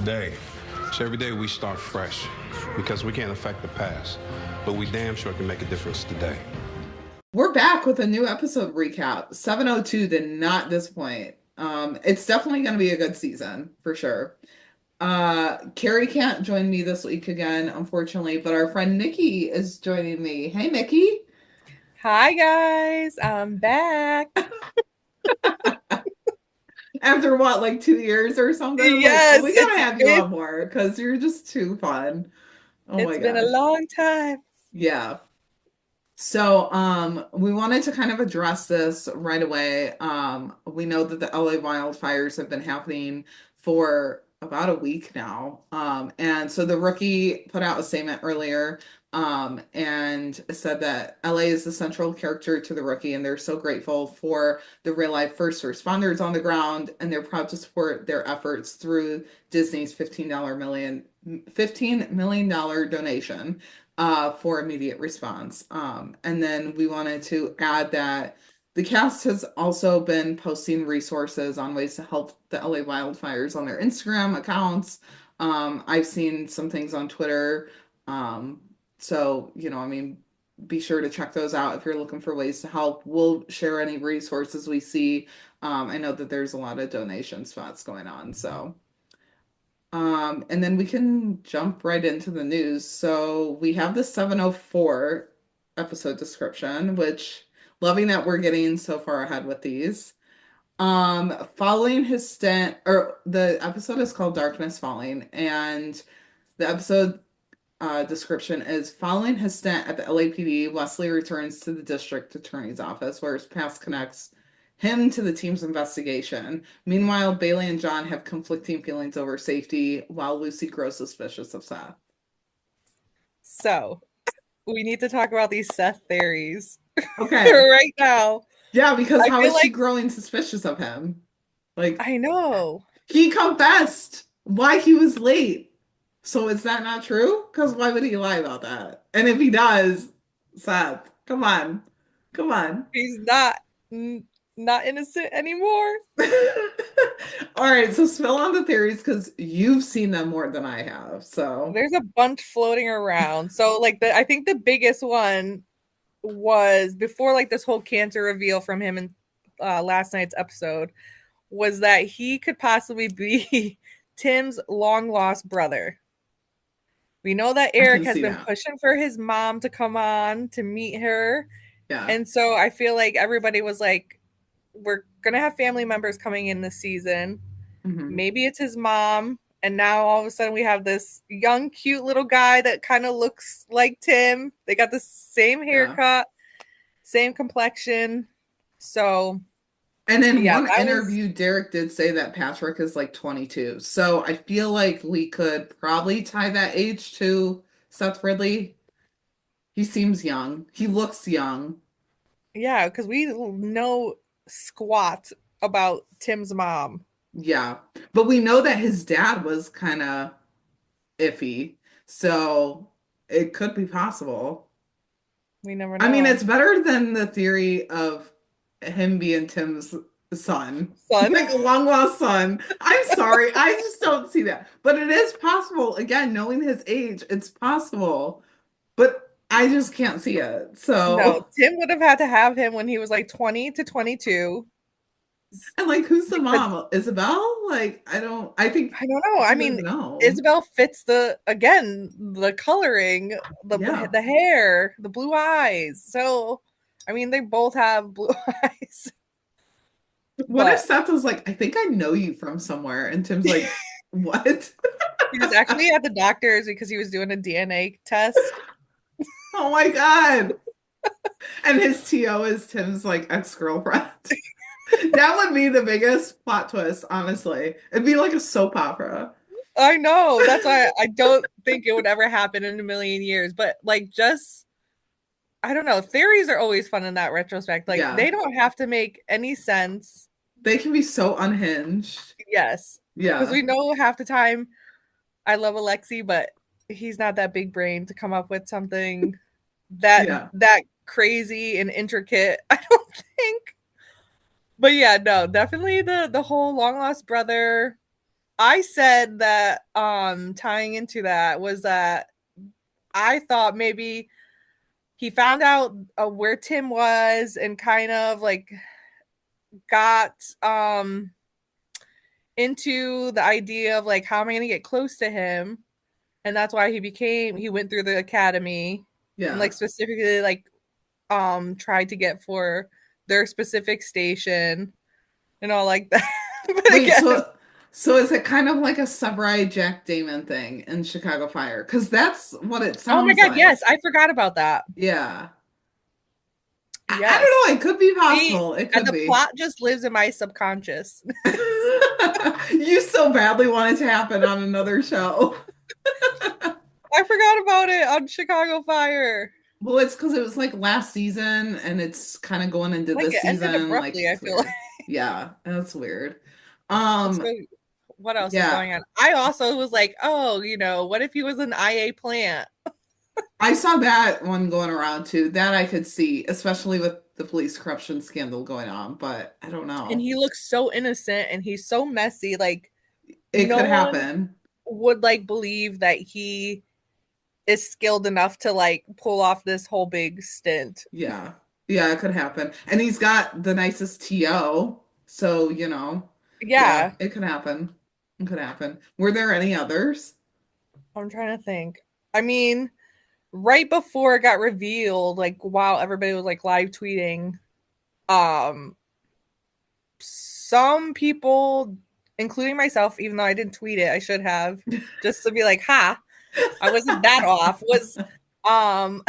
today. So every day we start fresh because we can't affect the past, but we damn sure can make a difference today. We're back with a new episode recap. 702 did not disappoint. It's definitely going to be a good season for sure. Carrie can't join me this week again, unfortunately, but our friend Nikki is joining me. Hey, Nikki. Hi, guys. I'm back. After what, like 2 years or something? Like, oh, Yes, we gotta have you on more because you're just too fun. Oh my it's been a gosh. long time. Yeah. So, we wanted to kind of address this right away. We know that the LA wildfires have been happening for about a week now. And so the rookie put out a statement earlier, and said that LA is the central character to the rookie, and they're so grateful for the real life first responders on the ground, and they're proud to support their efforts through Disney's $15 million donation for immediate response. And then we wanted to add that the cast has also been posting resources on ways to help the LA wildfires on their Instagram accounts. I've seen some things on Twitter. So, I mean, be sure to check those out if you're looking for ways to help. We'll share any resources we see. I know that there's a lot of donation spots going on. So, and then we can jump right into the news. So we have the 704 episode description, which loving that we're getting so far ahead with these. Following his stint, or the episode is called Darkness Falling, and the episode description is following his stint at the LAPD, Wesley returns to the district attorney's office where his past connects him to the team's investigation. Meanwhile, Bailey and John have conflicting feelings over safety, while Lucy grows suspicious of Seth. So, we need to talk about these Seth theories Okay. right now. Yeah, because I how feel is she like growing suspicious of him? Like, I know. he confessed why he was late. So is that not true? Because why would he lie about that? And if he does, Seth, come on. Come on. He's not innocent anymore. All right, so spill on the theories because you've seen them more than I have. So, There's a bunch floating around. So, like, I think the biggest one was before, like, this whole cancer reveal from him in last night's episode, was that he could possibly be Tim's long lost brother. We know that I Eric can has see been that. pushing for his mom to come on to meet her. Yeah. And so I feel like everybody was like, we're going to have family members coming in this season. Mhm. Maybe it's his mom. And now all of a sudden we have this young, cute little guy that kind of looks like Tim. They got the same haircut, same complexion. So, And in yeah, one that was, interview, Derek did say that Patrick is like 22. So I feel like we could probably tie that age to Seth Ridley. He seems young. He looks young. yeah, because we know squat about Tim's mom. Yeah. But we know that his dad was kind of iffy. So it could be possible. We never I mean, know. it's better than the theory of him being Tim's son, Son. like a long lost son. I'm sorry, I just don't see that. But it is possible. Again, knowing his age, it's possible. But I just can't see it. No, So, Tim would have had to have him when he was like 20 to 22. and like, who's the Because mom? Isabel? Like, I don't. I think I don't know. I I don't mean, even know. Isabel fits the coloring, Yeah. the hair, the blue eyes. So, I mean, they both have blue eyes. What if But Seth was like, I think I know you from somewhere, and Tim's like, what? he was actually at the doctor's because he was doing a DNA test. Oh my god. And his TO is Tim's like ex-girlfriend. That would be the biggest plot twist, honestly. It'd be like a soap opera. I know. That's why I don't think it would ever happen in a million years. But like, just I don't know. Theories are always fun in that retrospect. Like, Yeah. they don't have to make any sense. They can be so unhinged. Yes, because Yeah. we know half the time I love Alexi, but he's not that big brain to come up with something Yeah. that crazy and intricate. I don't think. But yeah, no, definitely the whole long lost brother. I said that tying into that was that I thought maybe he found out where Tim was and kind of like got into the idea of like, how am I going to get close to him? And that's why he went through the academy and like Yeah. specifically like tried to get for their specific station and all like that. But Wait, again, so is it kind of like a Samurai Jack Damon thing in Chicago Fire? Because that's what it oh my sounds god, like. yes, I forgot about that. Yeah. I Yes. don't know. It could be See, possible. It could the be. plot just lives in my subconscious. You so badly want it to happen on another show. I forgot about it on Chicago Fire. Well, it's because it was like last season and it's kind of going into Like this it ended season. Like abruptly, I it's feel like. weird. Yeah, that's weird. Let's Um, go. What else is yeah, going on? I also was like, oh, what if he was an IA plant? I saw that one going around too. That I could see, especially with the police corruption scandal going on, but I don't And know. he looks so innocent and he's so messy. Like, It no could one happen. would like believe that he is skilled enough to like pull off this whole big stint. Yeah. Yeah, it could happen. And he's got the nicest TO, so yeah, Yeah, it could happen. It could happen. Were there any others? I'm trying to think. I mean, right before it got revealed, like while everybody was like live tweeting, um, some people, including myself, even though I didn't tweet it, I should have, just to be like, ha, I wasn't that off, was um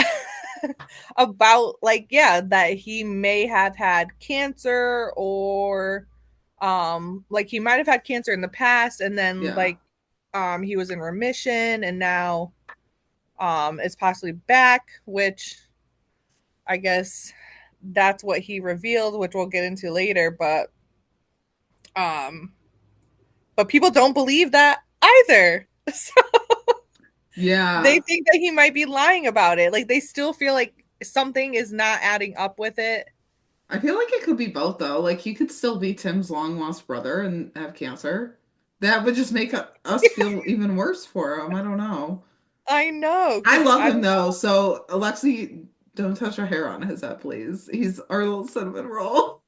about like, yeah, that he may have had cancer or like he might have had cancer in the past and then Yeah. like he was in remission and now is possibly back, which I guess that's what he revealed, which we'll get into later, um but people don't believe that either. So they Yeah. think that he might be lying about it. Like they still feel like something is not adding up with it. I feel like it could be both though. Like he could still be Tim's long lost brother and have cancer. That would just make us feel even worse for him. I don't know. I know, I because love I him don't though. know. So Alexi, don't touch your hair on his head, please. He's our little cinnamon roll.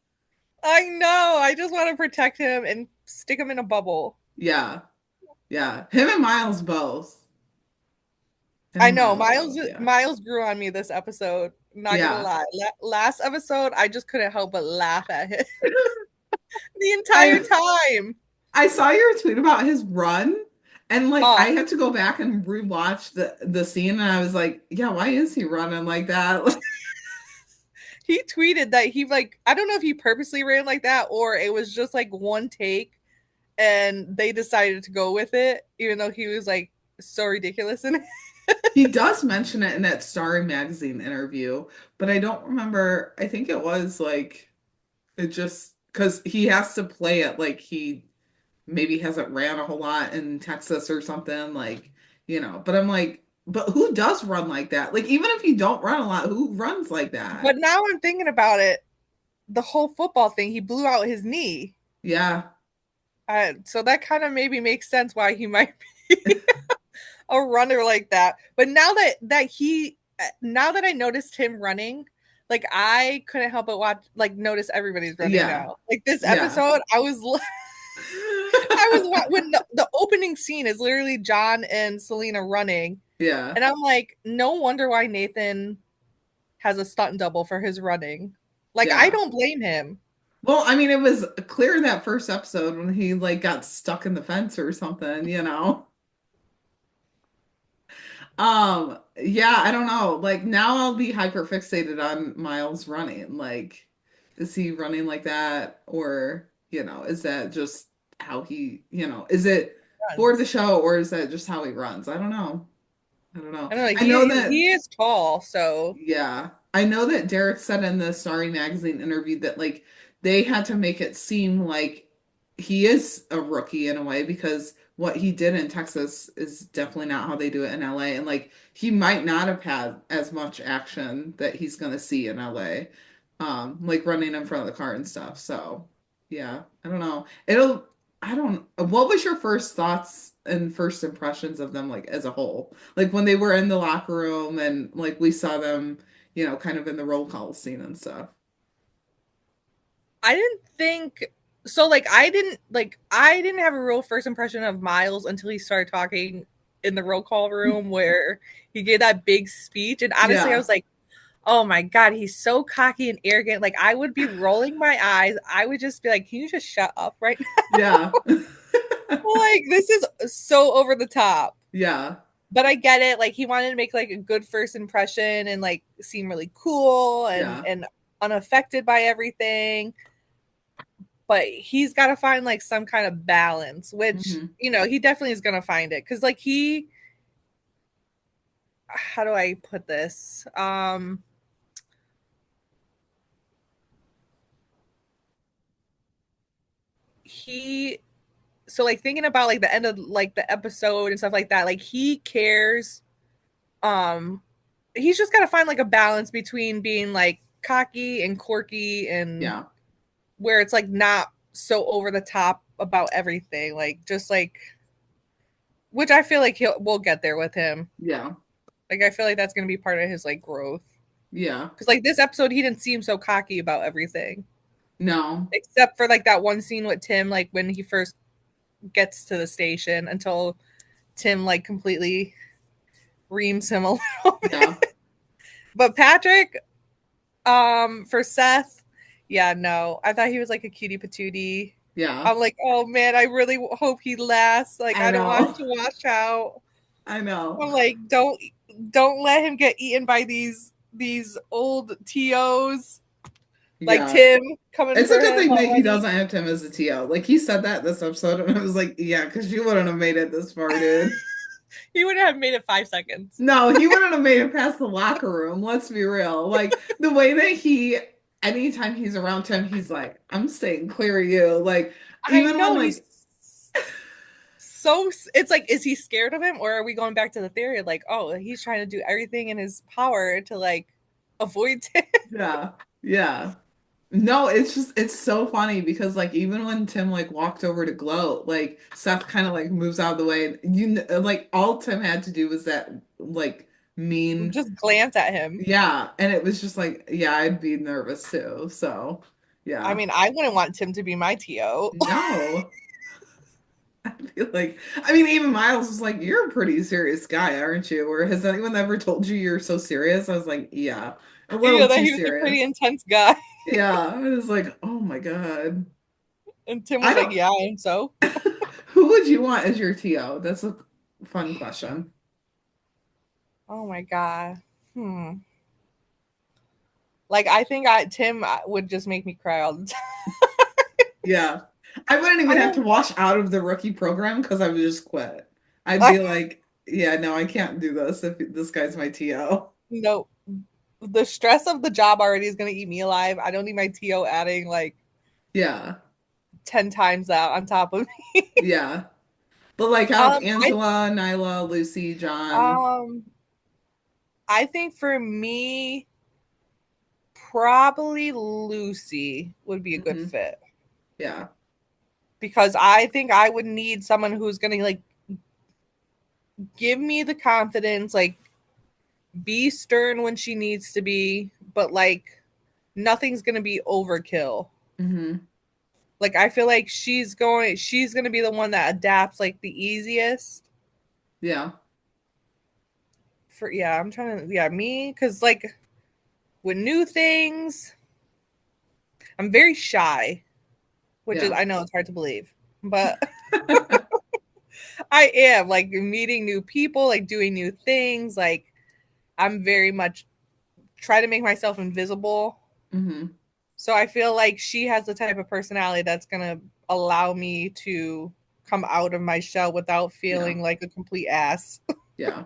I know. I just want to protect him and stick him in a bubble. Yeah. Yeah. Him and Miles both. Him I and know. Miles Miles both. Yeah. Miles grew on me this episode. Not gonna Yeah. lie. Last episode, I just couldn't help but laugh at him the entire I time. I saw your tweet about his run, and like I Oh, had to go back and rewatch the scene, and I was like, yeah, why is he running like that? he tweeted that he like I don't know if he purposely ran like that or it was just like one take and they decided to go with it, even though he was like so ridiculous in it. He does mention it in that Starry Magazine interview, but I don't remember. I think it was like it just because he has to play it like he maybe hasn't ran a whole lot in Texas or something, but I'm like, but who does run like that? Like, even if you don't run a lot, who runs like But that? now I'm thinking about it, the whole football thing, he blew out his knee. Yeah. So that kind of maybe makes sense why he might be a runner like that. But now that I noticed him running, like I couldn't help but watch like notice everybody's running Yeah. now. Like this Yeah. episode, when the opening scene is literally John and Celina running, Yeah. and I'm like, no wonder why Nathan has a stunt double for his running. Like I Yeah. don't blame him. Well, I mean, it was clear in that first episode when he like got stuck in the fence or something. Yeah, I don't know. Like now I'll be hyper fixated on Miles running. Like, is he running like that? Or, is that just how is it for the Runs. show or is that just how he runs? I don't know. I don't know. I don't know. I know He that, is tall, so yeah. I know that Derek said in the Starry Magazine interview that like they had to make it seem like he is a rookie in a way because what he did in Texas is definitely not how they do it in LA. And like he might not have had as much action that he's gonna see in LA. Like running in front of the car and stuff. So yeah, I don't know. I don't, what was your first thoughts and first impressions of them, like as a whole? Like when they were in the locker room and like we saw them, kind of in the roll call scene and stuff. I didn't think so. I didn't have a real first impression of Miles until he started talking in the roll call room where he gave that big speech. And honestly, I Yeah. was like, oh my God, he's so cocky and arrogant. Like, I would be rolling my eyes. I would just be like, can you just shut up right now? Yeah. Like, this is so over the top. Yeah. But I get it. Like, he wanted to make like a good first impression and like seem really cool and Yeah. unaffected by everything. But he's got to find like some kind of balance, which Hmm. he definitely is going to find it because like how do I put this? He so like thinking about like the end of like the episode and stuff like that, like he cares. Um, he's just got to find like a balance between being like cocky and quirky and Yeah. where it's like not so over the top about everything, like just like which I feel like we'll get there with him. Yeah. Like I feel like that's gonna be part of his like growth. Yeah. Because like this episode, he didn't seem so cocky about everything, No. except for like that one scene with Tim, like when he first gets to the station, until Tim like completely reams him a little bit. Yeah. But Patrick, for Seth, yeah, no, I thought he was like a cutie patootie. Yeah. I'm like, oh man, I really hope he lasts. Like, I I don't want him know. to wash out. I know. I'm like, don't let him get eaten by these old TOs like Yeah. Tim coming It's a for good him thing that he already. doesn't have Tim as a TO. Like he said that this episode, and I was like, yeah, because you wouldn't have made it this far, dude. He wouldn't have made it 5 seconds. No, he wouldn't have made it past the locker room. Let's be real. Like the way that anytime he's around Tim, he's like, I'm staying clear of you. Like I even when know he's like so. It's like, is he scared of him, or are we going back to the theory like, oh, he's trying to do everything in his power to like avoid Tim? yeah, yeah. No, it's so funny because like even when Tim like walked over to gloat, like Seth kind of like moves out of the way. Like all Tim had to do was that like mean, Just glance at him. yeah, and it was just like yeah, I'd be nervous too. So I yeah, mean, I wouldn't want Tim to be my TO. no, I feel like I mean even Miles was like you're a pretty serious guy, aren't you? Or has anyone ever told you you're so serious? I was like yeah, a little That too he was a pretty serious. intense guy. Yeah, I was like oh my God. And Tim I was like, don't. yeah, and so. Who would you want as your TO? That's a fun question. Oh my God. Hmm. Like, I think Tim would just make me cry all the time. Yeah. I wouldn't I even have to don't wash out of the rookie program because I would just quit. I'd I be like, yeah, no, I can't do this if this guy's my TO. no. The stress of the job already is going to eat me alive. I don't need my TO adding like Yeah. 10 times that on top of me. Yeah. But like out of I Angela, Nyla, Lucy, John. um I think for me probably Lucy would be a good Hmm. fit Yeah. because I think I would need someone who's going to like give me the confidence, like be stern when she needs to be, but like nothing's going to be overkill. Hmm. Like I feel like she's going to be the one that adapts like the easiest. Yeah. For yeah, I'm trying to yeah, me cuz like with new things, I'm very shy, which is Yeah. I know it's hard to believe, but I am like meeting new people, like doing new things, like I'm very much try to make myself invisible. Hmm. So I feel like she has the type of personality that's going to allow me to come out of my shell without Yeah. feeling like a complete ass. Yeah.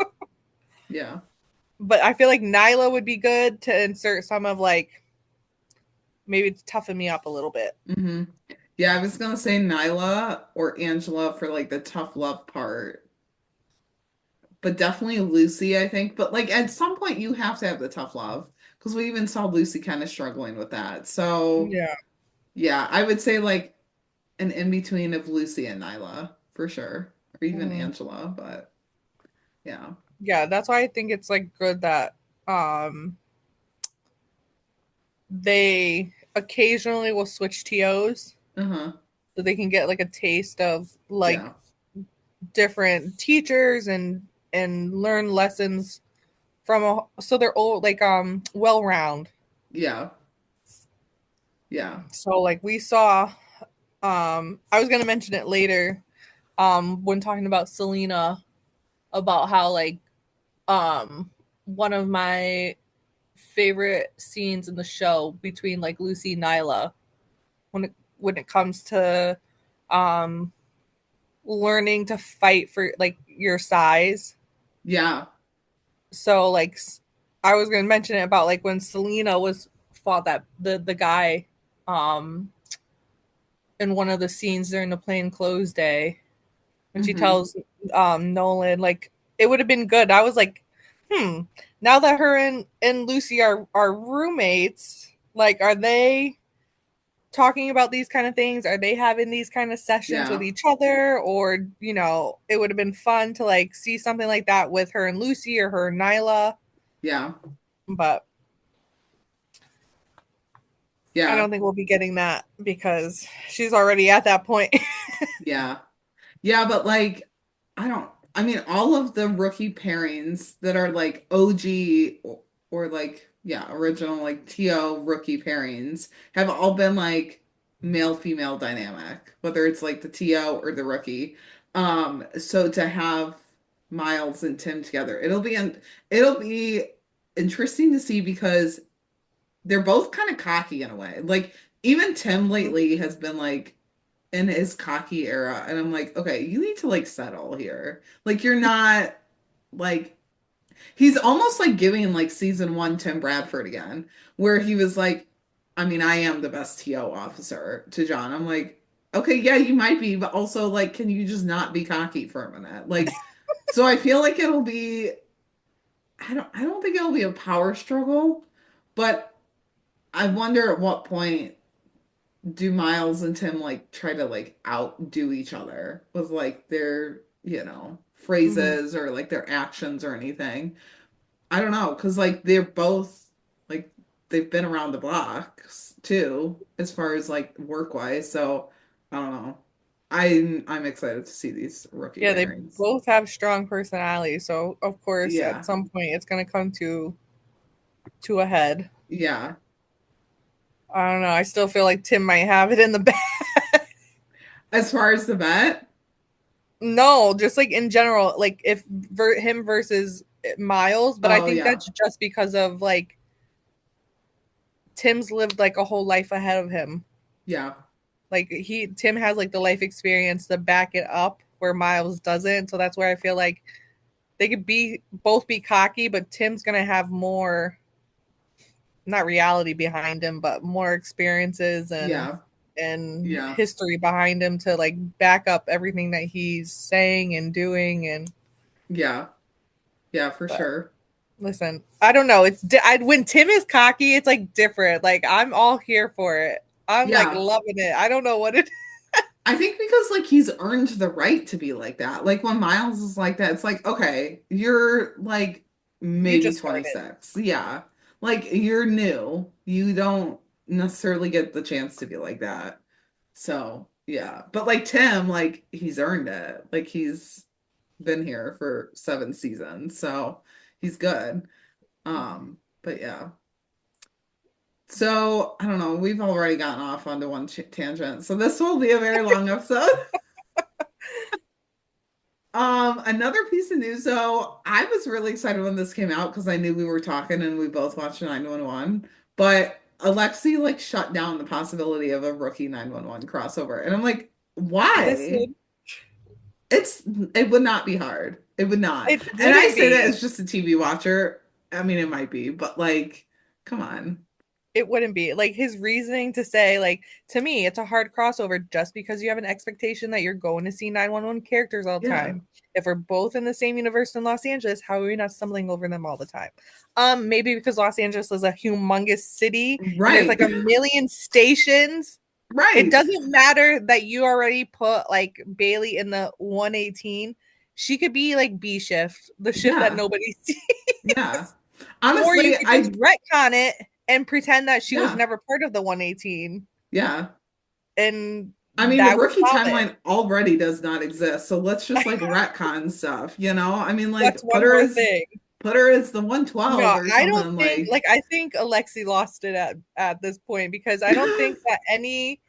Yeah. But I feel like Nyla would be good to insert some of like maybe to toughen me up a little bit. Hmm. Yeah, I was gonna say Nyla or Angela for like the tough love part. But definitely Lucy, I think. But like at some point, you have to have the tough love because we even saw Lucy kind of struggling with that. So Yeah. yeah, I would say like an in-between of Lucy and Nyla, for sure. Or even Angela, but yeah. Yeah, that's why I think it's like good that they occasionally will switch TOs Uh-huh. so they can get like a taste of like Yeah. different teachers and learn lessons from so they're all like well round. Yeah. Yeah. So like we saw I was gonna mention it later when talking about Celina about how like one of my favorite scenes in the show between like Lucy and Nyla when it comes to um learning to fight for like your size. Yeah. So like I was gonna mention it about like when Celina was fought that the guy um in one of the scenes during the plain clothes day when she Mm-hmm. tells Nolan like it would have been good. I was like, now that her and Lucy are roommates, like are they talking about these kind of things? Are they having these kind of sessions with Yeah. each other? Or, you know, it would have been fun to like see something like that with her and Lucy or her and Nyla. Yeah. But I Yeah. don't think we'll be getting that because she's already at that point. Yeah. Yeah, but like, I mean, all of the rookie pairings that are like OG or like, yeah, original like TO rookie pairings have all been like male female dynamic, whether it's like the TO or the rookie. So to have Miles and Tim together, it'll be interesting to see because they're both kind of cocky in a way. Like, even Tim lately has been like in his cocky era, and I'm like, okay, you need to like settle here. Like, you're not like he's almost like giving like season one Tim Bradford again, where he was like, I mean, I am the best TO officer to John. I'm like, okay, yeah, you might be, but also like, can you just not be cocky for a minute? Like, so I feel like it'll be I don't think it'll be a power struggle, but I wonder at what point do Miles and Tim like try to like outdo each other with like their, Mhm. phrases or like their actions or anything. I don't know, because like they're both like they've been around the block too, as far as like work wise. So I don't know. I'm excited to see these rookie Yeah, they pairings. both have strong personalities. So of course at Yeah. some point it's gonna come to a head. Yeah. I don't know. I still feel like Tim might have it in the bag. As far as the bet, No, just like in general, like if him versus Miles, but I oh think yeah. that's just because of like Tim's lived like a whole life ahead of him. Yeah. Like Tim has like the life experience to back it up where Miles doesn't. So that's where I feel like they could be both be cocky, but Tim's gonna have more not reality behind him, but more experiences Yeah. and Yeah. history behind him to like back up everything that he's saying and doing and Yeah. Yeah, for but sure. listen, I don't know. When Tim is cocky, it's like different. Like I'm all here for it. I'm like Yeah. loving it. I don't know what it. I think because like he's earned the right to be like that. Like when Miles is like that, it's like, okay, you're like You maybe just started. 26. Yeah. Like you're new. You don't necessarily get the chance to be like that. So, yeah. But like Tim, like he's earned it. Like he's been here for 7 seasons. So he's good. But yeah. So, I don't know. We've already gotten off onto one tangent. So this will be a very long episode. Another piece of news though, I was really excited when this came out because I knew we were talking and we both watched 911. But Alexi like shut down the possibility of a rookie 911 crossover. And I'm like, why? Listen, It would not be hard. It would not. it And I wouldn't say that be. as just a TV watcher. I mean, it might be, but like, come on. It wouldn't be like his reasoning to say like to me it's a hard crossover just because you have an expectation that you're going to see 911 characters all the Yeah. time. If we're both in the same universe in Los Angeles, how are we not stumbling over them all the time? Maybe because Los Angeles is a humongous city and there's Right. like a million stations Right. It doesn't matter that you already put like Bailey in the 118. She could be like B shift, the shift that Yeah. nobody sees. Yeah. Or you Honestly, could just retcon it and pretend that she was yeah. never part of the 118. Yeah. And I mean, the that would rookie solve it. timeline already does not exist. So let's just like retcon stuff, you know? I mean, What's like one more thing? put her as the 112 No, or I don't something think like I think Alexi lost it at this point because I don't think that any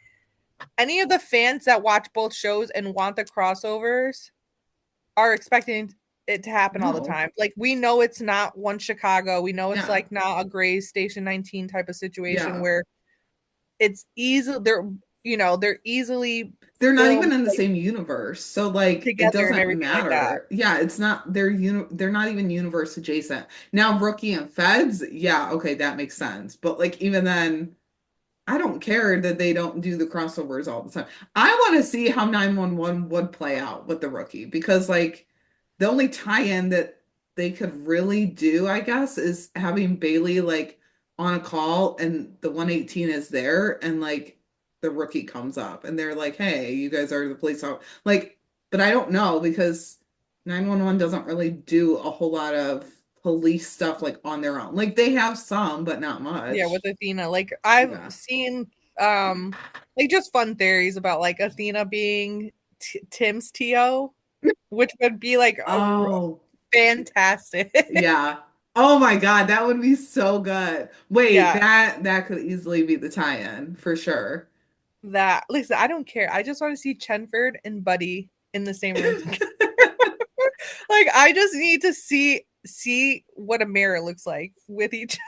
of the fans that watch both shows and want the crossovers are expecting it to happen all the no. time. Like we know it's not one Chicago. We know it's Yeah. like not a Gray's Station 19 type of situation Yeah. where it's easy they're easily They're not even filmed in the like, same universe. So like it together and doesn't everything like that. matter. Yeah, it's not they're not even universe adjacent. Now rookie and feds, yeah, okay, that makes sense. But like even then I don't care that they don't do the crossovers all the time. I want to see how 911 would play out with the rookie because like the only tie-in that they could really do, I guess, is having Bailey like on a call and the 118 is there and like the rookie comes up and they're like, "Hey, you guys are the police officer." Like, but I don't know because 911 doesn't really do a whole lot of police stuff like on their own. Like they have some, but not Yeah, much. with Athena. Like I've Yeah. seen like just fun theories about like Athena being Tim's TO, which would be like Oh, fantastic. yeah. Oh my God, that would be so good. Wait, Yeah, that could easily be the tie-in for sure. that listen, I don't care. I just want to see Chenford and Buddy in the same room together. Like I just need to see what a mirror looks like with each.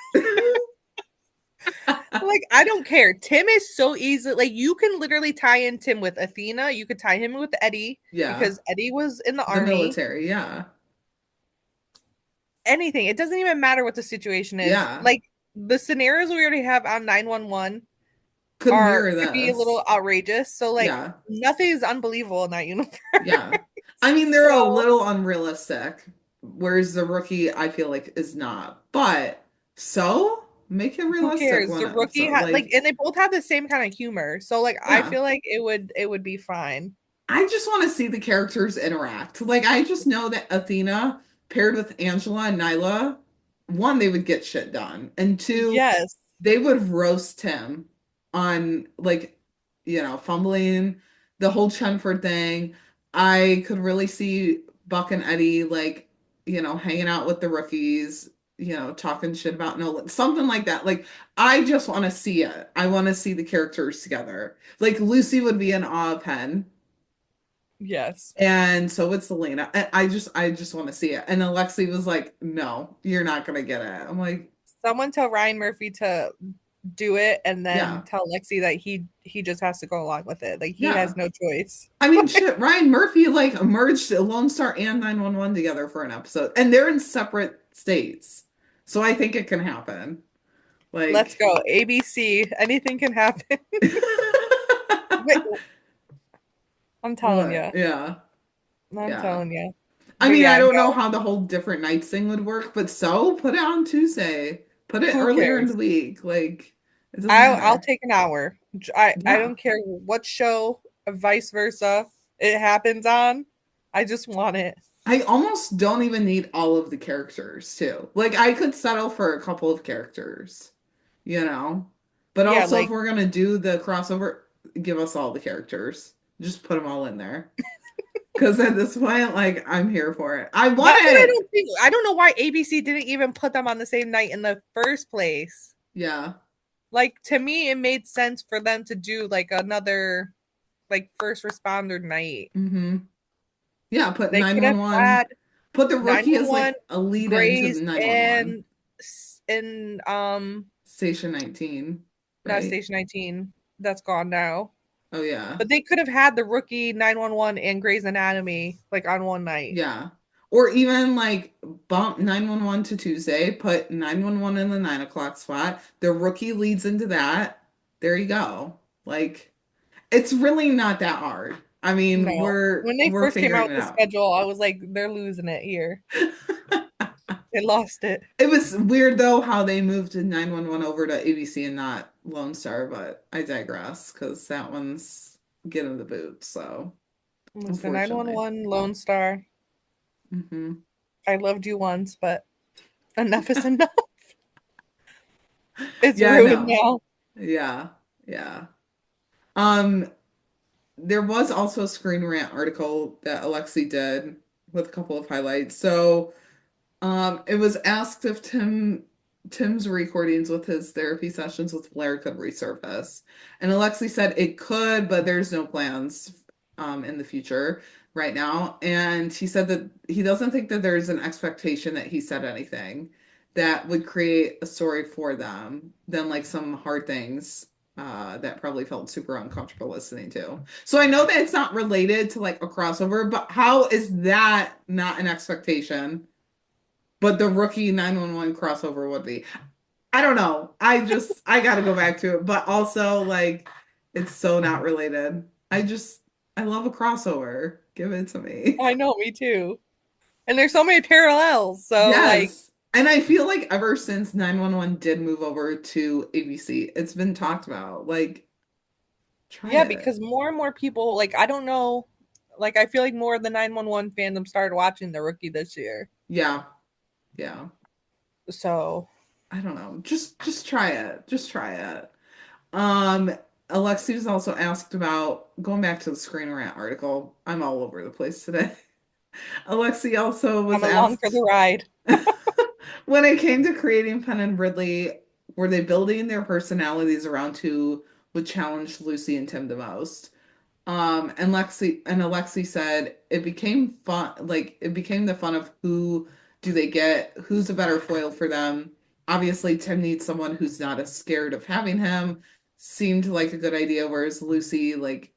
Like I don't care. Tim is so easy. Like you can literally tie in Tim with Athena. You could tie him with Eddie Yeah, because Eddie was in the the army. military, yeah. Anything. It doesn't even matter what the situation is. Yeah. Like the scenarios we already have on 911 Could are mirror could be a little this. outrageous. So like Yeah. nothing is unbelievable in that universe. Yeah. I mean, they're a So little unrealistic, whereas the rookie, I feel like, is not. But so make it who realistic cares? one The rookie episode. had like Like, and they both have the same kind of humor. So like I yeah. feel like it would be fine. I just want to see the characters interact. Like, I just know that Athena paired with Angela and Nyla, one, they would get shit done, and two, Yes. they would roast him on like, fumbling the whole Chenford thing. I could really see Buck and Eddie like, hanging out with the rookies, talking shit about Nolan, something like that. Like, I just want to see it. I want to see the characters together. Like Lucy would be in awe of Hen. Yes. And so would Celina. I just want to see it. And Alexi was like, "No, you're not gonna get it." I'm like, Someone tell Ryan Murphy to do it and then "Yeah, tell Lexi that he just has to go along with it. Like he yeah." has no choice. I mean, shit. Ryan Murphy like merged Lone Star and 911 together for an episode, and they're in separate states. So I think it can happen. Let's Like, go. ABC. Anything can happen. Wait, I'm telling what? you. Yeah, I'm yeah. telling you. I But mean, I yeah, don't know go. how the whole different nights thing would work, but so put it on Tuesday. Put it Who earlier in the cares? week. Like, it doesn't I'll matter. take an hour. I Yeah. don't care what show, vice versa, it happens on. I just want it. I almost don't even need all of the characters too. Like I could settle for a couple of characters, you know. But Yeah, also if like we're gonna do the crossover, give us all the characters. Just put them all in there. Because at this point, like I'm here for it. I want that's what I it. don't think. I don't know why ABC didn't even put them on the same night in the first place. Yeah. Like to me, it made sense for them to do like another like first responder night. Mm-hmm. Yeah, put They could have 911. had Put the rookie as 911, like a lead into Grays, 911. and Station 19, not right? Station 19. That's gone now. Oh yeah. But they could have had the rookie 911 and Grey's Anatomy like on one night. Yeah. Or even like bump 911 to Tuesday, put 911 in the 9 o'clock spot. The rookie leads into that. There you go. Like it's really not that hard. I mean, No. we're When they we're first came figuring out it with the out. schedule, I was like, they're losing it here. I lost it. It was weird though how they moved 911 over to ABC and not Lone Star, but I digress because that one's getting the boot. So Listen, unfortunately, 911, Lone Star. hmm I loved you once, but enough is enough. It's yeah, ruined no, now. yeah, yeah. Um, there was also a Screen Rant article that Alexi did with a couple of highlights. So it was asked if Tim's recordings with his therapy sessions with Blair could resurface. And Alexi said it could, but there's no plans in the future right now. And he said that he doesn't think that there's an expectation that he said anything that would create a story for them than like some hard things that probably felt super uncomfortable listening to. So I know that it's not related to like a crossover, but how is that not an expectation? But the rookie 911 crossover would be. I don't know. I gotta go back to it. But also like it's so not related. I love a crossover. Give it to me. I know, me too. And there's so many parallels. So, like, Yes. And I feel like ever since 911 did move over to ABC, it's been talked about. Like, try yeah, it. because more and more people, like, I don't know, like, I feel like more of the 911 fandom started watching The Rookie this year. Yeah. Yeah. So, I don't know. Just try it. Just try it. Um, Alexi was also asked about going back to the Screen Rant article. I'm all over the place today. Alexi also was I'm along for the asked ride. when it came to creating Penn and Ridley, were they building their personalities around who would challenge Lucy and Tim the most? And Alexi said it became fun, like it became the fun of who do they get, who's a better foil for them. Obviously, Tim needs someone who's not as scared of having him. Seemed like a good idea, whereas Lucy, like,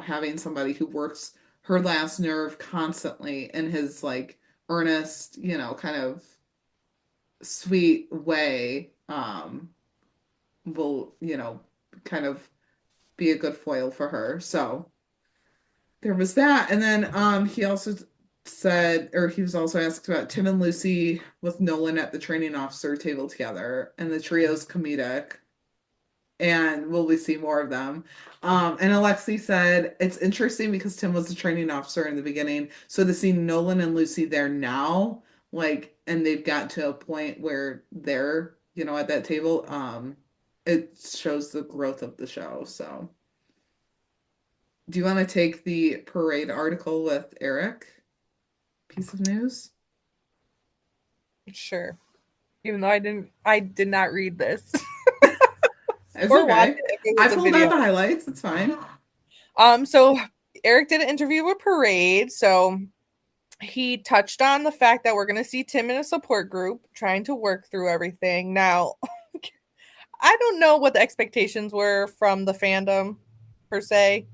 having somebody who works her last nerve constantly in his like earnest, kind of sweet way, will, kind of be a good foil for her. So there was that. And then he also said, or he was also asked about Tim and Lucy with Nolan at the training officer table together, and the trio's comedic. And will we see more of them? And Alexi said it's interesting because Tim was the training officer in the beginning. So to see Nolan and Lucy there now, like, and they've got to a point where they're, at that table, it shows the growth of the show. So do you want to take the parade article with Eric? Piece of news? Sure. Even though I did not read this It's or watch okay. it if it I was a pulled out video. the highlights. It's fine. So Eric did an interview with Parade. So he touched on the fact that we're going to see Tim in a support group trying to work through everything. Now, I don't know what the expectations were from the fandom per se,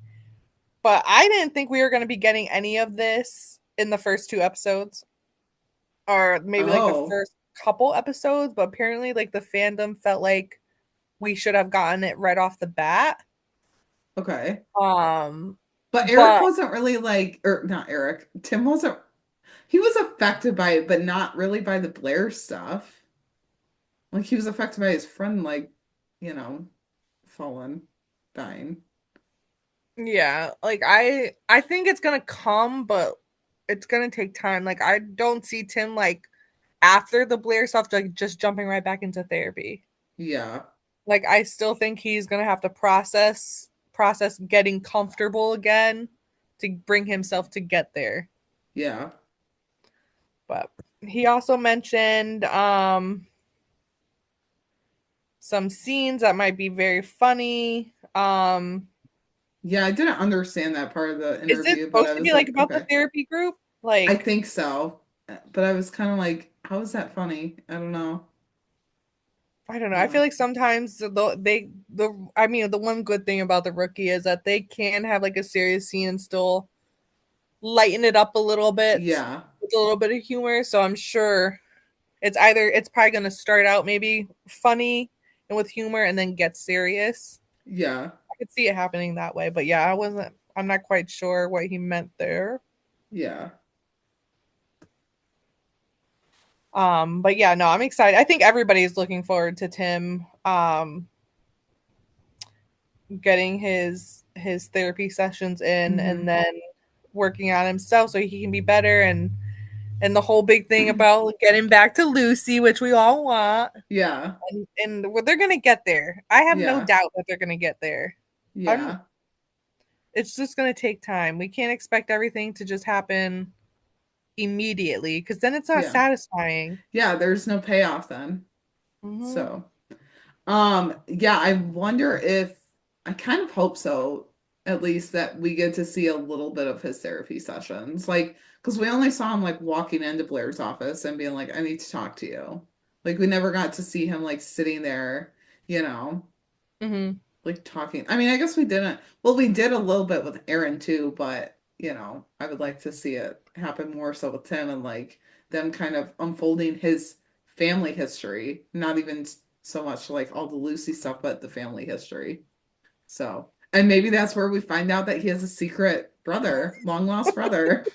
but I didn't think we were going to be getting any of this in the first two episodes or maybe like the Oh, first couple episodes, but apparently like the fandom felt like we should have gotten it right off the bat. okay. Um But Eric but wasn't really like, or not Eric, Tim wasn't, he was affected by it, but not really by the Blair stuff. Like he was affected by his friend, like, you know, fallen, dying. yeah, like I think it's going to come, but it's going to take time. Like I don't see Tim like after the Blair stuff like just jumping right back into therapy. Yeah, Like I still think he's going to have to process getting comfortable again to bring himself to get there. yeah. But he also mentioned some scenes that might be very funny. Yeah, I didn't understand that part of the Is this interview, but supposed I to was be like like, about the okay. therapy group? I Like, think so. But I was kind of like, how is that funny? I don't know. I don't know. I feel Uh, like sometimes the one good thing about the rookie is that they can have like a serious scene and still lighten it up a little bit yeah, with a little bit of humor. So I'm sure it's probably gonna start out maybe funny and with humor and then get serious. yeah, I could see it happening that way, but yeah, I'm not quite sure what he meant there. yeah. But yeah, no, I'm excited. I think everybody's looking forward to Tim getting his therapy sessions in and then working on himself so he can be better, and the whole big thing about getting back to Lucy, which we all want. Yeah. And they're gonna get there. I have no Yeah. doubt that they're gonna get there. I'm Yeah. It's just gonna take time. We can't expect everything to just happen immediately because then it's not Yeah. satisfying. Yeah, there's no payoff then. Mm-hmm. So, yeah, I wonder if I kind of hope so, at least that we get to see a little bit of his therapy sessions. Like, because we only saw him like walking into Blair's office and being like, I need to talk to you. Like, we never got to see him like sitting there, you know, Mm-hmm. like talking. I mean, I guess we didn't. Well, we did a little bit with Aaron too, but I would like to see it happen more so with Tim and like them kind of unfolding his family history, not even so much like all the Lucy stuff, but the family history. So, and maybe that's where we find out that he has a secret brother, long lost brother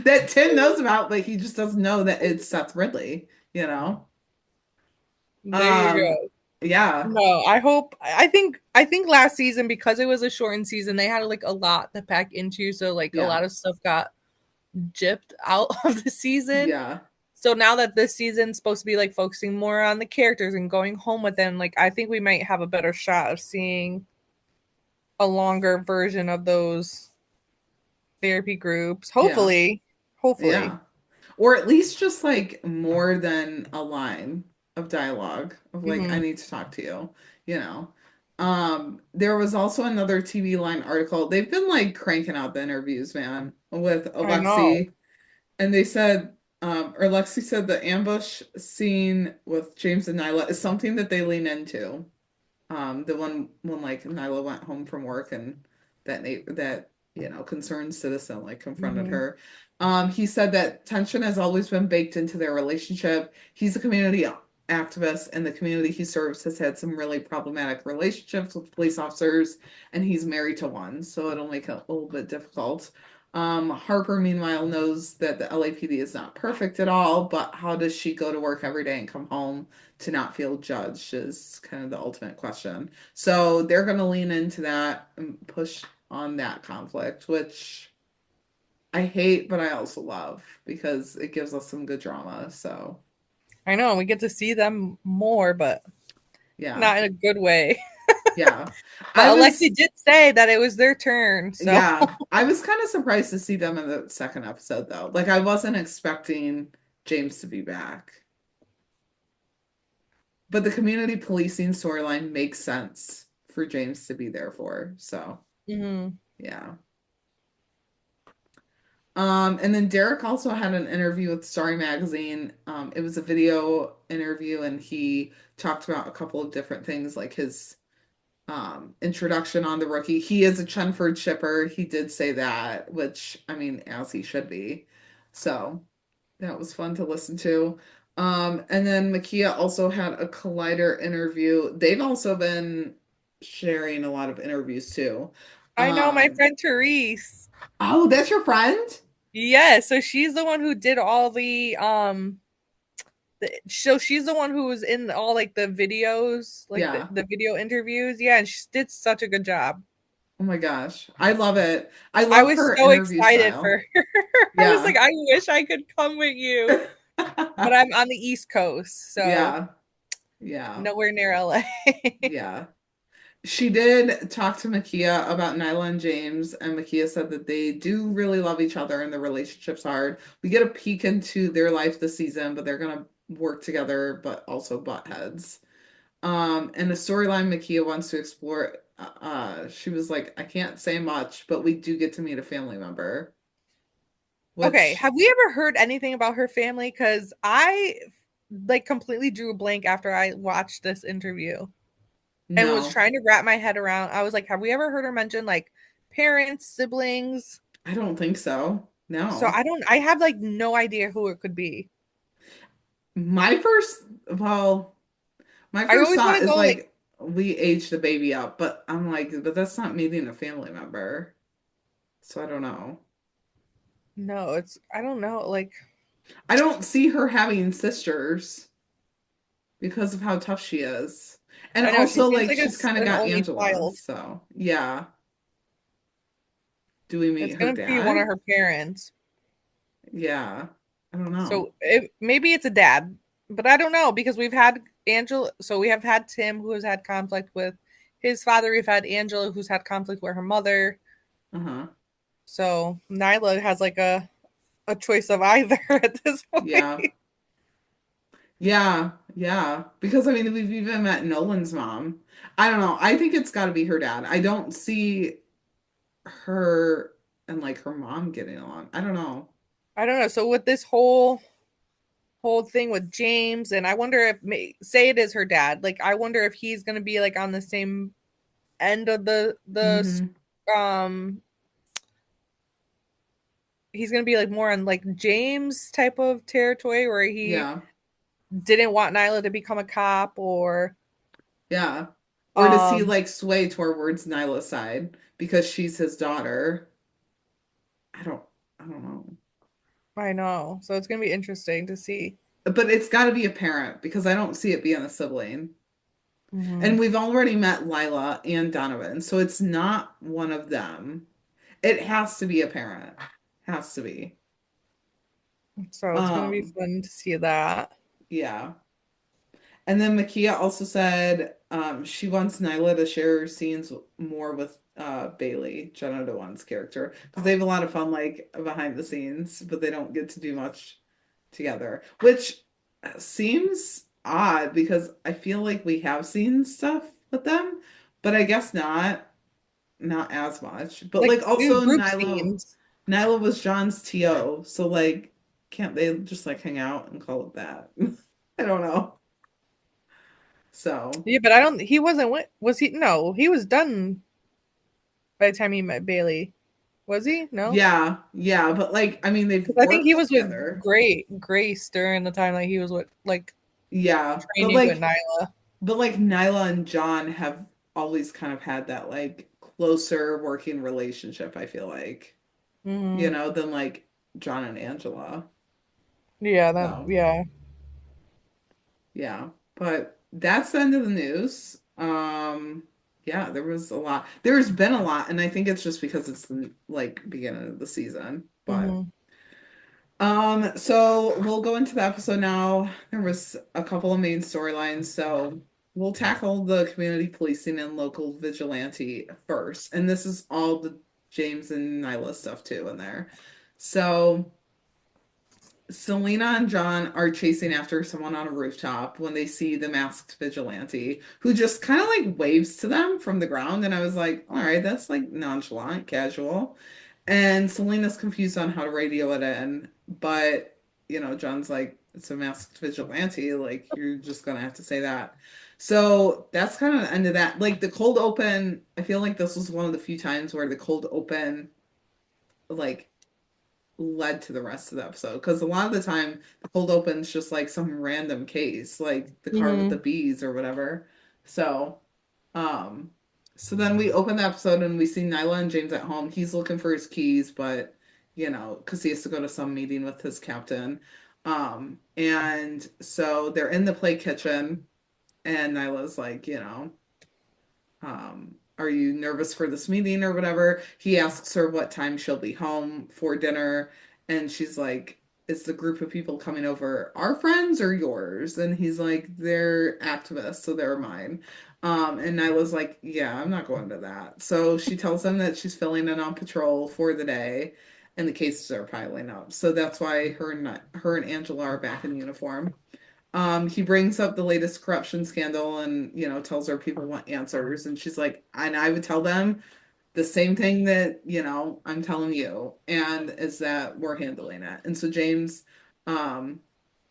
that Tim knows about, but he just doesn't know that it's Seth Ridley, you know? There you Um, go. yeah, No, I think last season, because it was a shortened season, they had like a lot to pack into, so like a yeah, lot of stuff got gypped out of the season. yeah. So now that this season's supposed to be like focusing more on the characters and going home with them, like I think we might have a better shot of seeing a longer version of those therapy groups. Yeah. Hopefully. Hopefully. Yeah. Or at least just like more than a line of dialogue of like, I Hmm. need to talk to you, you know. There was also another TV Line article. They've been like cranking out the interviews, man, with I know. Alexi. And they said, or Alexi said the ambush scene with James and Nyla is something that they lean into. The one when like Nyla went home from work and that concerned citizen like confronted Hmm. her. He said that tension has always been baked into their relationship. He's a community activist, and the community he serves has had some really problematic relationships with police officers, and he's married to one, so it'll make it a little bit difficult. Harper, meanwhile, knows that the LAPD is not perfect at all, but how does she go to work every day and come home to not feel judged is kind of the ultimate question. So they're going to lean into that and push on that conflict, which I hate, but I also love because it gives us some good drama. So I know. We get to see them more, but yeah, not in a good way. yeah. I But was, Alexi did say that it was their turn. So yeah, I was kind of surprised to see them in the second episode though. Like I wasn't expecting James to be back. But the community policing storyline makes sense for James to be there for. So, Mhm. yeah. And then Derek also had an interview with Story Magazine. It was a video interview, and he talked about a couple of different things, like his introduction on the rookie. He is a Chenford shipper. He did say that, which I mean, as he should be. So that was fun to listen to. And then Makia also had a Collider interview. They've also been sharing a lot of interviews too. I know my Um, friend Therese. oh, that's your friend? Yeah, so she's the one who did all so she's the one who was in all like the videos, like the, Yeah. the video interviews. Yeah, and she did such a good job. Oh my gosh. I love it. I I love was her so interview excited style. for her. I was like, Yeah. I wish I could come with you. But I'm on the East Coast, so Yeah. Yeah. nowhere near LA. Yeah. She did talk to Makia about Nyla and James, and Makia said that they do really love each other and the relationship's hard. We get a peek into their life this season, but they're gonna work together, but also butt heads. And the storyline Makia wants to explore, she was like, I can't say much, but we do get to meet a family member, Okay, which have we ever heard anything about her family? Because I like completely drew a blank after I watched this interview and was no, trying to wrap my head around. I was like, have we ever heard her mention like parents, siblings? I don't think so. So No. I have like no idea who it could be. My first, well, my I first always want thought to is go like, like we aged the baby up, but I'm like, but that's not meeting a family member. So I don't know. no, it's, I don't know. Like, I don't see her having sisters because of how tough she is. And I know she also, seems like, like she's kind of an got only Angela. child. So, yeah. Do we It's meet her gonna be one of dad? her parents. Yeah. I don't know. So maybe it's a dad, but I don't know because we've had Angela. So we have had Tim, who has had conflict with his father. We've had Angela, who's had conflict with her mother. Uh-huh. So Nyla has like a choice of either at this point. Yeah. Yeah. Yeah. Because, I mean, we've even met Nolan's mom. I don't know. I think it's got to be her dad. I don't see her and, like, her mom getting along. I don't know. I don't know. So with this whole thing with James, and I wonder if say it is her dad. Like I wonder if he's gonna be like on the same end of the Mm-hmm. um he's gonna be like more on like James type of territory where he Yeah. didn't want Nyla to become a cop or Yeah. Or does he, um like, sway towards Nyla's side because she's his daughter? I don't I don't know. I know. So it's gonna be interesting to see. But it's got to be a parent because I don't see it being a sibling. Mm-hmm. And we've already met Lila and Donovan, so it's not one of them. It has to be a parent. Has to be. So it's gonna be Um, fun to see that. yeah. And then Makia also said she wants Nyla to share scenes more with Bailey, Jenna Dewan's character, because they have a lot of fun, like, behind the scenes, but they don't get to do much together, which seems odd because I feel like we have seen stuff with them, but I guess not as much. But, Like like, new also group scenes. Nyla was John's TO, so, like, can't they just, like, hang out and call it that? I don't know. So. Yeah, but I don't he wasn't was he no, he was done by the time he met Bailey. Was he? No? Yeah, yeah, but, like, I mean, they've Because I think he worked was with together. Grace during the time that he was with like Yeah, training with Nyla. but like Nyla and John have always kind of had that, like, closer working relationship, I feel like, Hmm. than, like, John and Angela. Yeah, that So, yeah. yeah. But that's the end of the news. Yeah, there was a lot. There's been a lot, and I think it's just because it's the, like, beginning of the season. But Hmm. so we'll go into the episode now. There was a couple of main storylines, so we'll tackle the community policing and local vigilante first. And this is all the James and Nyla stuff too in there. So Celina and John are chasing after someone on a rooftop when they see the masked vigilante who just kind of, like, waves to them from the ground. And I was like, all right, that's, like, nonchalant, casual. And Selena's confused on how to radio it in, but, John's like, it's a masked vigilante. Like, you're just gonna have to say that. So that's kind of the end of that. Like, the cold open, I feel like this was one of the few times where the cold open, like, led to the rest of the episode. Because a lot of the time, the cold open's just like some random case, like the car with the Hmm. bees or whatever. So, um, so then we open the episode and we see Nyla and James at home. He's looking for his keys, but, because he has to go to some meeting with his captain. And so they're in the play kitchen, and Nyla's like, are you nervous for this meeting or whatever? He asks her what time she'll be home for dinner, and she's like, is the group of people coming over our friends or yours? And he's like, they're activists, so they're mine. And Nyla's like, yeah, I'm not going to that. So she tells him that she's filling in on patrol for the day, and the cases are piling up. So that's why her and Angela are back in uniform. He brings up the latest corruption scandal and, tells her people want answers. And she's like, and I would tell them the same thing that, I'm telling you, and is that we're handling it. And so James um,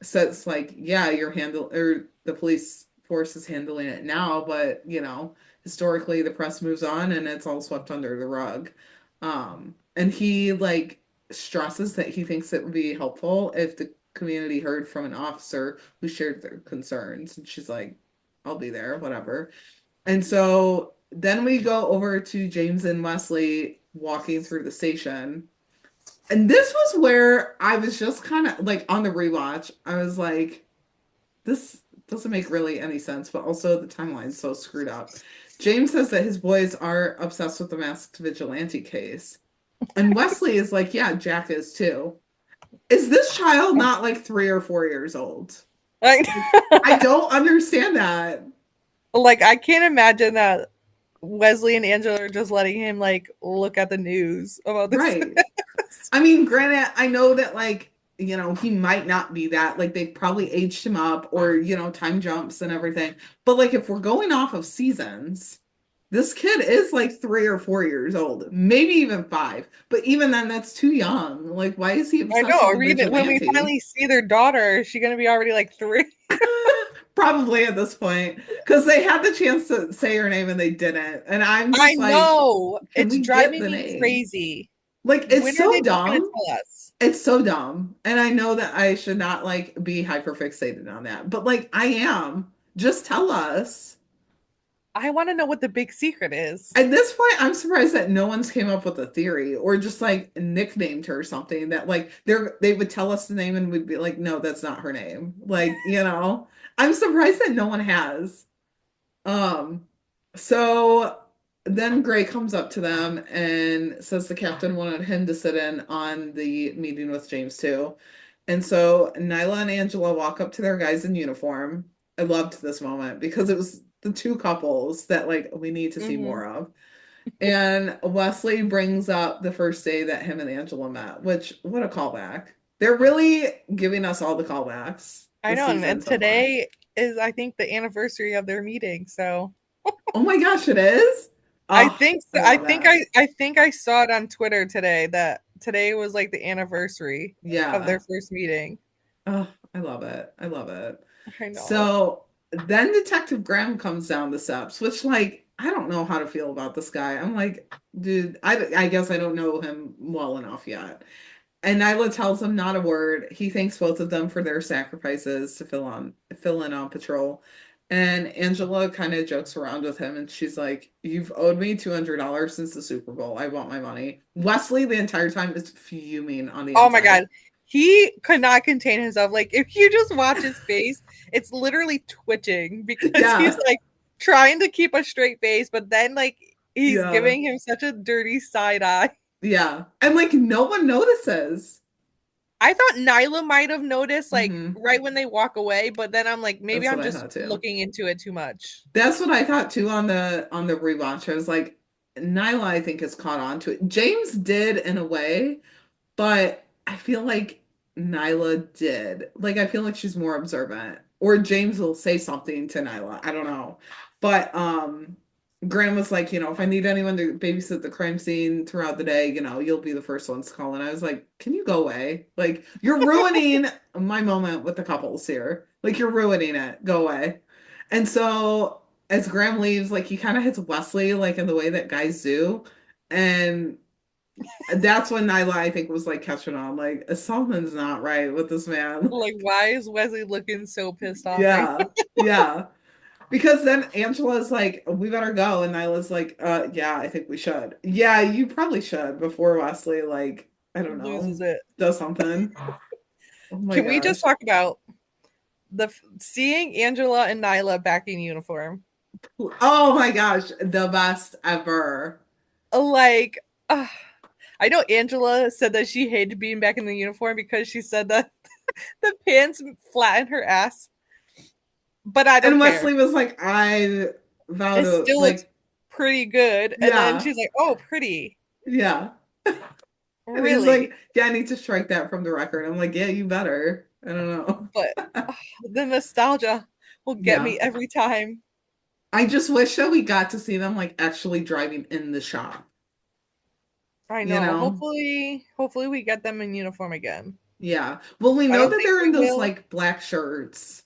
says, like, yeah, or the police force is handling it now, but, historically the press moves on and it's all swept under the rug. And he, like, stresses that he thinks it would be helpful if the community heard from an officer who shared their concerns. And she's like, I'll be there, whatever. And so then we go over to James and Wesley walking through the station. And this was where I was just kind of like on the rewatch. I was like, this doesn't make really any sense, but also the timeline's so screwed up. James says that his boys are obsessed with the masked vigilante case. And Wesley is like, yeah, Jack is too. Is this child not like 3 or 4 years old? Like, Like, I don't understand that. like I can't imagine that Wesley and Angela are just letting him like look at the news about this. Right. I mean, granted, I know that like, he might not be that. Like they've probably aged him up or, time jumps and everything. But like if we're going off of seasons, this kid is like 3 or 4 years old, maybe even 5. But even then, that's too young. Like, why is he I obsessed know. with a When we vigilante? finally see their daughter, is she gonna be already like 3? Probably at this point, because they had the chance to say her name and they didn't. And I'm I just like, know. can It's we get driving the me name? crazy. Like, it's When are so they just gonna dumb. tell us? It's so dumb. And I know that I should not like be hyper fixated on that, but like I am. Just tell us. I want to know what the big secret is. At this point, I'm surprised that no one's came up with a theory or just like nicknamed her something that like they would tell us the name and we'd be like, no, that's not her name. Like, I'm surprised that no one has. Um, so then Gray comes up to them and says the captain wanted him to sit in on the meeting with James too. And so Nyla and Angela walk up to their guys in uniform. I loved this moment because it was the two couples that like we need to see Hmm. more of. And Wesley brings up the first day that him and Angela met, which what a callback. They're really giving us all the callbacks I this know, season and so far. today is I think the anniversary of their meeting. So Oh my gosh, it is? I Oh, think I I love think that. I think I saw it on Twitter today that today was like the anniversary of Yeah. their first meeting. Oh, I love it. I love it. I know. So then Detective Graham comes down the steps, which, like, I don't know how to feel about this guy. I'm like, dude, I guess I don't know him well enough yet. And Nyla tells him not a word. He thanks both of them for their sacrifices to fill in on patrol. And Angela kind of jokes around with him and she's like, "You've owed me $200 since the Super Bowl. I want my money." Wesley the entire time is fuming on the Oh my inside. god. He could not contain himself. Like if you just watch his face, it's literally twitching because he's Yeah. like trying to keep a straight face, but then like he's Yeah. giving him such a dirty side eye. Yeah. And like no one notices. I thought Nyla might have noticed like Hmm. right when they walk away, but then I'm like, maybe That's what I'm I just thought too. looking into it too much. That's what I thought too on the rewatch. I was like, Nyla, I think, is caught on to it. James did in a way, but I feel like Nyla did. Like I feel like she's more observant. Or James will say something to Nyla. I don't know. But Graham was like, if I need anyone to babysit the crime scene throughout the day, you'll be the first ones to call. And I was like, can you go away? Like you're ruining my moment with the couples here. Like you're ruining it. Go away. And so as Graham leaves, like he kind of hits Wesley like in the way that guys do. And that's when Nyla, I think, was like catching on. Like, something's not right with this man. Like, why is Wesley looking so pissed off right Yeah. Yeah. Because then Angela's like, we better go. And Nyla's like, yeah, I think we should. Yeah, you probably should before Wesley, like, I don't now? know, Loses it. does something. Oh my Can we just gosh. talk about the seeing Angela and Nyla back in uniform? Oh my gosh. The best ever. Like, uh, I know Angela said that she hated being back in the uniform because she said that the pants flatten her ass, but I don't And care. Wesley was like, I vow It to, still looks like, pretty good. And then yeah, she's like, "Oh, pretty, yeah. And he's really?" like, yeah, I need to strike that from the record. I'm like, yeah, you better. I don't know. But the nostalgia will get Yeah. me every time. I just wish that we got to see them like actually driving in the shop, I you know. know? Hopefully we get them in uniform again. Yeah. Well, we I know don't that think they're we in those will. like black shirts,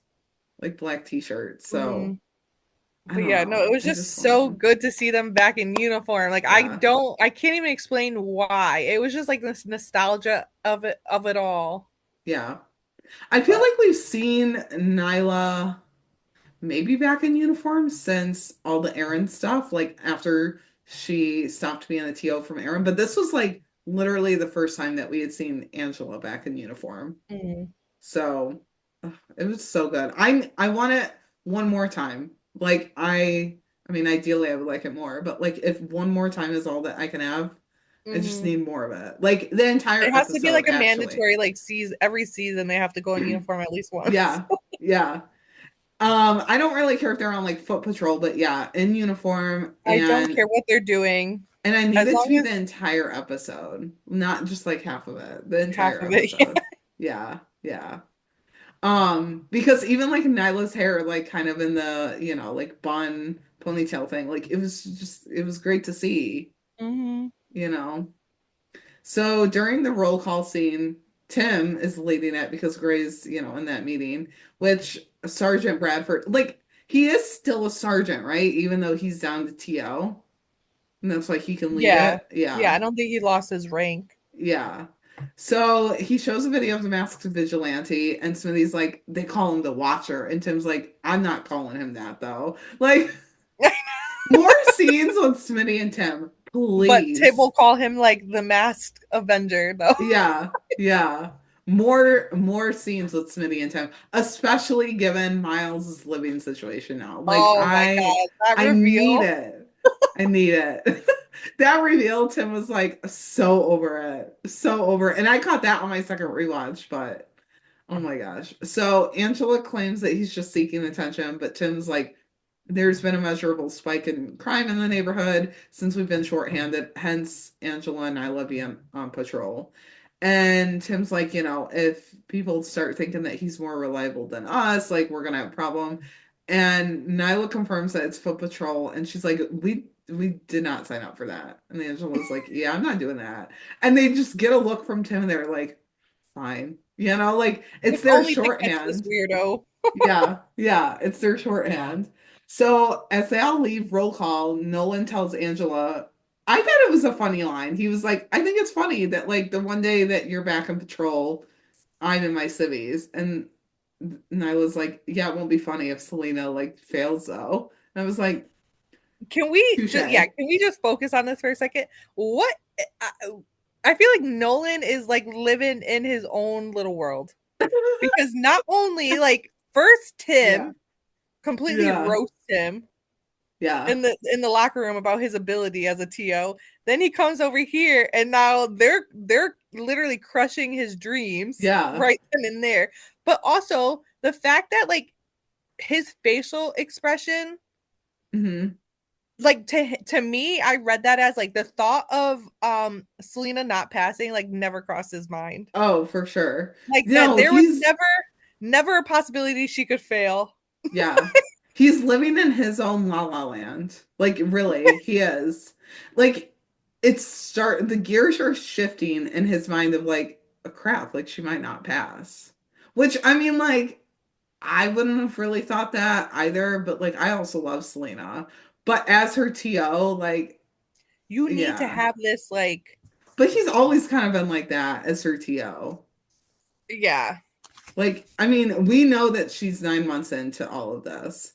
like black t-shirts. So Mm, I but don't yeah, no, it know. was I just just want so them. good to see them back in uniform. Like Yeah. I can't even explain why. It was just like this nostalgia of it all. Yeah. I feel But like we've seen Nyla maybe back in uniform since all the Aaron stuff, like after she stopped being a TO from Aaron. But this was like literally the first time that we had seen Angela back in uniform. Mhm. So it was so good. I want it one more time. Like I mean ideally I would like it more, but like if one more time is all that I can have, I just Mhm. need more of it. Like the entire It has to be episode like a actually. mandatory like every season they have to go in uniform at least once. Yeah. Yeah. I don't really care if they're on like foot patrol, but yeah, in uniform I don't care what they're doing and I need as it to long be as the entire episode, not just like half of it. The half entire of it. Yeah. episode. Yeah. Yeah. Because even like Nyla's hair, like kind of in the, like bun ponytail thing, like it was great to see, Mhm. you know. So during the roll call scene, Tim is leading it because Gray's, in that meeting, which Sergeant Bradford, like he is still a sergeant, right? Even though he's down to TO. And that's why he can lead Yeah. it. Yeah, Yeah. I don't think he lost his rank. Yeah. So he shows a video of the masked vigilante, and Smitty's like, they call him the Watcher. And Tim's like, I'm not calling him that though. Like, more scenes with Smitty and Tim, But Tim please. will call him like the masked Avenger though. Yeah, yeah. More scenes with Smitty and Tim, especially given Miles's living situation now. Like Oh my god, that I need reveal. it. I need it. That reveal, Tim was like so over it. So over it. And I caught that on my second rewatch, but oh my gosh. So Angela claims that he's just seeking attention, but Tim's like, there's been a measurable spike in crime in the neighborhood since we've been shorthanded, hence Angela and Nyla being on patrol. And Tim's like, if people start thinking that he's more reliable than us, like we're gonna have a problem. And Nyla confirms that it's foot patrol, and she's like, we did not sign up for that. And Angela's like, yeah, I'm not doing that. And they just get a look from Tim, and they're like, fine, like it's If their only to catch this shorthand. weirdo. Yeah, yeah, it's their shorthand. So as they all leave roll call, Nolan tells Angela, I thought it was a funny line. He was like, I think it's funny that like the one day that you're back in patrol, I'm in my civvies. And I was like, yeah, it won't be funny if Celina like fails though. And I was like, Can we touche. just can we just focus on this for a second? What I, I feel like Nolan is like living in his own little world because not only like first Yeah, Tim completely yeah, roast him yeah, in the locker room about his ability as a TO. Then he comes over here and now they're literally crushing his dreams yeah. right then and there. But also the fact that like his facial expression, Hmm. like to me, I read that as like the thought of Celina not passing like never crossed his mind. Oh, for sure. Like that No, there was he's never a possibility she could fail. yeah. He's living in his own la la land. Like really, he is. Like the gears are shifting in his mind of like a crap, like she might not pass. Which I mean like I wouldn't have really thought that either, but like I also love Selena. But as her TO, like You need to yeah. have this like But he's always kind of been like that as her TO. yeah. Like, I mean, we know that she's 9 months into all of this,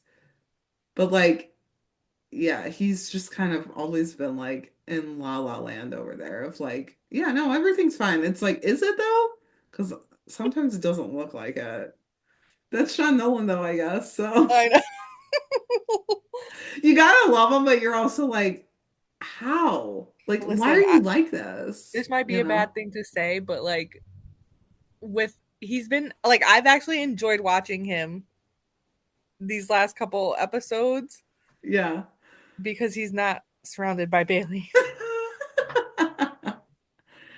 but like yeah, he's just kind of always been like in La La Land over there of like, yeah, no, everything's fine. It's like, is it though? Because sometimes it doesn't look like it. That's Sean Nolan though, I guess. So I know. you gotta love him, but you're also like, how? Like, why are Listen, you like this? this might be You a know? bad thing to say, but like with he's been like I've actually enjoyed watching him these last couple episodes Yeah. because he's not surrounded by Bailey.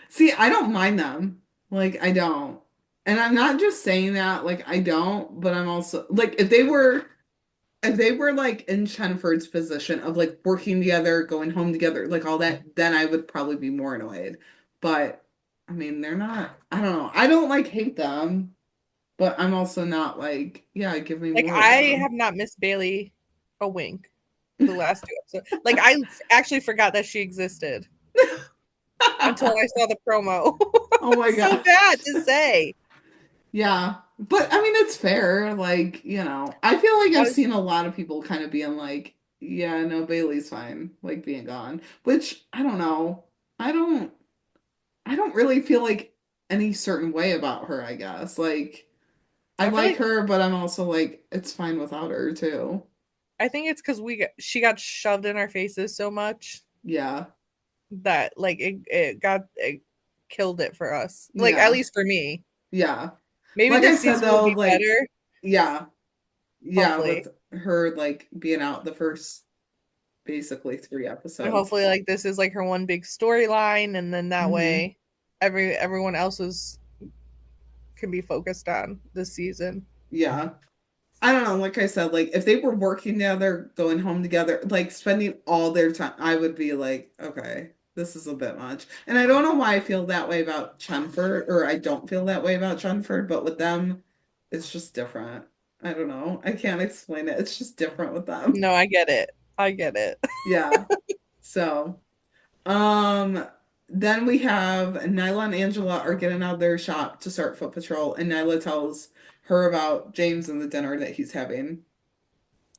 See, I don't mind them. Like, I don't. And I'm not just saying that, like, I don't, but I'm also like, if they were like in Chenford's position of like working together, going home together, like all that, then I would probably be more annoyed. But I mean, they're not, I don't know. I don't like hate them, but I'm also not like, yeah, give me Like more of I have them. not missed Bailey a wink the last two episodes. Like I actually forgot that she existed until I saw the promo. Oh my So God. bad to say. Yeah. But I mean, it's fair. Like, I feel like I I've was seen a lot of people kind of being like, yeah, no, Bailey's fine, like being gone, which I don't know. I don't. I don't really feel like any certain way about her, I guess. Like, I I feel like like her, but I'm also like, it's fine without her too. I think it's because she got shoved in our faces so much Yeah. that like it killed it for us. Like at Yeah. least for me. Yeah. Maybe Like I this said season will though, be like, better, yeah. Yeah, hopefully. with her like being out the first basically 3 And episodes. hopefully like this is like her one big storyline and then that Hmm. way everyone else's can be focused on this season. Yeah. I don't know, like I said, like if they were working together, going home together, like spending all their time, I would be like, okay, this is a bit much. And I don't know why I feel that way about Chenford, or I don't feel that way about Chenford, but with them, it's just different. I don't know. I can't explain it. It's just different with them. No, I get it. I get it. Yeah. So, um, then we have Nyla and Angela are getting out of their shop to start foot patrol, and Nyla tells her about James and the dinner that he's having.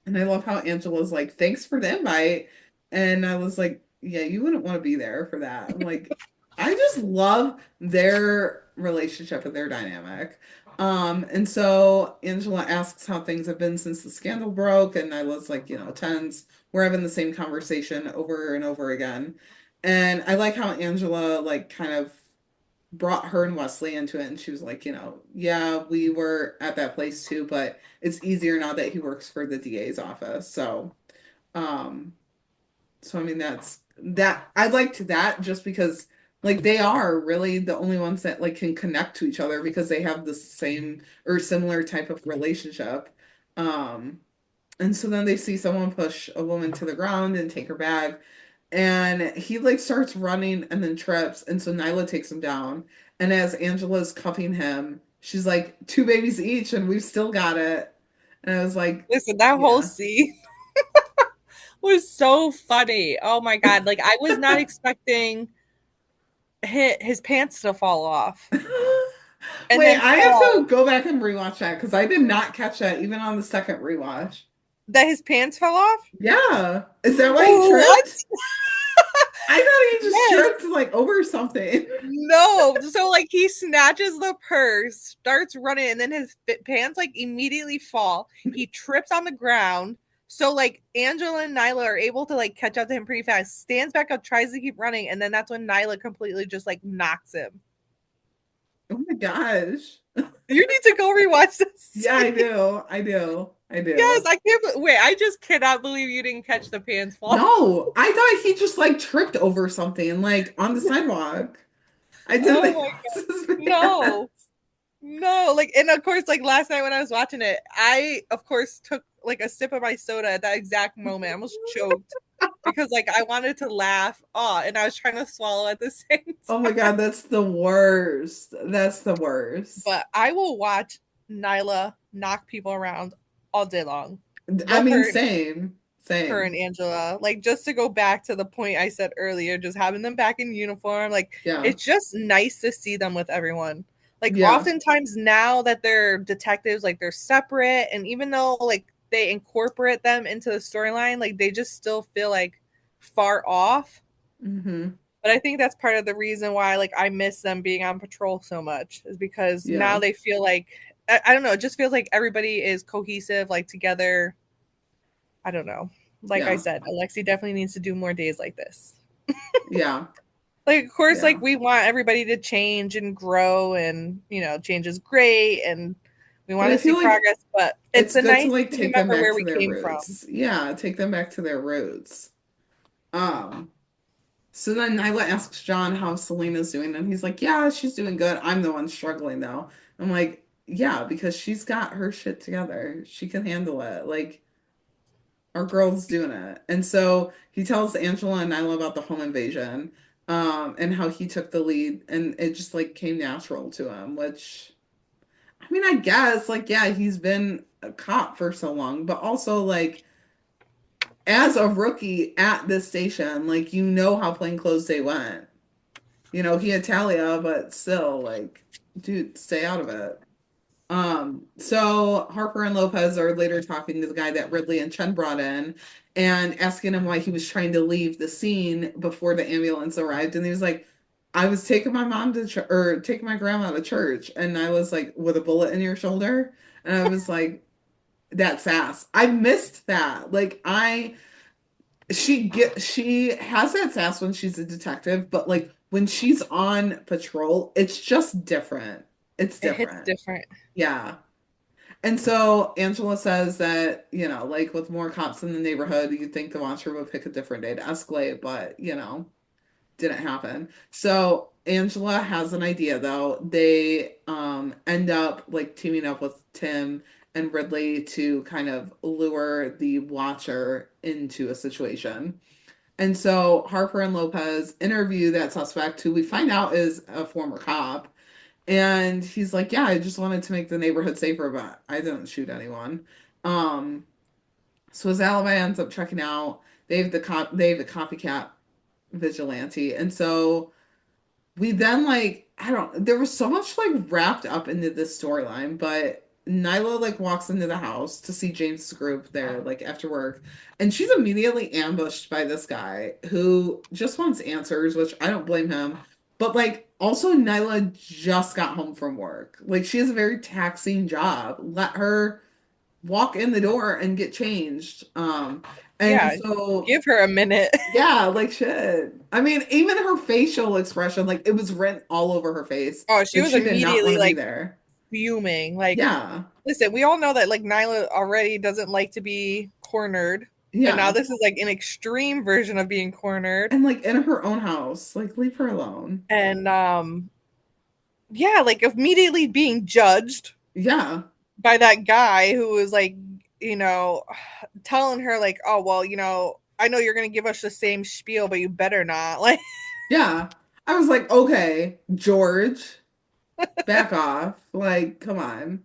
And I love how Angela's like, thanks for the invite. And I was like, yeah, you wouldn't want to be there for that. I'm like, I just love their relationship and their dynamic. And so Angela asks how things have been since the scandal broke, and I was like, tense. We're having the same conversation over and over again. And I like how Angela like kind of brought her and Wesley into it, and she was like, yeah, we were at that place too, but it's easier now that he works for the DA's office. Um, so I mean that I liked that just because like they are really the only ones that like can connect to each other because they have the same or similar type of relationship. Um, and so then they see someone push a woman to the ground and take her bag. And he like starts running and then trips. And so Nyla takes him down. And as Angela's cuffing him, she's like, two babies each, and we've still got it. And I was like, Listen, that whole yeah. scene was so funny. Oh my god. Like I was not expecting his pants to fall off and Wait, then I have to fall. go back and rewatch that because I did not catch that even on the second rewatch. That his pants fell off? Yeah. Is that why he What? tripped? I thought he just Yes. tripped like over something. No. So like he snatches the purse, starts running, and then his pants like immediately fall. He trips on the ground. So like Angela and Nyla are able to like catch up to him pretty fast. Stands back up, tries to keep running, and then that's when Nyla completely just like knocks him. Oh my gosh. You need to go rewatch this. Yeah, I do. I do. I Yes, do. I can't. Wait, I just cannot believe you didn't catch the pants fall. No, I thought he just like tripped over something like on the sidewalk. I didn't Oh think my it god, was his no, pants. no! Like, and of course, like last night when I was watching it, I of course took like a sip of my soda at that exact moment. I almost choked because like I wanted to laugh, and I was trying to swallow at the same Oh my time. God, that's the worst. That's the worst. But I will watch Nyla knock people around all day long. I Love mean, her same, her and same. Angela. Like just to go back to the point I said earlier, just having them back in uniform, like Yeah, it's just nice to see them with everyone. Like yeah. oftentimes now that they're detectives, like they're separate, and even though like they incorporate them into the storyline, like they just still feel like far off. Hmm. But I think that's part of the reason why like I miss them being on patrol so much is because now Yeah, they feel like I don't know, it just feels like everybody is cohesive, like together. I don't know. Like I yeah, said, Alexi definitely needs to do more days like this. yeah, Like, of course, like yeah. we want everybody to change and grow, and change is great, and we But want I to see feel like progress. But it's it's a good to nice like to take them remember back where to we their came from. roots. Yeah, take them back to their roots. Um, so then Nyla asks John how Celina's doing, and he's like, yeah, she's doing good. I'm the one struggling though. I'm like, yeah, because she's got her shit together. She can handle it. Like, our girl's doing it. And so he tells Angela and Nyla about the home invasion, and how he took the lead, and it just like came natural to him, which I mean, I guess, like, yeah, he's been a cop for so long, but also like as a rookie at this station, like how plainclothes they went. He had Talia, but still, like, dude, stay out of it. So Harper and Lopez are later talking to the guy that Ridley and Chen brought in and asking him why he was trying to leave the scene before the ambulance arrived. And he was like, I was taking my mom to or taking my grandma to church, and I was like, with a bullet in your shoulder, and I was like, that sass. I missed that. Like she has that sass when she's a detective, but like when she's on patrol, it's just different. It's It hits different. different. Yeah. And so Angela says that, like with more cops in the neighborhood, you'd think the watcher would pick a different day to escalate, but, didn't happen. So Angela has an idea though. They end up like teaming up with Tim and Ridley to kind of lure the watcher into a situation. And so Harper and Lopez interview that suspect who we find out is a former cop. And he's like, yeah, I just wanted to make the neighborhood safer, but I didn't shoot anyone. Um, so his alibi ends up checking out. They have the copycat vigilante. And so we then like, I don't, there was so much like wrapped up into this storyline, but Nyla like walks into the house to see James' group there like after work, and she's immediately ambushed by this guy who just wants answers, which I don't blame him. But like also Nyla just got home from work. Like she has a very taxing job. Let her walk in the door and get changed. And Yeah, so give her a minute. yeah, like shit. I mean, even her facial expression, like it was written all over her face Oh, she that was she did not want immediately to be like there. fuming. Like, Yeah. listen, we all know that like Nyla already doesn't like to be cornered, but now Yeah. this is like an extreme version of being cornered. And like in her own house, like leave her alone. And yeah, like immediately being judged Yeah. by that guy who was like, telling her like, oh well, I know you're gonna give us the same spiel, but you better not. Like, Yeah. I was like, okay, George, back off. Like, come on.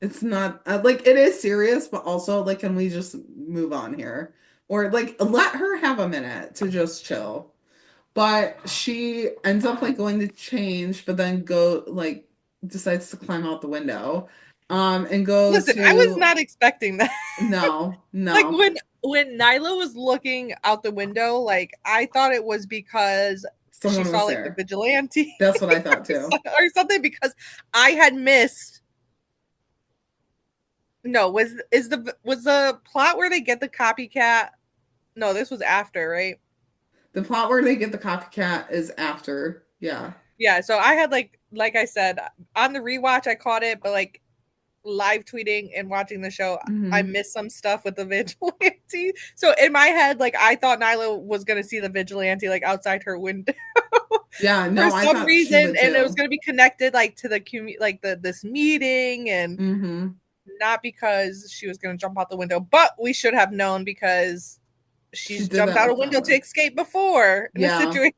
It's not like it is serious, but also like, can we just move on here? Or like let her have a minute to just chill. But she ends up like going to change, but then go like decides to climb out the window. And go listen, I was to not expecting that. no, Like no. when Nyla was looking out the window, like I thought it was because she Someone saw was like the there. vigilante That's what I thought too. or something, because I had missed. No, was the plot where they get the copycat? No, this was after, right? The plot where they get the copycat is after. Yeah. Yeah, so I had like I said, on the rewatch I caught it, but like live tweeting and watching the show, I Mm-hmm. missed some stuff with the vigilante. So in my head, like I thought Nyla was gonna see the vigilante like outside her window Yeah, for no, I some thought she reason, would and it was too. gonna be connected like to the like this meeting, and Mm-hmm. not because she was gonna jump out the window. But we should have known because She she's did jumped that out a with window to Donna. escape before in a Yeah. situation.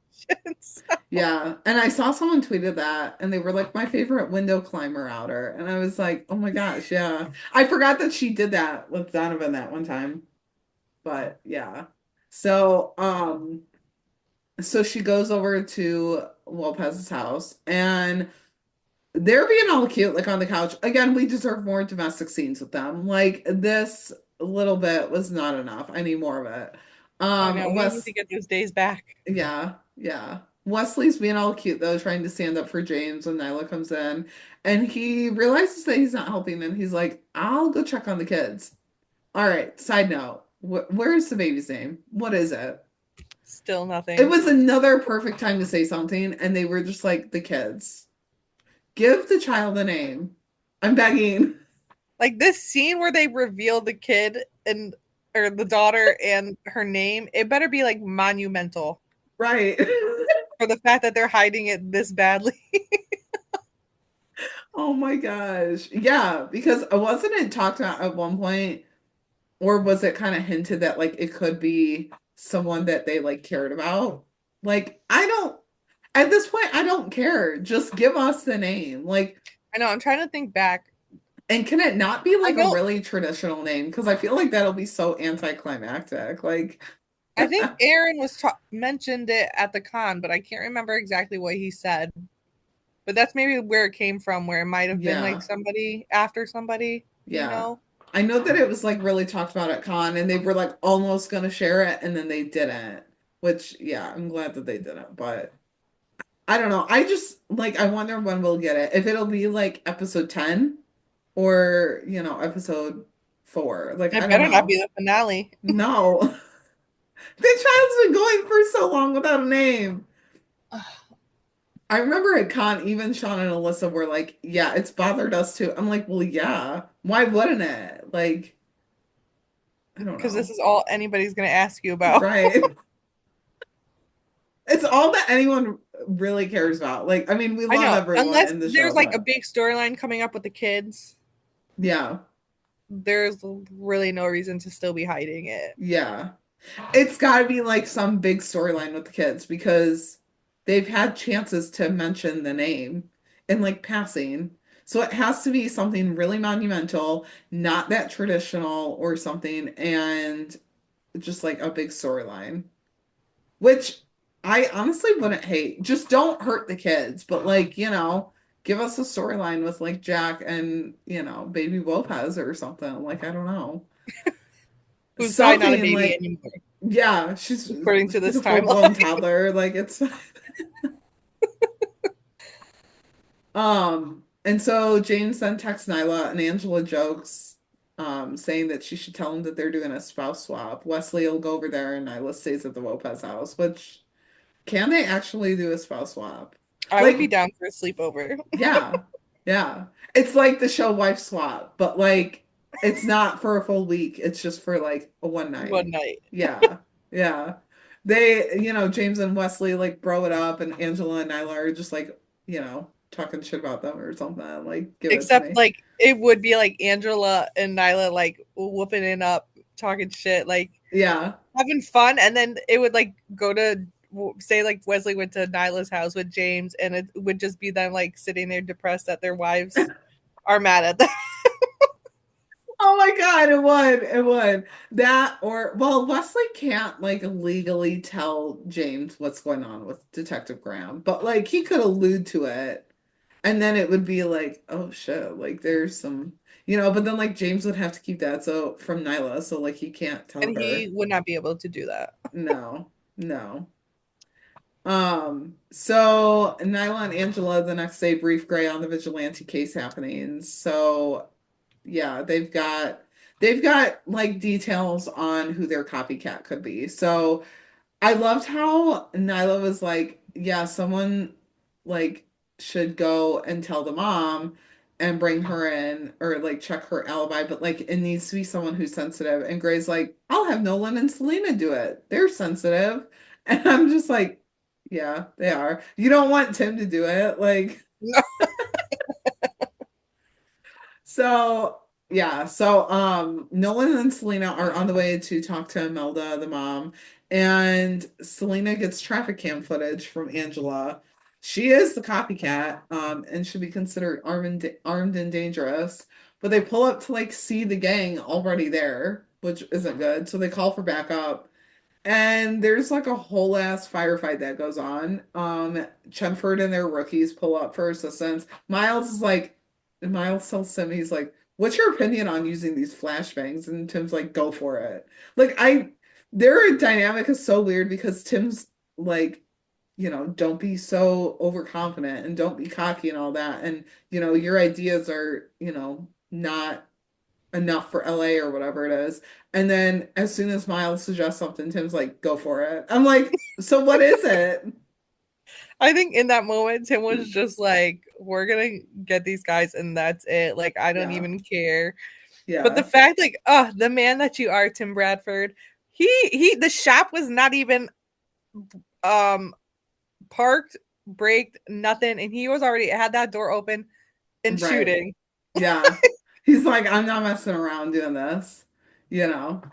Yeah. And I saw someone tweeted that and they were like, my favorite window climber outer. And I was like, oh my gosh, yeah. I forgot that she did that with Donovan that one time. But yeah. So so she goes over to Lopez's house and they're being all cute, like on the couch. Again, we deserve more domestic scenes with them. Like this little bit was not enough. I need more of it. I know we need Wes, to get those days back. yeah, yeah. Wesley's being all cute though, trying to stand up for James when Nyla comes in, and he realizes that he's not helping, and he's like, "I'll go check on the kids." All right. Side note: where's the baby's name? What is it? Still It nothing. was another perfect time to say something, and they were just like the kids. Give the child a name. I'm begging. Like this scene where they reveal the kid and or the daughter and her name, it better be like monumental Right. for the fact that they're hiding it this badly. Oh my gosh. Yeah, because wasn't it talked about at one point, or was it kind of hinted that like it could be someone that they like cared about? Like, I don't, at this point, I don't care. Just give us the name. Like, I know, I'm trying to think back. and can it not be I like a know really traditional name? Because I feel like that'll be so anticlimactic. Like, I think Aaron mentioned it at the con, but I can't remember exactly what he said. But that's maybe where it came from, where it might have been like yeah, somebody after somebody, you yeah. know? I know that it was like really talked about at con and they were like almost gonna share it and then they didn't. Which, yeah, I'm glad that they didn't, but I don't know. I just like I wonder when we'll get it. If it'll be like episode 10 or, episode 4. Like It I don't better not be know. the finale. No. The child's been going for so long without a name. I remember at con, even Sean and Alyssa were like, yeah, it's bothered us too. I'm like, well, yeah. Why wouldn't it? Like, I don't Because this know. is all anybody's going to ask you about. Right. It's all that anyone really cares about. Like, I mean, we I love know. everyone Unless in the there's show, like a but big storyline coming up with the kids, yeah, there's really no reason to still be hiding it. yeah. It's got to be like some big storyline with the kids because they've had chances to mention the name in like passing. So it has to be something really monumental, not that traditional or something, and just like a big storyline, which I honestly wouldn't hate. Just don't hurt the kids, but like, give us a storyline with like Jack and, baby Lopez or something. Like, I don't know. Who's probably not a Something baby like, anymore, yeah, she's according to this a full-blown timeline. toddler. Like it's and so James then texts Nyla and Angela jokes, saying that she should tell him that they're doing a spouse swap. Wesley will go over there and Nyla stays at the Lopez house, which can they actually do a spouse swap? I would be Like, down for a sleepover. yeah, yeah. It's like the show Wife Swap, but like it's not for a full week. It's just for like a one One night. night. Yeah, yeah. They, James and Wesley like bro it up, and Angela and Nyla are just like, talking shit about them or something. Like, give it to Except me. like it would be like Angela and Nyla like whooping it up, talking shit, like Yeah. having fun, and then it would like go to say like Wesley went to Nyla's house with James, and it would just be them like sitting there depressed that their wives are mad at them. Oh my God, it would. It would. That or well, Wesley can't like legally tell James what's going on with Detective Graham, but like he could allude to it. And then it would be like, oh shit, like there's some, but then like James would have to keep that so from Nyla, so like he can't tell And he her. would not be able to do that. No, no. So Nyla and Angela the next day brief Gray on the vigilante case happenings. So yeah, they've got like details on who their copycat could be. So I loved how Nyla was like, yeah, someone like should go and tell the mom and bring her in or like check her alibi, but like it needs to be someone who's sensitive. And Gray's like, I'll have Nolan and Celina do it. They're sensitive. And I'm just like, yeah, they are. You don't want Tim to do it. Like, so yeah, so Nolan and Celina are on the way to talk to Imelda, the mom, and Celina gets traffic cam footage from Angela. She is the copycat, and should be considered armed and dangerous. But they pull up to like see the gang already there, which isn't good. So they call for backup. And there's like a whole ass firefight that goes on. Chenford and their rookies pull up for assistance. Miles tells Tim, he's like, what's your opinion on using these flashbangs? And Tim's like, go for it. Like, their dynamic is so weird because Tim's like, don't be so overconfident and don't be cocky and all that. And, your ideas are, not enough for LA or whatever it is. And then as soon as Miles suggests something, Tim's like, go for it. I'm like, so what is it? I think in that moment, Tim was just like, we're gonna get these guys and that's it. Like, I don't Yeah. even care. But the Yeah. fact, like, the man that you are, Tim Bradford, the shop was not even um parked, braked, nothing, and he was already had that door open and Right. shooting. Yeah. He's like, I'm not messing around doing this, you know. I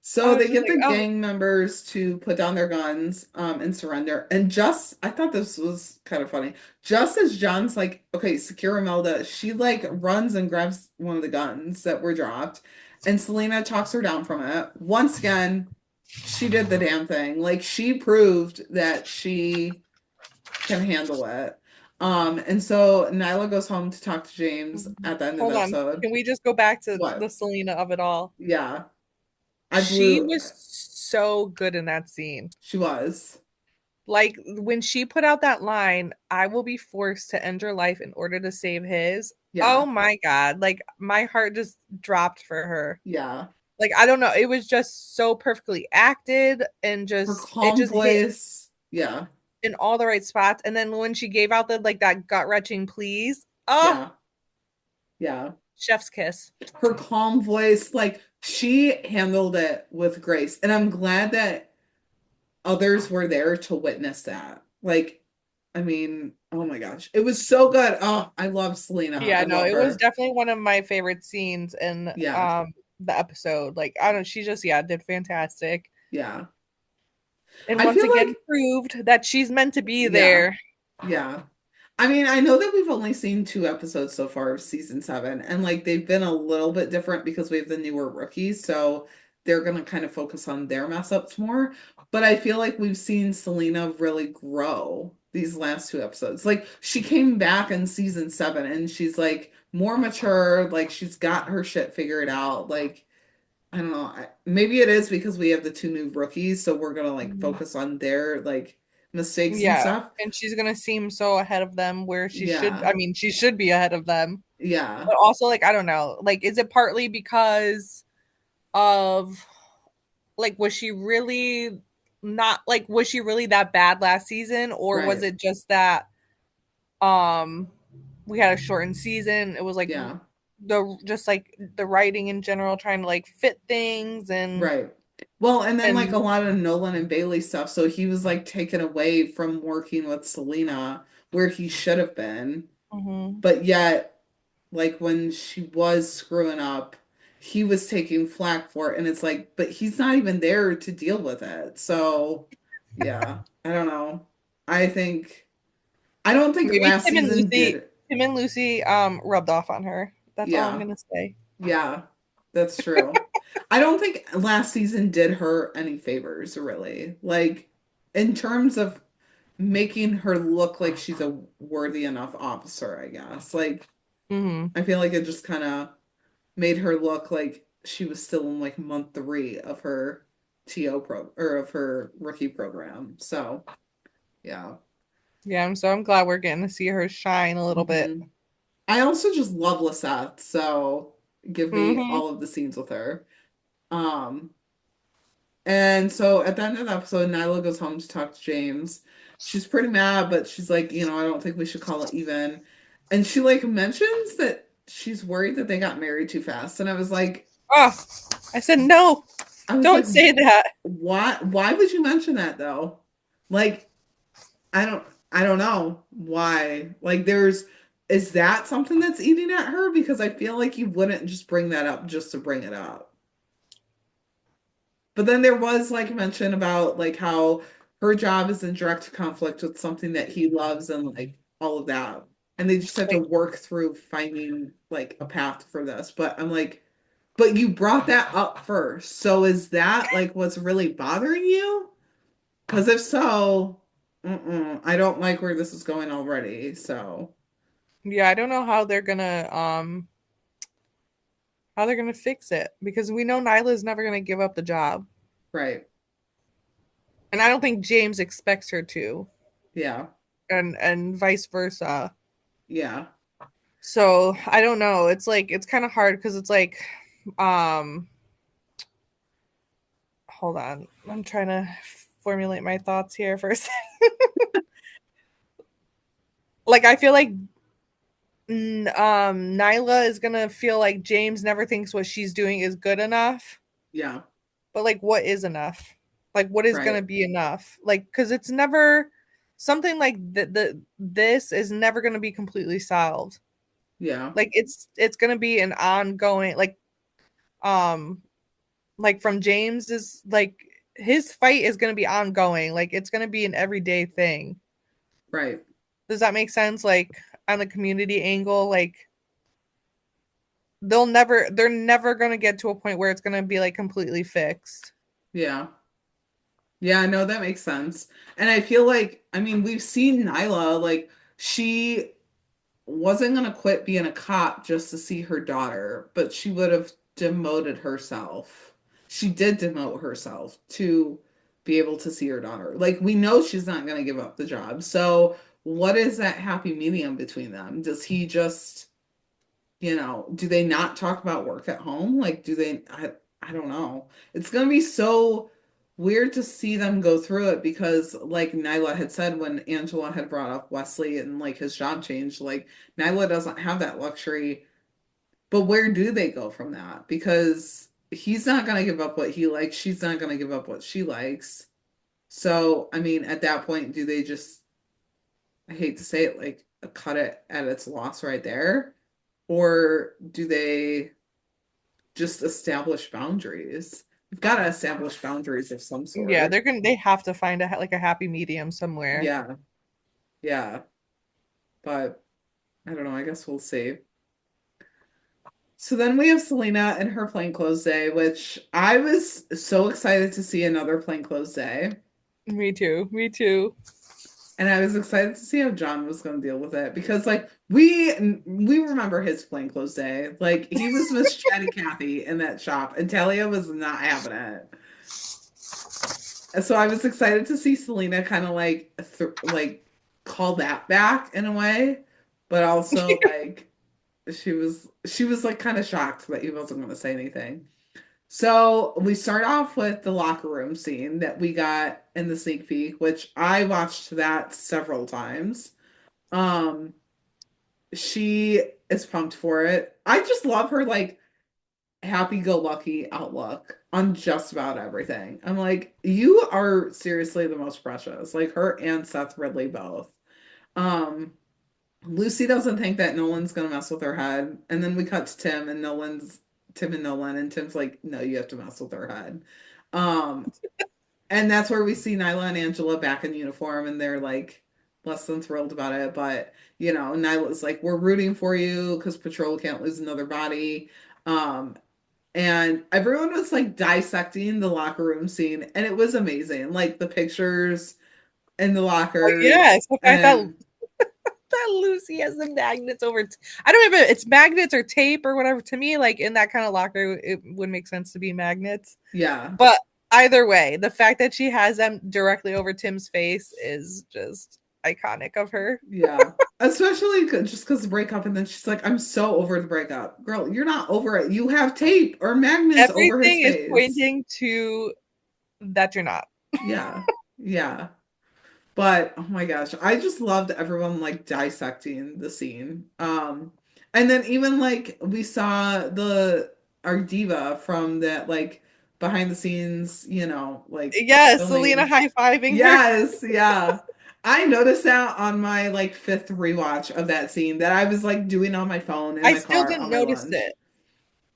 So was they just get like, the oh, gang members to put down their guns and surrender. And I thought this was kind of funny. Just as John's like, okay, secure Imelda, she like runs and grabs one of the guns that were dropped. And Celina talks her down from it. Once again, she did the damn thing. Like she proved that she can handle it. And so Nyla goes home to talk to James at the end of the hold on. episode. Can we just go back to the What? Celina of it all? Yeah. I She blew was so good in that scene. She was. Like when she put out that line, I will be forced to end your life in order to save his. Yeah. Oh my God. Like my heart just dropped for her. Yeah. Like I don't know. It was just so perfectly acted and Her just it calm just hit voice. Yeah. in all the right spots. And then when she gave out the like that gut wrenching please, oh, Yeah. Yeah. chef's kiss. Her calm voice, like she handled it with grace. And I'm glad that others were there to witness that. Like, I mean, oh my gosh, it was so good. Oh, I love Celina. I Yeah, no, love it was her. definitely one of my favorite scenes in Yeah. the episode. Like I don't she just did fantastic. Yeah. And I once feel again like, proved that she's meant to be yeah. there. Yeah. I mean, I know that we've only seen 2 episodes so far of season 7, and like they've been a little bit different because we have the newer rookies, so they're gonna kind of focus on their mess ups more. But I feel like we've seen Celina really grow these last 2 episodes. Like she came back in season 7 and she's like more mature, like she's got her shit figured out. Like, I don't know. Maybe it is because we have the 2 new rookies, so we're gonna like Mhm. focus on their like mistakes and Yeah. stuff. And she's gonna seem so ahead of them where she should Yeah. I mean, she should be ahead of them. Yeah. But also like I don't know. Like is it partly because of like was she really not like was she really that bad last season or was Right. it just that um we had a shortened season. It was like Yeah. the just like the writing in general trying to like fit things Right. Well, and then like a and lot of Nolan and Bailey stuff. So he was like taken away from working with Celina where he should have been. mhm. But yet, like when she was screwing up, he was taking flack for it. And it's like, but he's not even there to deal with it. So yeah, I don't know. I think I don't think Maybe last season did. Tim and Lucy rubbed off on her. That's all I'm Yeah. gonna say. Yeah, that's true. I don't think last season did her any favors, really. Like, in terms of making her look like she's a worthy enough officer, I guess. Like, Hmm. I feel like it just kind of made her look like she was still in like month 3 of her TO or of her rookie program. So, yeah. Yeah, so I'm glad we're getting to see her shine a little bit. hmm I also just love Lisette, so give me Hmm. all of the scenes with her. Um, And so at the end of the episode, Nyla goes home to talk to James. She's pretty mad, but she's like, I don't think we should call it even. And she like mentions that she's worried that they got married too fast. And Oh, I said no, I was like, don't say that. why would you mention that though? Like, I don't I don't know why. Like is that something that's eating at her? Because I feel like you wouldn't just bring that up just to bring it up. But then there was like mention about like how her job is in direct conflict with something that he loves and like all of that. And they just have to Like, work through finding like a path for this. But I'm like, but you brought that up first. So is that like what's really bothering you? Because if so, I don't like where this is going already. So, yeah, I don't know how they're gonna fix it because we know Nyla's never gonna give up the job, right. and I don't think James expects her to, Yeah. and vice versa. Yeah. So I don't know. It's like it's kind of hard because it's like, um, hold on, I'm trying to formulate my thoughts here for a second. Like I feel like Nyla is gonna feel like James never thinks what she's doing is good enough. Yeah. But like what is enough? Like what is Right. gonna be enough? Like because it's never something like this is never gonna be completely solved. Yeah. Like it's gonna be an ongoing um like from James is like his fight is gonna be ongoing. Like it's gonna be an everyday thing. Right. Does that make sense? Like on the community angle, like they're never gonna get to a point where it's gonna be like completely fixed. Yeah. Yeah, no, that makes sense. And I feel like, I mean, we've seen Nyla, like, she wasn't going to quit being a cop just to see her daughter, but she would have demoted herself. She did demote herself to be able to see her daughter. Like, we know she's not going to give up the job. So, what is that happy medium between them? Does he just, do they not talk about work at home? Like, do they, I don't know. It's going to be so weird to see them go through it because, like Nyla had said when Angela had brought up Wesley and like his job change, like, Nyla doesn't have that luxury. But where do they go from that? Because he's not going to give up what he likes. She's not going to give up what she likes. So, I mean, at that point, do they just, I hate to say it, like cut it at its loss right there? Or do they just establish boundaries? We've got to establish boundaries of some Yeah, sort. they have to find a happy medium somewhere. Yeah, yeah. But I don't know. I guess we'll see. So then we have Celina and her plainclothes day, which I was so excited to see another plainclothes day. Me too. Me too. And I was excited to see how John was going to deal with it because, like, we remember his plainclothes day. Like, he was Miss Chatty Cathy in that shop, and Talia was not having it. And so I was excited to see Celina kind of like call that back in a way, but also like she was like kind of shocked that he wasn't going to say anything. So we start off with the locker room scene that we got in the sneak peek, which I watched that several times. Um, she is pumped for it. I just love her like happy-go-lucky outlook on just about everything. I'm like, you are seriously the most precious. Like her and Seth Ridley both. Um, Lucy doesn't think that Nolan's gonna mess with her head, and then we cut to Tim and Nolan, and Tim's like, "No, you have to mess with her head." Um, and that's where we see Nyla and Angela back in uniform, and they're like less than thrilled about it. But Nyla's like, "We're rooting for you because Patrol can't lose another body." Um, and everyone was like dissecting the locker room scene, and it was amazing. Like the pictures in the Oh, lockers yes, the fact and that Lucy has the magnets over. I don't even. It's magnets or tape or whatever. To me, like in that kind of locker, it would make sense to be magnets. yeah. But either way, the fact that she has them directly over Tim's face is just iconic of her. Yeah. Especially just because the breakup, and then she's like, I'm so over the breakup. Girl, you're not over it. You have tape or magnets over his Everything is face. pointing to that you're not. Yeah. Yeah. But oh my gosh, I just loved everyone like dissecting the scene. And then even like we saw our diva from that like behind the scenes, like Yes, Celina filming. high fiving her. Yes, yeah. I noticed that on my like fifth rewatch of that scene that I was like doing on my phone in I my still car didn't on my notice lunch. it.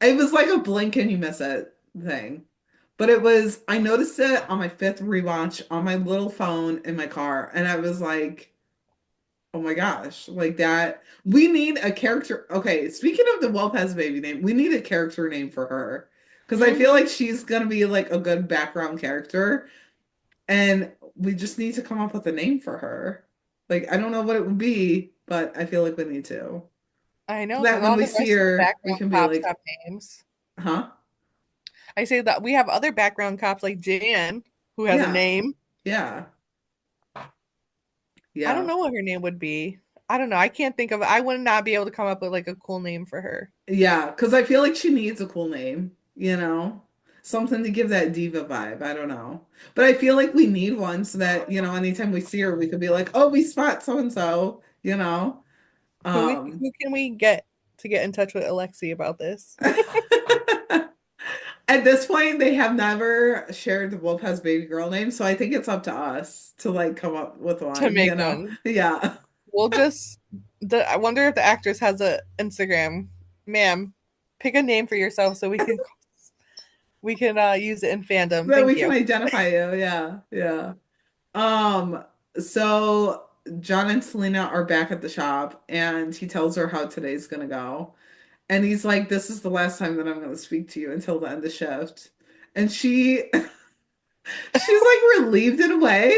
It was like a blink and you miss it thing. But I noticed it on my fifth rewatch on my little phone in my car. And I was like, oh my gosh, like that. We need a character. Okay, speaking of the Lopez baby name, we need a character name for her. Because I feel Mm-hmm. like she's going to be like a good background character. And we just need to come up with a name for her. Like, I don't know what it would be, but I feel like we need to. I So know, that because when all we the see rest of the her, we background can be cops like, have names. huh? I say that we have other background cops like Jan, who has a Yeah. name. Yeah. I don't Yeah. know what her name would be. I don't know. I can't think of it. I would not be able to come up with like a cool name for her. Yeah. Because I feel like she needs a cool name, you know? Something to give that diva vibe. I don't know. But I feel like we need one so that, anytime we see her, we could be like, oh, we spot so and so, you know? Who can we get to get in touch with Alexi about this? At this point, they have never shared the Wolf Has Baby Girl name, so I think it's up to us to like come up with To one, make one. Yeah. We'll just I wonder if the actress has a Instagram. Ma'am, pick a name for yourself so we can use it in So fandom. that Thank we can you. identify you. Yeah. Yeah. So John and Celina are back at the shop and he tells her how today's gonna go. And he's like, this is the last time that I'm gonna speak to you until the end of shift. And she's like relieved in a way.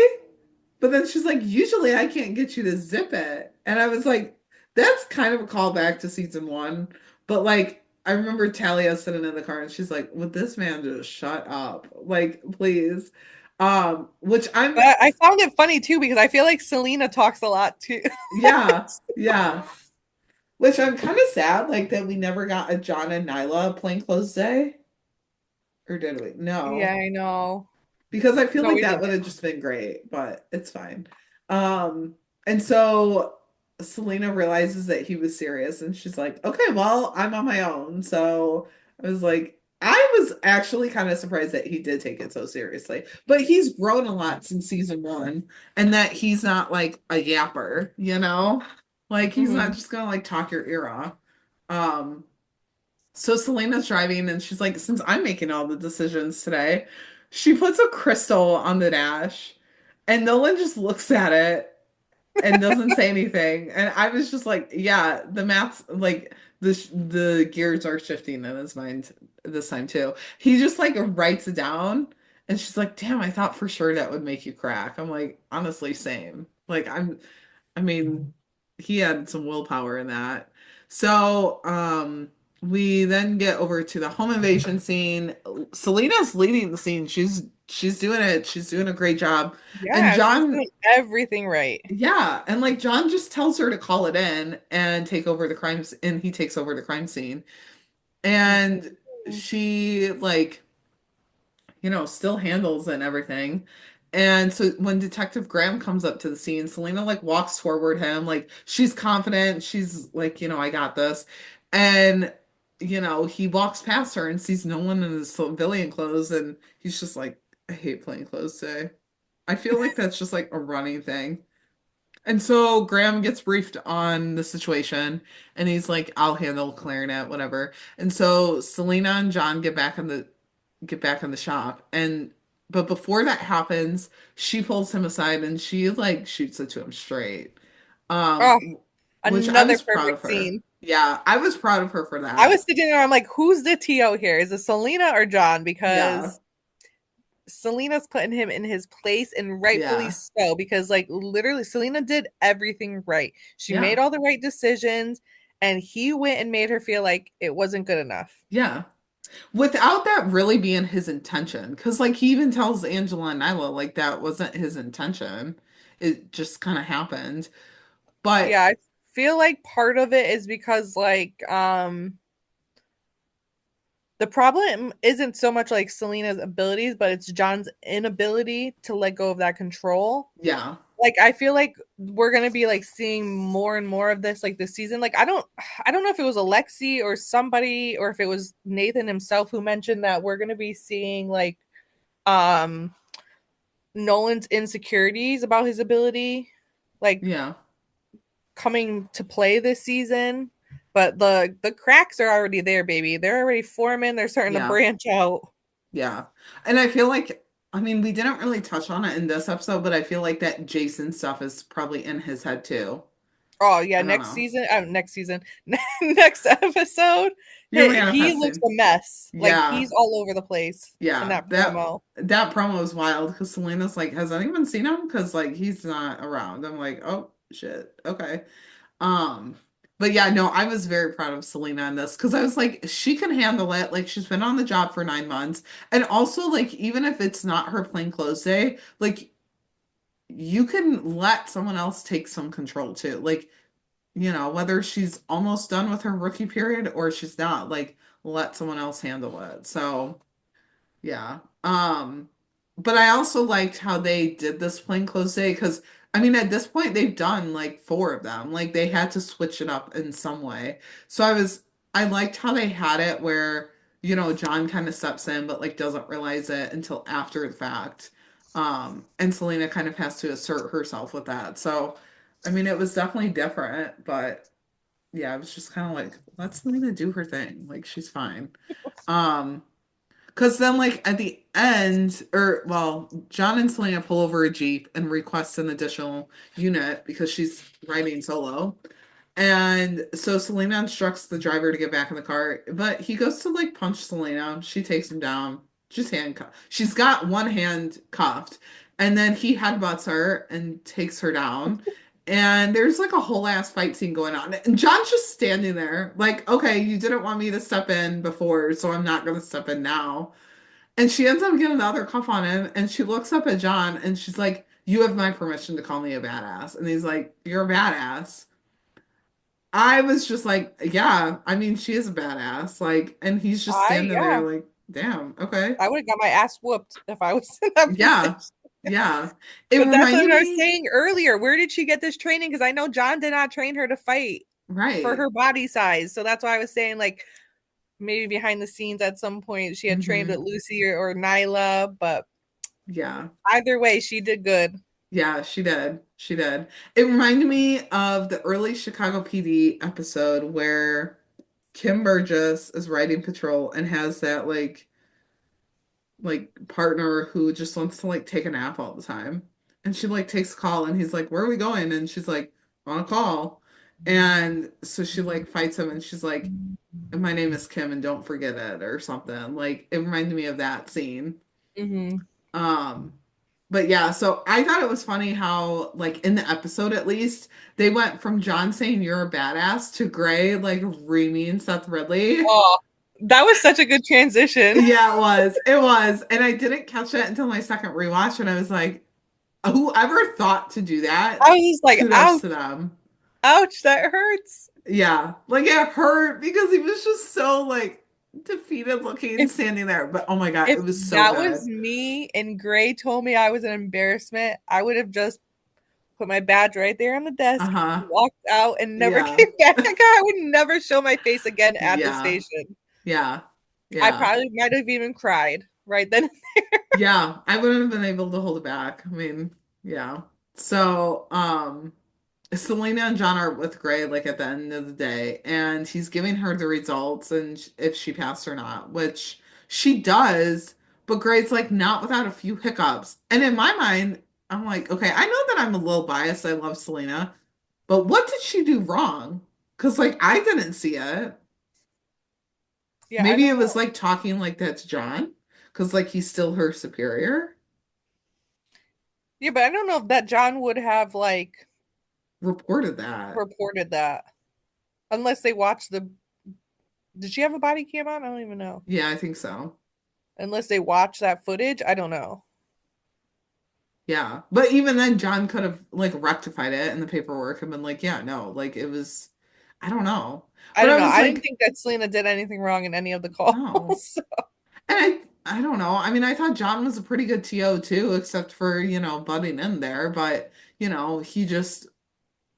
But then she's like, usually I can't get you to zip it. And I was like, that's kind of a callback to season one. But like, I remember Talia sitting in the car and she's like, would this man just shut up? Like, please. Which I'm, But I found it funny too because I feel like Celina talks a lot too. yeah, yeah. Which I'm kind of sad, like that we never got a John and Nyla plainclothes day. Or did we? Yeah, No. I know. Because I feel No, like we that didn't. would have just been great, but it's fine. And so Celina realizes that he was serious and she's like, okay, well, I'm on my own. So I was like, I was actually kind of surprised that he did take it so seriously. But he's grown a lot since season one, and that he's not like a yapper, you know? Like he's not Mhm. just gonna like talk your ear off. Um, so Selena's driving and she's like, since I'm making all the decisions today, she puts a crystal on the dash and Nolan just looks at it and doesn't say anything. And I was just like, yeah, the math's like the gears are shifting in his mind this time too. He just like writes it down and she's like, damn, I thought for sure that would make you crack. I'm like, honestly, same. I mean, he had some willpower in that. So, we then get over to the home invasion scene. Selena's leading the scene. She's doing it. She's doing a great job. And Yeah, she's John, doing everything right. yeah, and like John just tells her to call it in and take over the crimes, and he takes over the crime scene. And Mhm. she like still handles and everything. And so when Detective Graham comes up to the scene, Celina like walks toward him, like she's confident, she's like, I got this. And he walks past her and sees no one in his civilian clothes, and he's just like, I hate plain clothes today. I feel like that's just like a running thing. And so Graham gets briefed on the situation and he's like, I'll handle clarinet, whatever. And so Celina and John get back in the shop, and but before that happens, she pulls him aside and she like shoots it to him straight. Oh, Which I another was proud of perfect her. scene. Yeah, I was proud of her for I was that. sitting there, I'm like, who's the TO here? Is it Celina or John? Yeah, Because Celina's putting him in his place and rightfully yeah, so because like literally Celina did everything right. She yeah, made all the right decisions and he went and made her feel like it wasn't good enough. yeah. Without that really being his intention, because like he even tells Angela and Nyla like that wasn't his intention. It just kind of happened. Yeah, But I feel like part of it is because like the problem isn't so much like Celina's abilities, but it's John's inability to let go of that control. yeah, Like I feel like we're gonna be like seeing more and more of this like this season. Like I don't know if it was Alexi or somebody or if it was Nathan himself who mentioned that we're gonna be seeing like um Nolan's insecurities about his ability like yeah, coming to play this season. But the cracks are already there, baby. They're already forming, they're starting to yeah. branch out. Yeah. And I feel like, I mean, we didn't really touch on it in this episode, but I feel like that Jason stuff is probably in his head too. Oh yeah, I don't know. next season, next episode, You're he looks manifesting. a mess. Like Yeah. he's all over the place in Yeah. that That promo. that promo is wild because Selena's like, has anyone seen him? Because like he's not around. I'm like, oh shit. Okay. Um, but yeah, no, I was very proud of Celina in this because I was like, she can handle it. Like she's been on the job for 9 months. And also, like, even if it's not her plain clothes day, like you can let someone else take some control too. Like, whether she's almost done with her rookie period or she's not, like, let someone else handle it. So, yeah. But I also liked how they did this plainclothes day because I mean at this point they've done like four of them. Like they had to switch it up in some way. So I liked how they had it where, John kind of steps in but like doesn't realize it until after the fact. And Celina kind of has to assert herself with that. So I mean it was definitely different, but yeah, I was just kind of like, let Celina do her thing. Like she's fine. Um because then, like, at the end, or, well, John and Selena pull over a Jeep and request an additional unit because she's riding solo. And so Selena instructs the driver to get back in the car, but he goes to, like, punch Selena. She takes him down. She's handcuffed. She's got one hand cuffed. And then he headbutts her and takes her down. And there's, like, a whole ass fight scene going on. And John's just standing there, like, okay, you didn't want me to step in before, so I'm not going to step in now. And she ends up getting another cuff on him, and she looks up at John, and she's like, "You have my permission to call me a badass." And he's like, "You're a badass." I was just like, "Yeah, I mean, she is a badass." Like, and he's just standing there, Yeah, like, "Damn, okay, I would have got my ass whooped if I was in that position. yeah, yeah." It But that's reminded what I was me, saying earlier. Where did she get this training? Because I know John did not train her to fight for right? her body size. So that's why I was saying, like, maybe behind the scenes at some point she had trained with Hmm. Lucy or Nyla. But Yeah, either way, she did good. yeah, she did. She did. It reminded me of the early Chicago PD episode where Kim Burgess is riding patrol and has that like partner who just wants to like take a nap all the time. And she like takes a call and he's like, "Where are we going?" And she's like, "On a call." And so she like fights him and she's like, "My name is Kim and don't forget it," or something. Like it reminded me of that scene. Hmm. Um but yeah, so I thought it was funny how like in the episode at least they went from John saying you're a badass to Gray like reaming Seth Ridley. Oh, that was such a good transition. Yeah, it was. It was. And I didn't catch it until my second rewatch, and I was like, whoever thought to do that, I was just like, kudos ouch, to them. ouch, that hurts. Yeah. Like it hurt because he was just so like defeated looking If standing there. But oh my God, if it was so that was good. me and Gray told me I was an embarrassment, I would have just put my badge right there on the desk, Uh-huh. walked out, and never Yeah. came back. I would never show my face again at the Yeah. station. Yeah. I Yeah. probably might have even cried right then. Yeah. I wouldn't have been able to hold it back. I mean, yeah. So, Celina and John are with Gray like at the end of the day, and he's giving her the results and if she passed or not, which she does, but Gray's like not without a few hiccups. And in my mind, I'm like, okay, I know that I'm a little biased. I love Celina, but what did she do wrong? Because like I didn't see it. Yeah, I Maybe don't it was know. like talking like that to John, because like he's still her superior. Yeah, but I don't know if that John would have like Reported that. reported that unless they watched the. Did she have a body cam on? I don't even know. Yeah, I think so. Unless they watched that footage, I don't know. Yeah. But even then, John could have like rectified it in the paperwork and been like, yeah, no, like it was, I don't know. I But don't I know. was I didn't like, think that Selena did anything wrong in any of the no. calls. And I don't know. I mean, I thought John was a pretty good TO too, except for, butting in there. But, he just,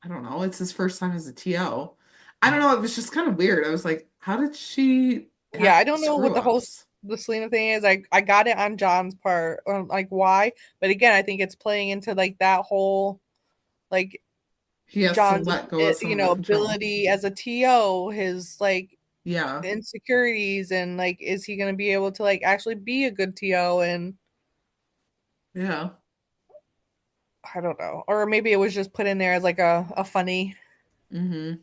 I don't know, it's his first time as a TO. I don't know. It was just kind of weird. I was like, how did she Yeah, have I don't know what screw the whole ups? the Selena thing is. I got it on John's part, like why, but again, I think it's playing into like that whole like He has to John's let go of some of the control. ability as a TO, his like Yeah. insecurities, and like is he going to be able to like actually be a good TO? And Yeah. I don't know, or maybe it was just put in there as like a funny. Hmm.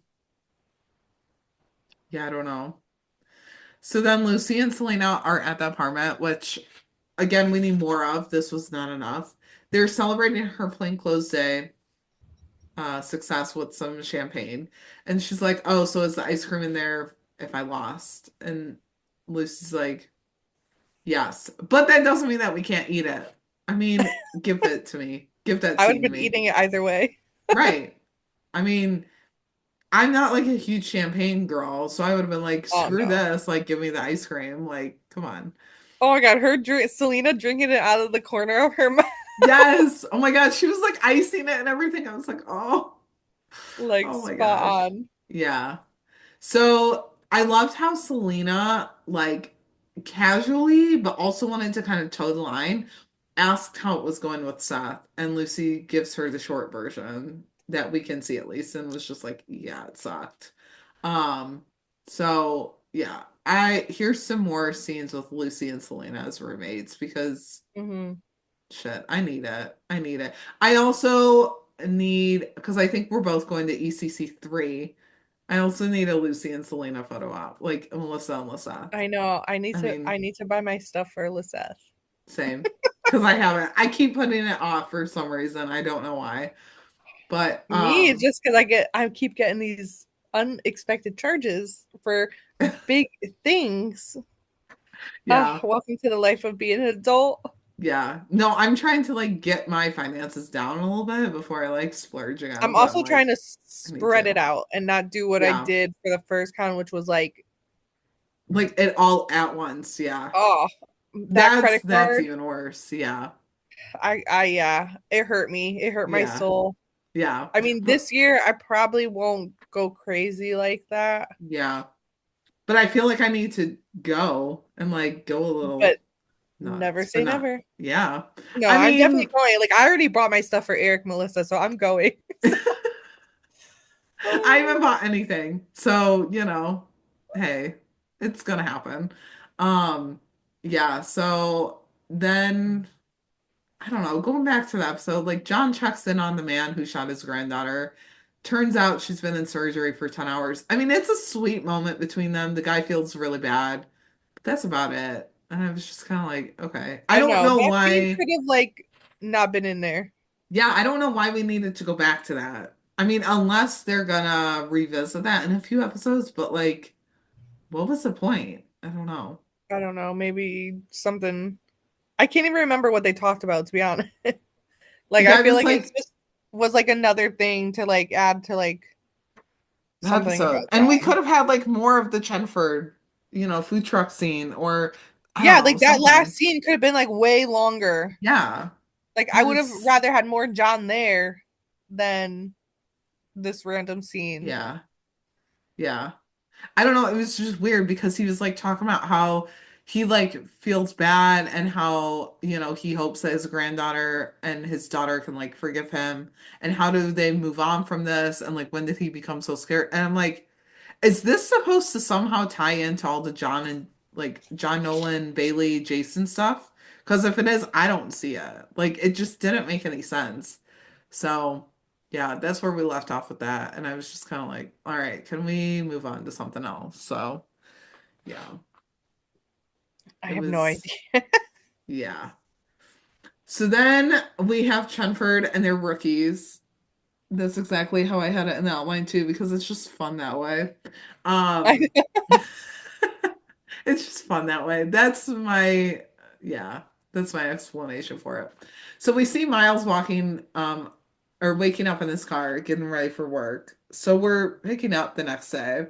Yeah, I don't know. So then Lucy and Selena are at the apartment, which again we need more of. This was not enough. They're celebrating her plainclothes day success with some champagne. And she's like, "Oh, so is the ice cream in there if I lost?" And Lucy's like, "Yes. But that doesn't mean that we can't eat it. I mean, give it to me. Give that I would have scene to been me." eating it either way. Right. I mean, I'm not like a huge champagne girl, so I would have been like, Oh screw no. this, like give me the ice cream. Like, come on. Oh my god, Selena drinking it out of the corner of her mouth, Yes. Oh my God. She was like icing it and everything. I was like, like oh my spot gosh. on. Yeah. So I loved how Selena, like casually, but also wanted to kind of toe the line, asked how it was going with Seth. And Lucy gives her the short version that we can see at least, and was just like, yeah, it sucked. Um, so yeah, here's some more scenes with Lucy and Selena as roommates because Hmm. shit, I need it. I need it. I also need, because I think we're both going to ECC 3. I also need a Lucy and Selena photo op, like Melissa and Lisette. I know. I I mean, need to buy my stuff for Lisette. same. Because I haven't. I keep putting it off for some reason. I don't know why. But Me, just because I keep getting these unexpected charges for big things. Yeah. Welcome to the life of being an adult. Yeah. No, I'm trying to like get my finances down a little bit before I like splurge again, I'm but I'm also like, trying to I need spread it to. out and not do what I Yeah. did for the first con, which was like, Like it all at once. Yeah. oh, that credit That's card. even worse. Yeah. Yeah, it hurt me. It hurt my Yeah. soul. Yeah. I mean, But this year I probably won't go crazy like that, yeah. But I feel like I need to go and like go a but little never nuts, but say not. never. Yeah. No, I I'm definitely mean, going. Like, I already bought my stuff for Eric, Melissa, so I'm going. I haven't bought anything. So, hey, it's gonna happen. Um, yeah, so then I don't know, going back to the episode, like John checks in on the man who shot his granddaughter. Turns out she's been in surgery for 10 hours. I mean, it's a sweet moment between them. The guy feels really bad, but that's about it. And I was just kind of like, okay. I I don't know know that scene why. could have like not been in there. Yeah, I don't know why we needed to go back to that. I mean, unless they're gonna revisit that in a few episodes, but like, what was the point? I don't know. I don't know, maybe something. I can't even remember what they talked about, to be honest. Like, Yeah, I I feel was like it like, just was like another thing to like add to like the something episode. about And we could John. have had like more of the Chenford, food truck scene or I Yeah, don't know, like that last something. scene could have been like way longer. Yeah. Like, I would have Because, rather had more John there than this random scene. yeah. Yeah. I don't know. It was just weird because he was like talking about how he like feels bad and how, he hopes that his granddaughter and his daughter can like forgive him. And how do they move on from this? And like, when did he become so scared? And I'm like, is this supposed to somehow tie into all the John and like John Nolan, Bailey, Jason stuff? Because if it is, I don't see it. Like, it just didn't make any sense. So, yeah, that's where we left off with that. And I was just kind of like, all right, can we move on to something else? So, yeah, I it have no was, idea. yeah. So then we have Chenford and their rookies. That's exactly how I had it in the outline too, because it's just fun that way. Um, it's just fun that way. Yeah, that's my explanation for it. So we see Miles walking, or waking up in his car, getting ready for work. So we're picking up the next day.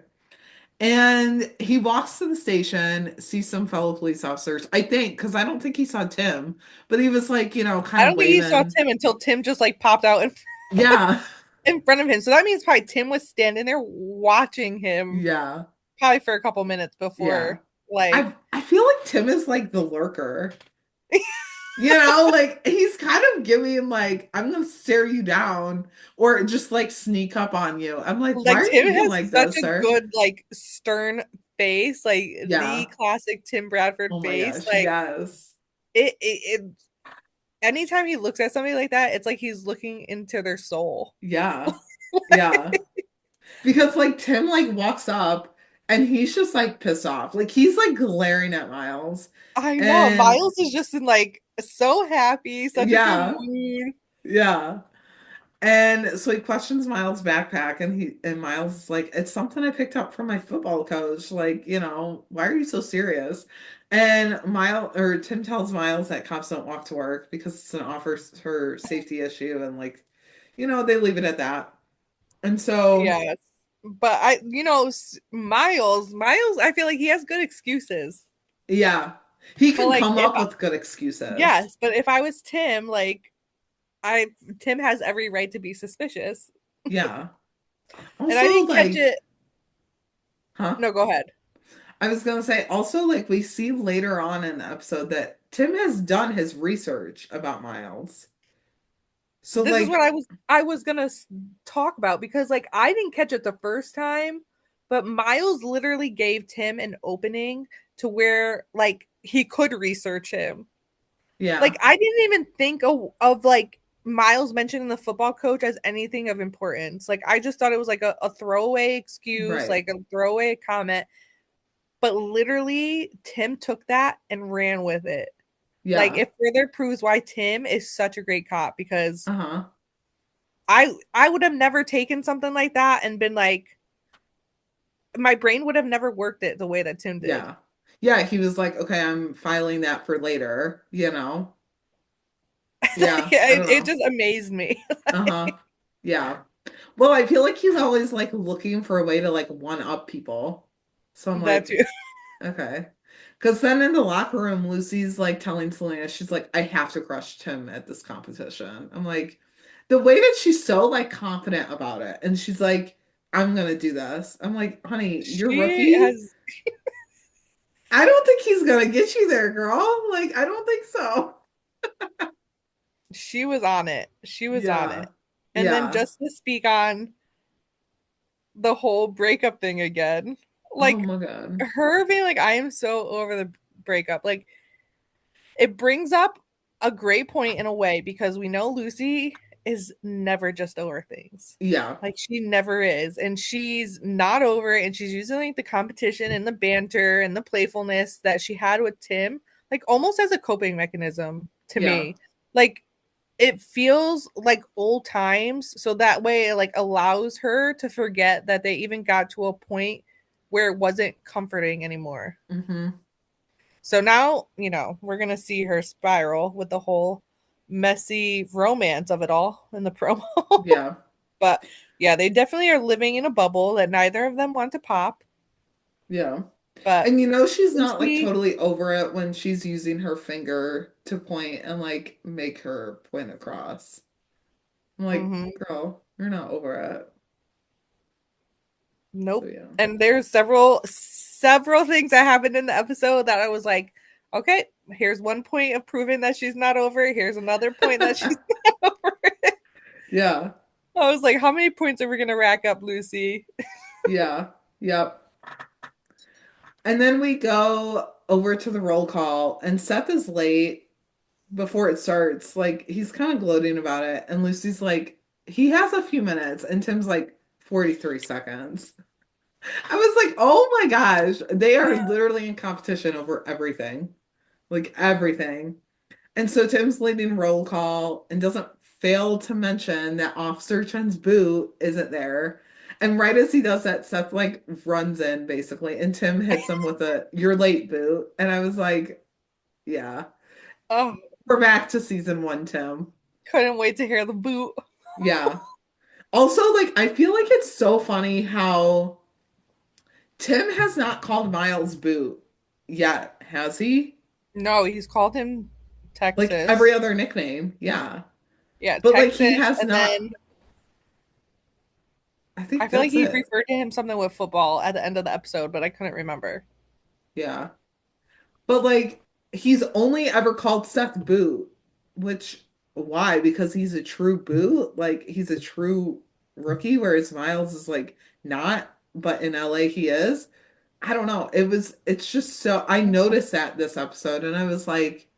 And he walks to the station, sees some fellow police officers, I think, because I don't think he saw Tim, but he was like, I kind of don't think he saw waving. Tim until Tim just like popped out Yeah. in front of him. So that means probably Tim was standing there watching him Yeah. probably for a couple minutes Yeah. before like I feel like Tim is like the lurker. Like he's kind of giving like, I'm gonna stare you down or just like sneak up on you. I'm like, why like are you Tim being has like such this, a sir? good like stern face, like the Yeah. classic Tim Bradford Oh my face. gosh. Like Yes. it anytime he looks at somebody like that, it's like he's looking into their soul. Yeah. Yeah. Because like Tim like walks up and he's just like pissed off. Like he's like glaring at Miles. I know. And Miles is just in like so happy, such a good yeah. mood. Yeah. And so he questions Miles' backpack and Miles is like, it's something I picked up from my football coach. Like, why are you so serious? And Tim tells Miles that cops don't walk to work because it's an officer safety issue and like, they leave it at that. And so Yes. But Miles, I feel like he has good excuses. yeah, he But can like come if up with good excuses. yes, but if I was Tim, like I Tim has every right to be suspicious. Yeah. And I Also, didn't catch like, it. huh? No, go ahead. I was gonna say, also, like, we see later on in the episode that Tim has done his research about Miles. So, This is what like, I was gonna talk about because like I didn't catch it the first time, but Miles literally gave Tim an opening to where like he could research him. Like yeah, I didn't even think of like Miles mentioning the football coach as anything of importance. Like I just thought it was like a throwaway excuse, right. like a throwaway comment. But literally, Tim took that and ran with it. Like Yeah. it further proves why Tim is such a great cop because Uh-huh. I would have never taken something like that and been like my brain would have never worked it the way that Tim did. Yeah. Yeah, he was like, okay, I'm filing that for later, you know? Yeah, I don't It know. just amazed me. Uh-huh. Yeah. Well, I feel like he's always like looking for a way to like one up people. So I'm That like, too. okay. Because then in the locker room, Lucy's like telling Celina, she's like, I have to crush Tim at this competition. I'm like, the way that she's so like confident about it. And she's like, I'm gonna do this. I'm like, honey, you're She rookie. has I don't think he's gonna get you there, girl. Like, I don't think so. she was on it. She was on Yeah. it. And then Yeah. just to speak on the whole breakup thing again, Oh like my God. her being like, I am so over the breakup. Like it brings up a great point in a way because we know Lucy is never just over things. Yeah. Like she never is. And she's not over it. And she's using like the competition and the banter and the playfulness that she had with Tim, like almost as a coping mechanism to Yeah. me. Like it feels like old times. So that way it like allows her to forget that they even got to a point where it wasn't comforting anymore. Mm-hmm. So now, we're going to see her spiral with the whole messy romance of it all in the promo. Yeah. But yeah, they definitely are living in a bubble that neither of them want to pop. Yeah. But And you know she's not like Lucy, totally over it when she's using her finger to point and like make her point across. I'm like, mhm, girl, you're not over it. So nope. yeah. And there's several things that happened in the episode that I was like, okay, here's one point of proving that she's not over it. Here's another point that she's not over it. Yeah. I was like, how many points are we going to rack up, Lucy? Yeah. Yep. And then we go over to the roll call and Seth is late before it starts. Like he's kind of gloating about it. And Lucy's like, he has a few minutes. And Tim's like, 43 seconds. I was like, oh my gosh, they are literally in competition over everything. Like everything. And so Tim's leading roll call and doesn't fail to mention that Officer Chen's boot isn't there. And right as he does that, Seth like runs in basically, and Tim hits him with a "you're late" boot. And I was like, yeah, Oh, we're back to season one, Tim. couldn't wait to hear the boot. Yeah. Also, like, I feel like it's so funny how Tim has not called Miles boot yet, has he? No, he's called him Like every Texas. other nickname, yeah. Yeah, But like he Texas. has And not, then I I think feel like that's he it. referred to him something with football at the end of the episode, but I couldn't remember. Yeah. But like he's only ever called Seth Boot, which why? Because he's a true boot? Like he's a true rookie, whereas Miles is like not, but in LA he is. I don't know. It's just so I noticed that this episode and I was like,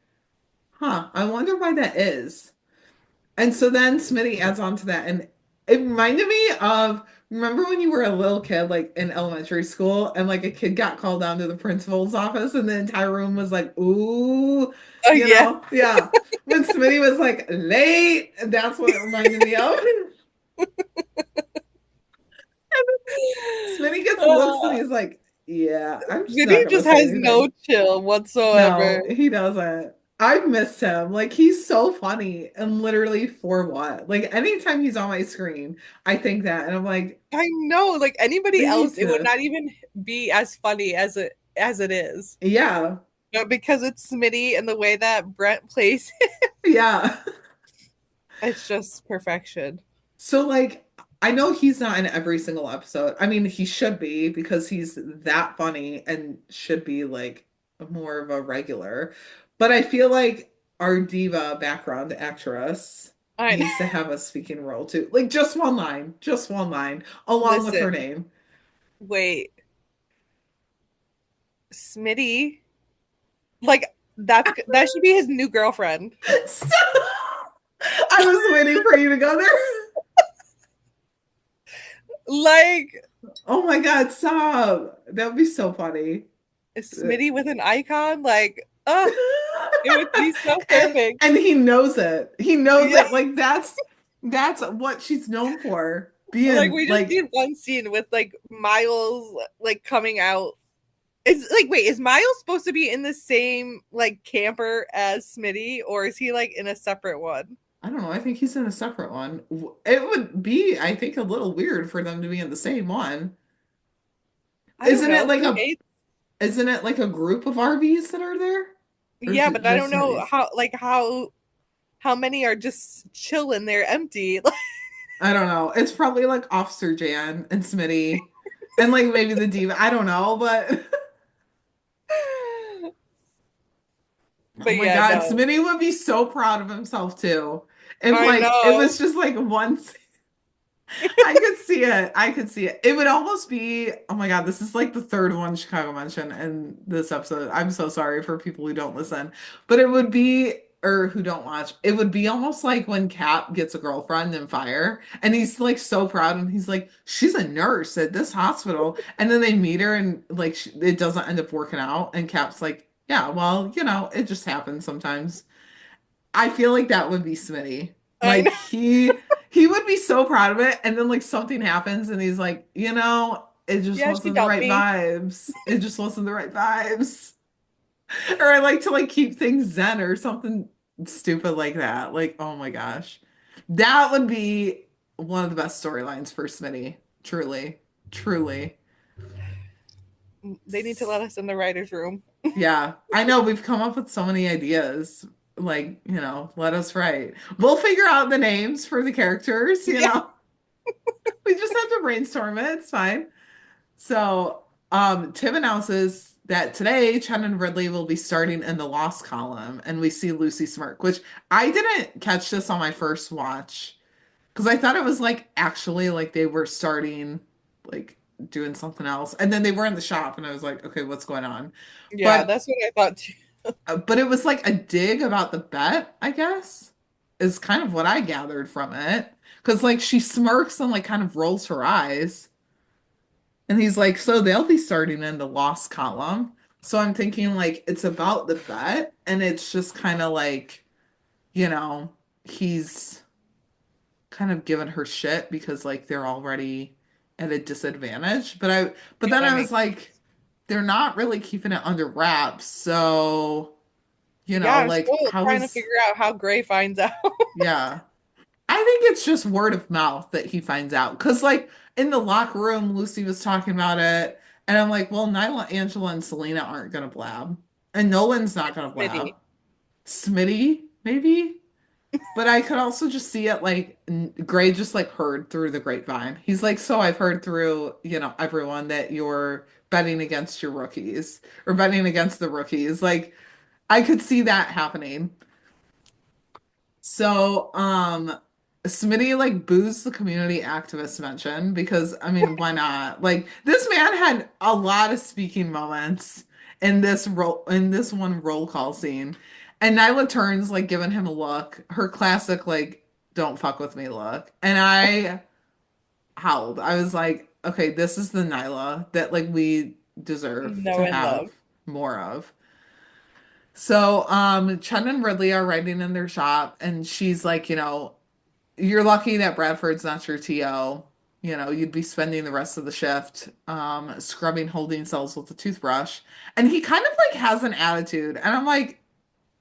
huh, I wonder why that is. And so then Smitty adds on to that. And it reminded me of remember when you were a little kid, like in elementary school, and like a kid got called down to the principal's office, and the entire room was like, ooh, Oh you yeah. know? Yeah. When Smitty was like late, that's what it reminded me of. Smitty gets looks and Uh, he's like, yeah, I'm just not Vinny gonna just say has no anything. chill whatsoever. No, he doesn't. I've missed him. Like he's so funny and literally for what? Like anytime he's on my screen, I think that and I'm like, I know, like anybody they need else, it would to not even be as funny as it is. yeah. But because it's Smitty and the way that Brent plays, Yeah. it's just perfection. So like I know he's not in every single episode. I mean, he should be because he's that funny and should be like more of a regular. But I feel like our diva background actress I needs to have a speaking role too. Like just one line along with her listen. name. Wait, Smitty, like that should be his new girlfriend. Stop. I was waiting for you to go there. Like Oh my God, stop. That would be so funny. Smitty with an icon, like, it would be so and perfect. and he knows it. He knows Yeah, it. Like that's what she's known for. like Being we just like, need one scene with like Miles like coming out Wait, is Miles supposed to be in the same like camper as Smitty, or is he like in a separate one? I don't know. I think he's in a separate one. It would be, I think, a little weird for them to be in the same one. I don't Isn't it know. like He a hates- isn't it like a group of RVs that are there? Or is Yeah, it but I don't just know Smitty's? how many are just chilling there empty. I don't know. It's probably like Officer Jan and Smitty and like maybe the diva. I don't know, but oh But my yeah, God, no. Smitty would be so proud of himself too. If I like it know. was just like once I could see it. I could see it. It would almost be, oh my God, this is like the third one Chicago mentioned in this episode. I'm so sorry for people who don't listen, but it would be, or who don't watch, it would be almost like when Cap gets a girlfriend in Fire and he's like so proud and he's like, she's a nurse at this hospital. And then they meet her and like it doesn't end up working out. And Cap's like, yeah, well, it just happens sometimes. I feel like that would be Smitty. I Like know. he would be so proud of it, and then like something happens, and he's like, it just Yeah, she wasn't the dumped right me. vibes. It just wasn't the right vibes. Or I like to like keep things zen or something stupid like that. Like, oh my gosh, that would be one of the best storylines for Smitty. Truly, truly. They need to let us in the writer's room. Yeah, I know we've come up with so many ideas. Like, let us write. We'll figure out the names for the characters, Yeah. We just have to brainstorm it. It's fine. So, Tim announces that today Chen and Ridley will be starting in the Lost column, and we see Lucy smirk, which I didn't catch this on my first watch because I thought it was like actually like they were starting like doing something else, and then they were in the shop, and I was like, okay, what's going on? Yeah, But that's what I thought too. but it was like a dig about the bet, I guess, is kind of what I gathered from it. Because like she smirks and like kind of rolls her eyes. And he's like, so they'll be starting in the loss column. So I'm thinking like it's about the bet, and it's just kind of like, he's kind of giving her shit because like they're already at a disadvantage. But Yeah, then that I was makes like, they're not really keeping it under wraps. So, Yeah, I'm like still how trying to is figure out how Gray finds out. yeah. I think it's just word of mouth that he finds out. Because, like, in the locker room, Lucy was talking about it. And I'm like, well, Nyla, Angela, and Celina aren't going to blab. And Nolan's not going to blab. Smitty. Smitty, maybe? But I could also just see it like Gray just like heard through the grapevine. He's like, so I've heard through, everyone that you're betting against your rookies or betting against the rookies. Like, I could see that happening. So, Smitty like boos the community activist mention because I mean, why not? Like this man had a lot of speaking moments in this one roll call scene. And Nyla turns like giving him a look, her classic like don't fuck with me look. And I howled. I was like, okay, this is the Nyla that like we deserve No to and have love. more of. So, Chen and Ridley are writing in their shop, and she's like, you're lucky that Bradford's not your TO. You'd be spending the rest of the shift scrubbing holding cells with a toothbrush. And he kind of like has an attitude. And I'm like,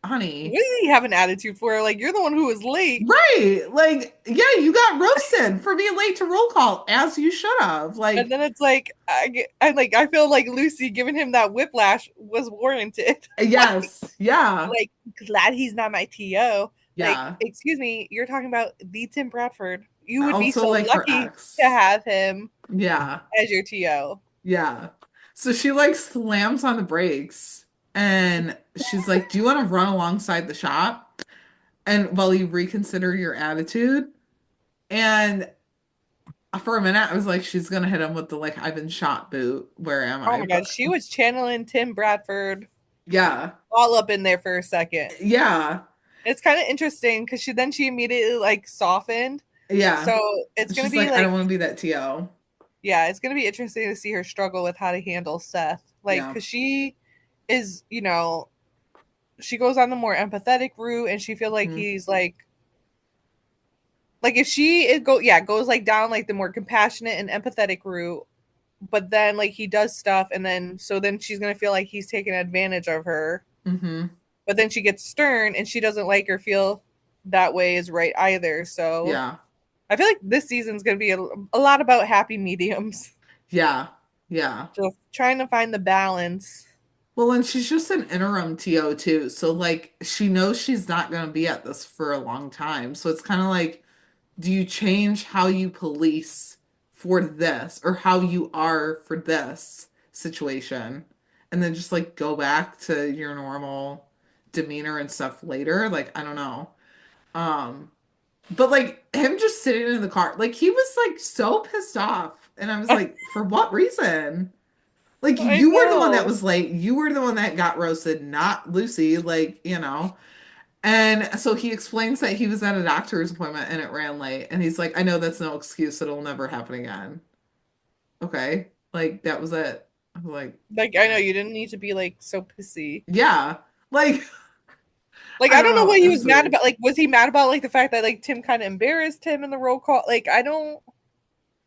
What honey, did he have an attitude for? Like, you're the one who was late. right. Like, yeah, you got roasted for being late to roll call, as you should have. And Like, then it's like, I feel like Lucy giving him that whiplash was warranted. yes, yeah, Like, glad he's not my TO. Like, yeah. excuse me, you're talking about the Tim Bradford. You would be Also, so like her lucky to ex. have him Yeah, as your TO. yeah. So she like slams on the brakes and she's like, do you want to run alongside the shop? And while you reconsider your attitude. And for a minute, I was like, she's gonna hit him with the like, I've been shot boot. Where am Oh I? my god, But she was channeling Tim Bradford yeah, all up in there for a second. yeah, It's kind of interesting because she immediately like softened. yeah. So it's gonna She's be like, I like, don't want to be that TO. yeah, it's gonna be interesting to see her struggle with how to handle Seth. Like, Yeah. because she is, she goes on the more empathetic route, and she feel like Mhm. he's like if she goes like down like the more compassionate and empathetic route, but then like he does stuff, and then she's gonna feel like he's taking advantage of her. Mm-hmm. But then she gets stern, and she doesn't like or feel that way is right either. So Yeah. I feel like this season's gonna be a lot about happy mediums. Yeah. Yeah. So trying to find the balance. Well, and she's just an interim TO too. So like she knows she's not going to be at this for a long time. So it's kind of like, do you change how you police for this or how you are for this situation? And then just like go back to your normal demeanor and stuff later? Like, I don't know. Um, but like him just sitting in the car, like he was like so pissed off. And I was like, for what reason? Like I you were the one that know. was late. You were the one that got roasted, not Lucy. Like, you know. And so he explains that he was at a doctor's appointment and it ran late. And he's like, I know that's no excuse. It'll never happen again. Okay. Like that was it. I was like, Like I know you didn't need to be like so pissy. yeah. Like Like I I don't don't know know. what It he was was mad weird. about. Like was he mad about like the fact that like Tim kind of embarrassed him in the roll call? Like I don't.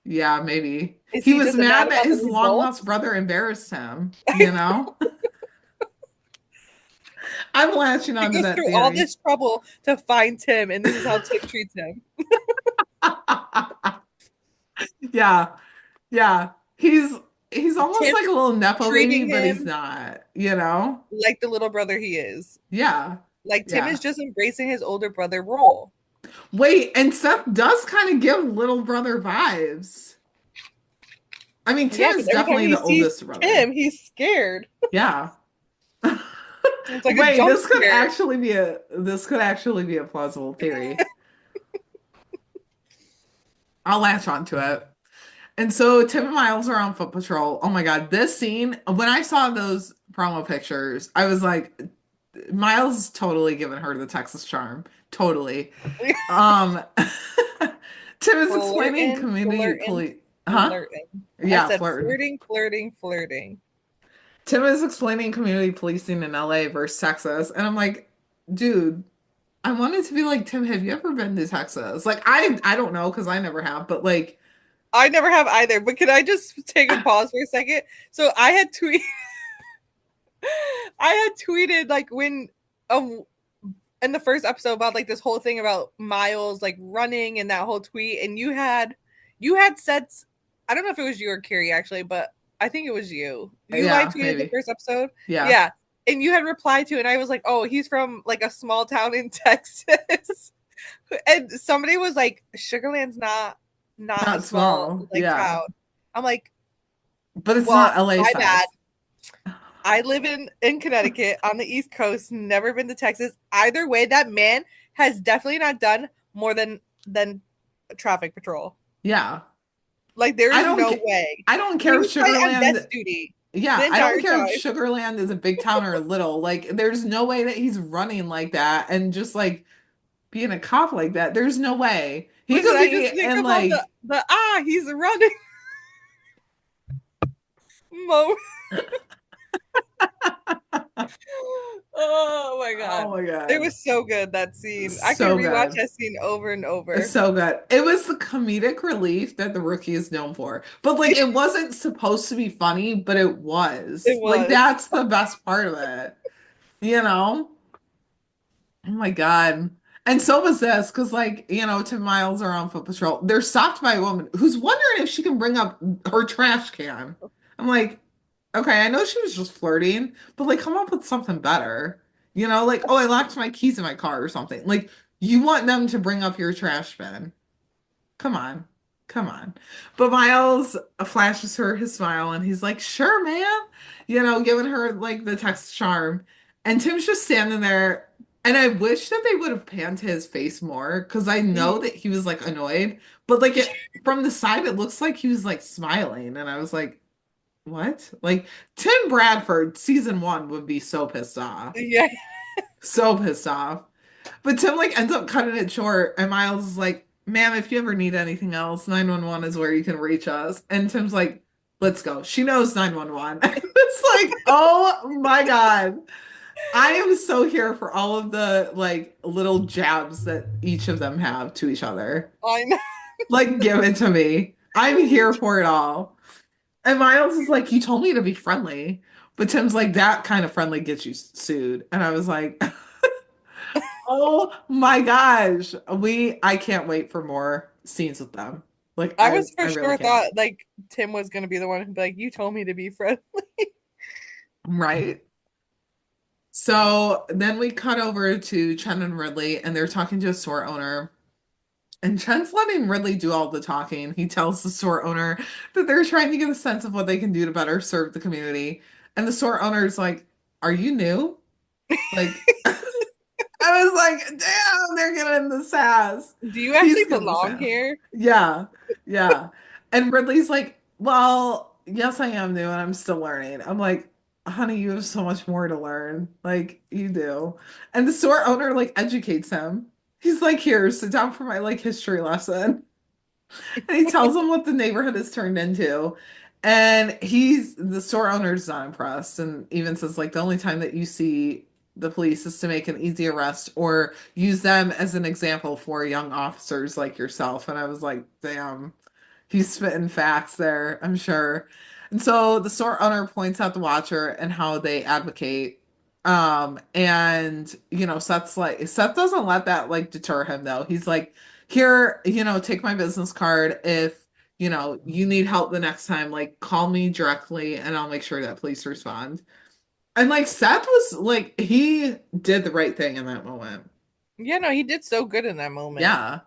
Yeah, maybe. Is He he was just mad mad that about the his long result? lost brother embarrassed him, you know? I'm latching He onto goes that through all theory. this trouble to find Tim, and this is how Tim treats him. Yeah. Yeah. He's almost Tim like a little nepo baby, treating but he's him not, you know? like the little brother he is. Yeah. Like Tim is Yeah. just embracing his older brother role. Wait, and Seth does kind of give little brother vibes. I mean, Tim Yeah, is because every time definitely he the sees oldest brother. Tim, he's scared. Yeah. It's like a Wait, jump this could scare. actually be a plausible theory. I'll latch onto it. And so Tim and Miles are on foot patrol. Oh my God, this scene, when I saw those promo pictures, I was like, Miles totally giving her the Texas charm. Totally. Um Tim is explaining Flirting, community flirting, police. Huh? flirting. I Yeah, said flirting. flirting, flirting, flirting. Tim is explaining community policing in LA versus Texas. And I'm like, dude, I wanted to be like, Tim, have you ever been to Texas? Like, I don't know because I never have, but like, I never have either, but can I just take a pause for a second? So I had tweeted like when um in the first episode about like this whole thing about Miles like running and that whole tweet, and you had said, I don't know if it was you or Carrie actually, but I think it was you. You live yeah, tweeted the maybe. first episode, Yeah. yeah, and you had replied to it, and I was like, oh, he's from like a small town in Texas, and somebody was like, Sugarland's not a Not small small. like Yeah. town. I'm like, But it's well, not LA my bad. size. I live in Connecticut on the East Coast, never been to Texas. Either way, that man has definitely not done more than traffic patrol. Yeah. Like there I is don't no ca- way. I don't He care if was probably on Sugarland. desk duty the Yeah, I don't entire care if time. Sugarland is a big town or little. Like, there's no way that he's running like that and just like being a cop like that. There's no way. He Listen, could I be just think in about like the he's running moment. Oh my oh god. my It God. was so good, that scene. I could So rewatch good. that scene over and It's over. so good. It was the comedic relief that the rookie is known for. But like it wasn't supposed to be funny, but it was. It Like was. that's the best part of it. You know? Oh my God. And so was this, because like, Tim Miles are on foot patrol. They're stopped by a woman who's wondering if she can bring up her trash can. I'm like, okay, I know she was just flirting, but like come up with something better. Like, oh, I locked my keys in my car or something. Like, you want them to bring up your trash bin. Come on. Come on. But Miles flashes her his smile and he's like, sure, man. Giving her like the text charm. And Tim's just standing there. And I wish that they would have panned his face more because I know Mhm. that he was like annoyed. But like from the side, it looks like he was like smiling. And I was like, what? Like Tim Bradford, season one, would be so pissed off. Yeah. So pissed off. But Tim like ends up cutting it short, and Miles is like, "Ma'am, if you ever need anything else, 911 is where you can reach us." And Tim's like, "Let's go." She knows 911. It's like, oh my God. I am so here for all of the like little jabs that each of them have to each other. I know. Like, give it to me. I'm here for it all. And Miles is like, you told me to be friendly. But Tim's like, that kind of friendly gets you sued. And I was like, oh my gosh. I can't wait for more scenes with them. Like I I was for I really sure can't. thought like Tim was gonna be the one who'd be like, "You told me to be friendly." Right. So then we cut over to Chen and Ridley, and they're talking to a store owner. And Chen's letting Ridley do all the talking. He tells the store owner that they're trying to get a sense of what they can do to better serve the community. And the store owner's like, are you new? Like, I was like, damn, they're getting the sass. Do you actually He's getting the belong sass. here? Yeah, yeah. And Ridley's like, well, yes, I am new and I'm still learning. I'm like, honey, you have so much more to learn. Like, you do. And the store owner like educates him. He's like, here, sit down for my like history lesson. And he tells him what the neighborhood has turned into. And the store owner's not impressed and even says, like, the only time that you see the police is to make an easy arrest or use them as an example for young officers like yourself. And I was like, damn, he's spitting facts there, I'm sure. And so the store owner points out the Watcher and how they advocate. And Seth doesn't let that like deter him though. He's like, here, take my business card. If, you need help the next time, like call me directly and I'll make sure that police respond. And like Seth was like, he did the right thing in that moment. Yeah, no, he did so good in that moment. Yeah.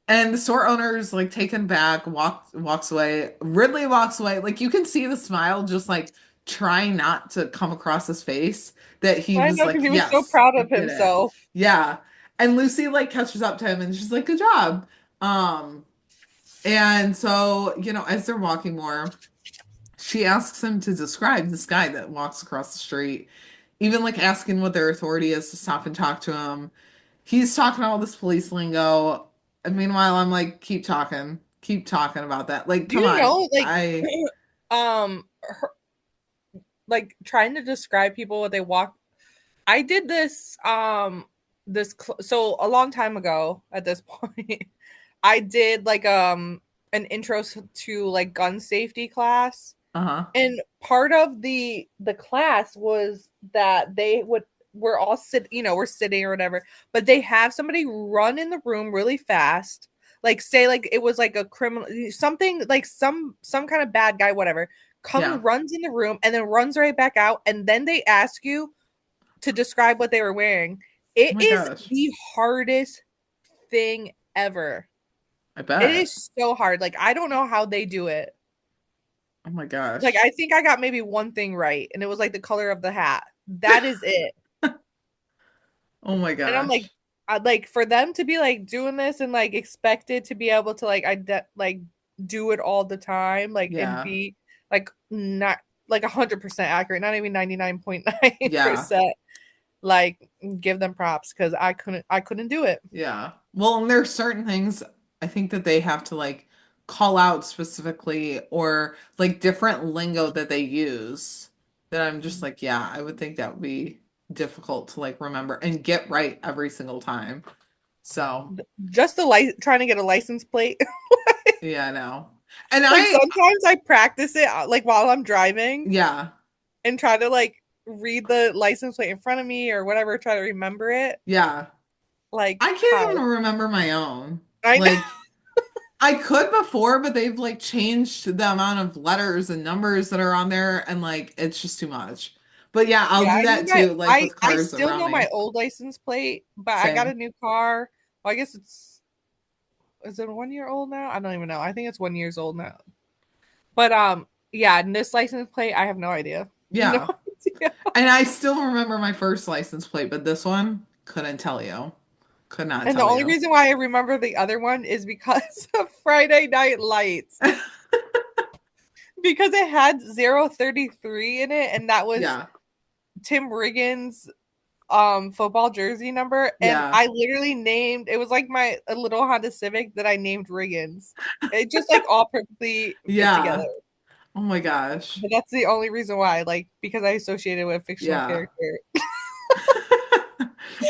And the store owner's like taken back, walks away. Ridley walks away. Like you can see the smile just like trying not to come across his face that he I was know like, because he was so yes, proud I of did it. himself. Yeah. And Lucy like catches up to him and she's like, good job. Um, and so, as they're walking more, she asks him to describe this guy that walks across the street, even like asking what their authority is to stop and talk to him. He's talking all this police lingo. And meanwhile, I'm like, keep talking about that. Like, Do come you on. know, like, her, like trying to describe people what they walk. I did this, so a long time ago. At this point, I did like an intro to like gun safety class. Uh-huh. And part of the class was that we're all we're sitting or whatever, but they have somebody run in the room really fast, like say like it was like a criminal, something like some kind of bad guy, whatever, Yeah. runs in the room and then runs right back out, and then they ask you to describe what they were wearing. Oh It my is gosh. the hardest thing ever. I It bet. is so hard. Like I don't know how they do it. Oh my Like gosh. I think I got maybe one thing right, and it was like the color of the hat. That is it. Oh my And I'm like, gosh. like for them to be like doing this and like expected to be able to like like do it all the time, like and Yeah. be like not like 100% accurate, not even 99.9%. Yeah. Like give them props because I couldn't do it. Yeah. Well, and there's certain things I think that they have to like call out specifically or like different lingo that they use that I'm just like, yeah, I would think that would be difficult to like remember and get right every single time. So, Just the trying to get a license plate. yeah, I know. And Like sometimes I practice it like while I'm driving yeah, and try to like read the license plate in front of me or whatever, try to remember it. yeah. Like I can't how even remember my own. I know. Like, I could before, but they've like changed the amount of letters and numbers that are on there, and like it's just too much. But yeah, I'll Yeah, do I know that too, like with I cars still around know my me. old license plate, but I got a Same. new car. Well, I guess it's is it 1 year old now? I don't even know. I think it's 1 years old now. But yeah, and this license plate, I have no idea. No Yeah. idea. And I still remember my first license plate, but this one couldn't tell you. Could not And the tell only you. reason why I remember the other one is because of Friday Night Lights. Because it had 033 in it, and that was Yeah. Tim Riggins' football jersey number. And Yeah. I literally named it was like my a little Honda Civic that I named Riggins. It just like all perfectly fit together. Yeah. Oh my gosh. But that's the only reason why, like because I associated with a fictional Yeah. character.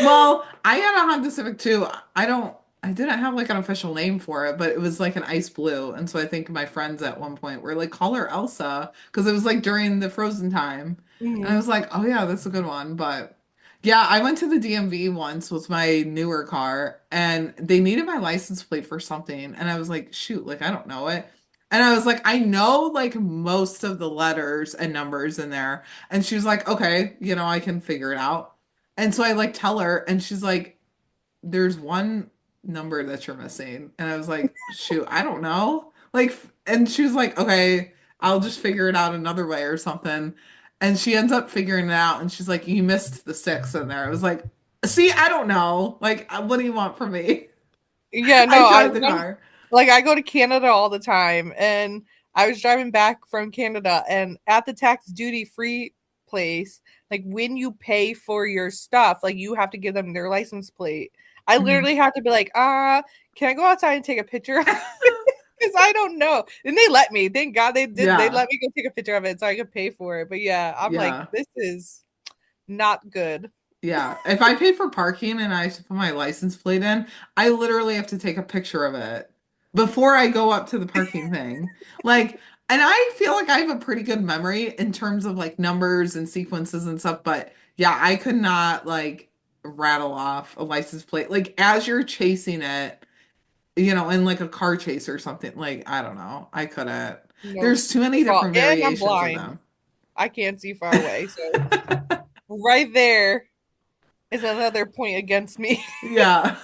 Well, I had a Honda Civic too. I don't I didn't have like an official name for it, but it was like an ice blue. And so I think my friends at one point were like, call her Elsa, because it was like during the Frozen time. And I Mhm. was like, oh yeah, that's a good one. But yeah, I went to the DMV once with my newer car and they needed my license plate for something. And I was like, shoot, like I don't know it. And I was like, I know like most of the letters and numbers in there. And she was like, okay, I can figure it out. And so I like tell her, and she's like, there's one number that you're missing. And I was like, shoot, I don't know. Like, and she was like, okay, I'll just figure it out another way or something. And she ends up figuring it out. And she's like, you missed the six in there. I was like, see, I don't know. Like, what do you want from me? Yeah, no, I I drive the remember, car. like I go to Canada all the time, and I was driving back from Canada, and at the tax duty free place, like when you pay for your stuff, like you have to give them their license plate. I Mhm. literally have to be like, can I go outside and take a picture? Because I don't know. And they let me. Thank God they did. They Yeah. let me go take a picture of it so I could pay for it. But yeah, I'm like, Yeah. this is not good. Yeah. If I pay for parking and I have to put my license plate in, I literally have to take a picture of it before I go up to the parking thing. Like, and I feel like I have a pretty good memory in terms of like numbers and sequences and stuff, but yeah, I could not like rattle off a license plate like as you're chasing it, in like a car chase or something. Like, I don't know. I couldn't. Nope. There's too many Well, different and I'm variations of blind. them. I can't see far away. So right there is another point against me. Yeah.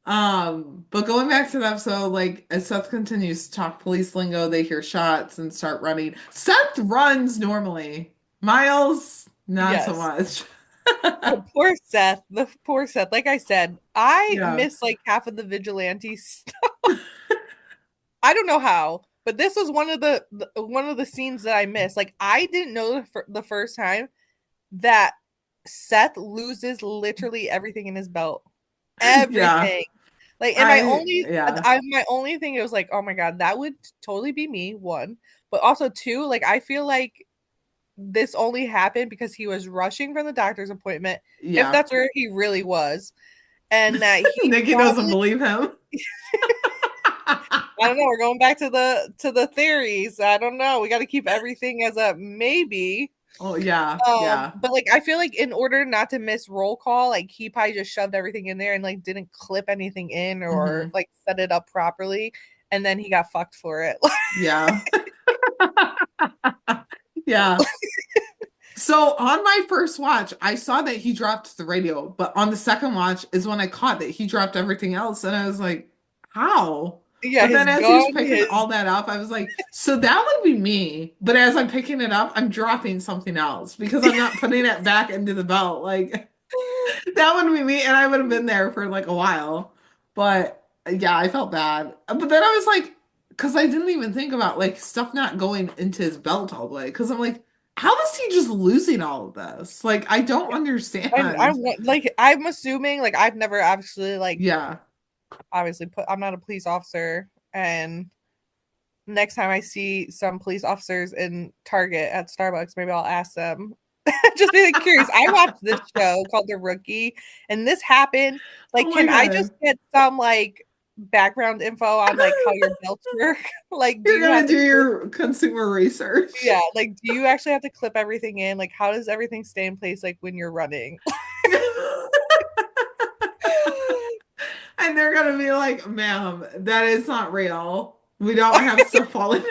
But going back to the episode, like as Seth continues to talk police lingo, they hear shots and start running. Seth runs normally. Miles, not so Yes. much. But poor Seth. The poor Seth. Like I said, I Yeah. miss like half of the vigilantes. I don't know how, but this was one of the scenes that I missed. Like I didn't know the first time that Seth loses literally everything in his belt. Yeah. Everything. Like, and Yeah. my only thing it was like, oh my god, that would totally be me. One, but also two, like I feel like this only happened because he was rushing from the doctor's appointment, if Yeah. that's where he really was, and that he Nikki doesn't probably, believe him. I don't know. We're going back to the theories. I don't know. We got to keep everything as a maybe. Oh, yeah. Yeah. But like I feel like in order not to miss roll call, like he probably just shoved everything in there and like didn't clip anything in or Hmm. like set it up properly, and then he got fucked for it. Yeah. Yeah. So on my first watch, I saw that he dropped the radio, but on the second watch is when I caught that he dropped everything else, and I was like, "How?" Yeah, But his then as he was gun, picking his all that up, I was like, "So that would be me." But as I'm picking it up, I'm dropping something else because I'm not putting it back into the belt. Like that would be me, and I would have been there for like a while. But yeah, I felt bad. But then I was like, because I didn't even think about like stuff not going into his belt all the way. Because I'm like, how is he just losing all of this? Like, I don't and I understand. want like I'm assuming like I've never actually like Yeah, obviously I'm not a police officer, and next time I see some police officers in Target at Starbucks, maybe I'll ask them. Just be like curious. I watched this show called The Rookie, and this happened. Like, oh my can I just God. get some like background info on like how your belts work? Like, do You're you gonna have to do clip? your consumer research. Yeah, like, do you actually have to clip everything in? Like, how does everything stay in place like when you're running? And they're gonna be like, ma'am, that is not real. We don't have stuff falling.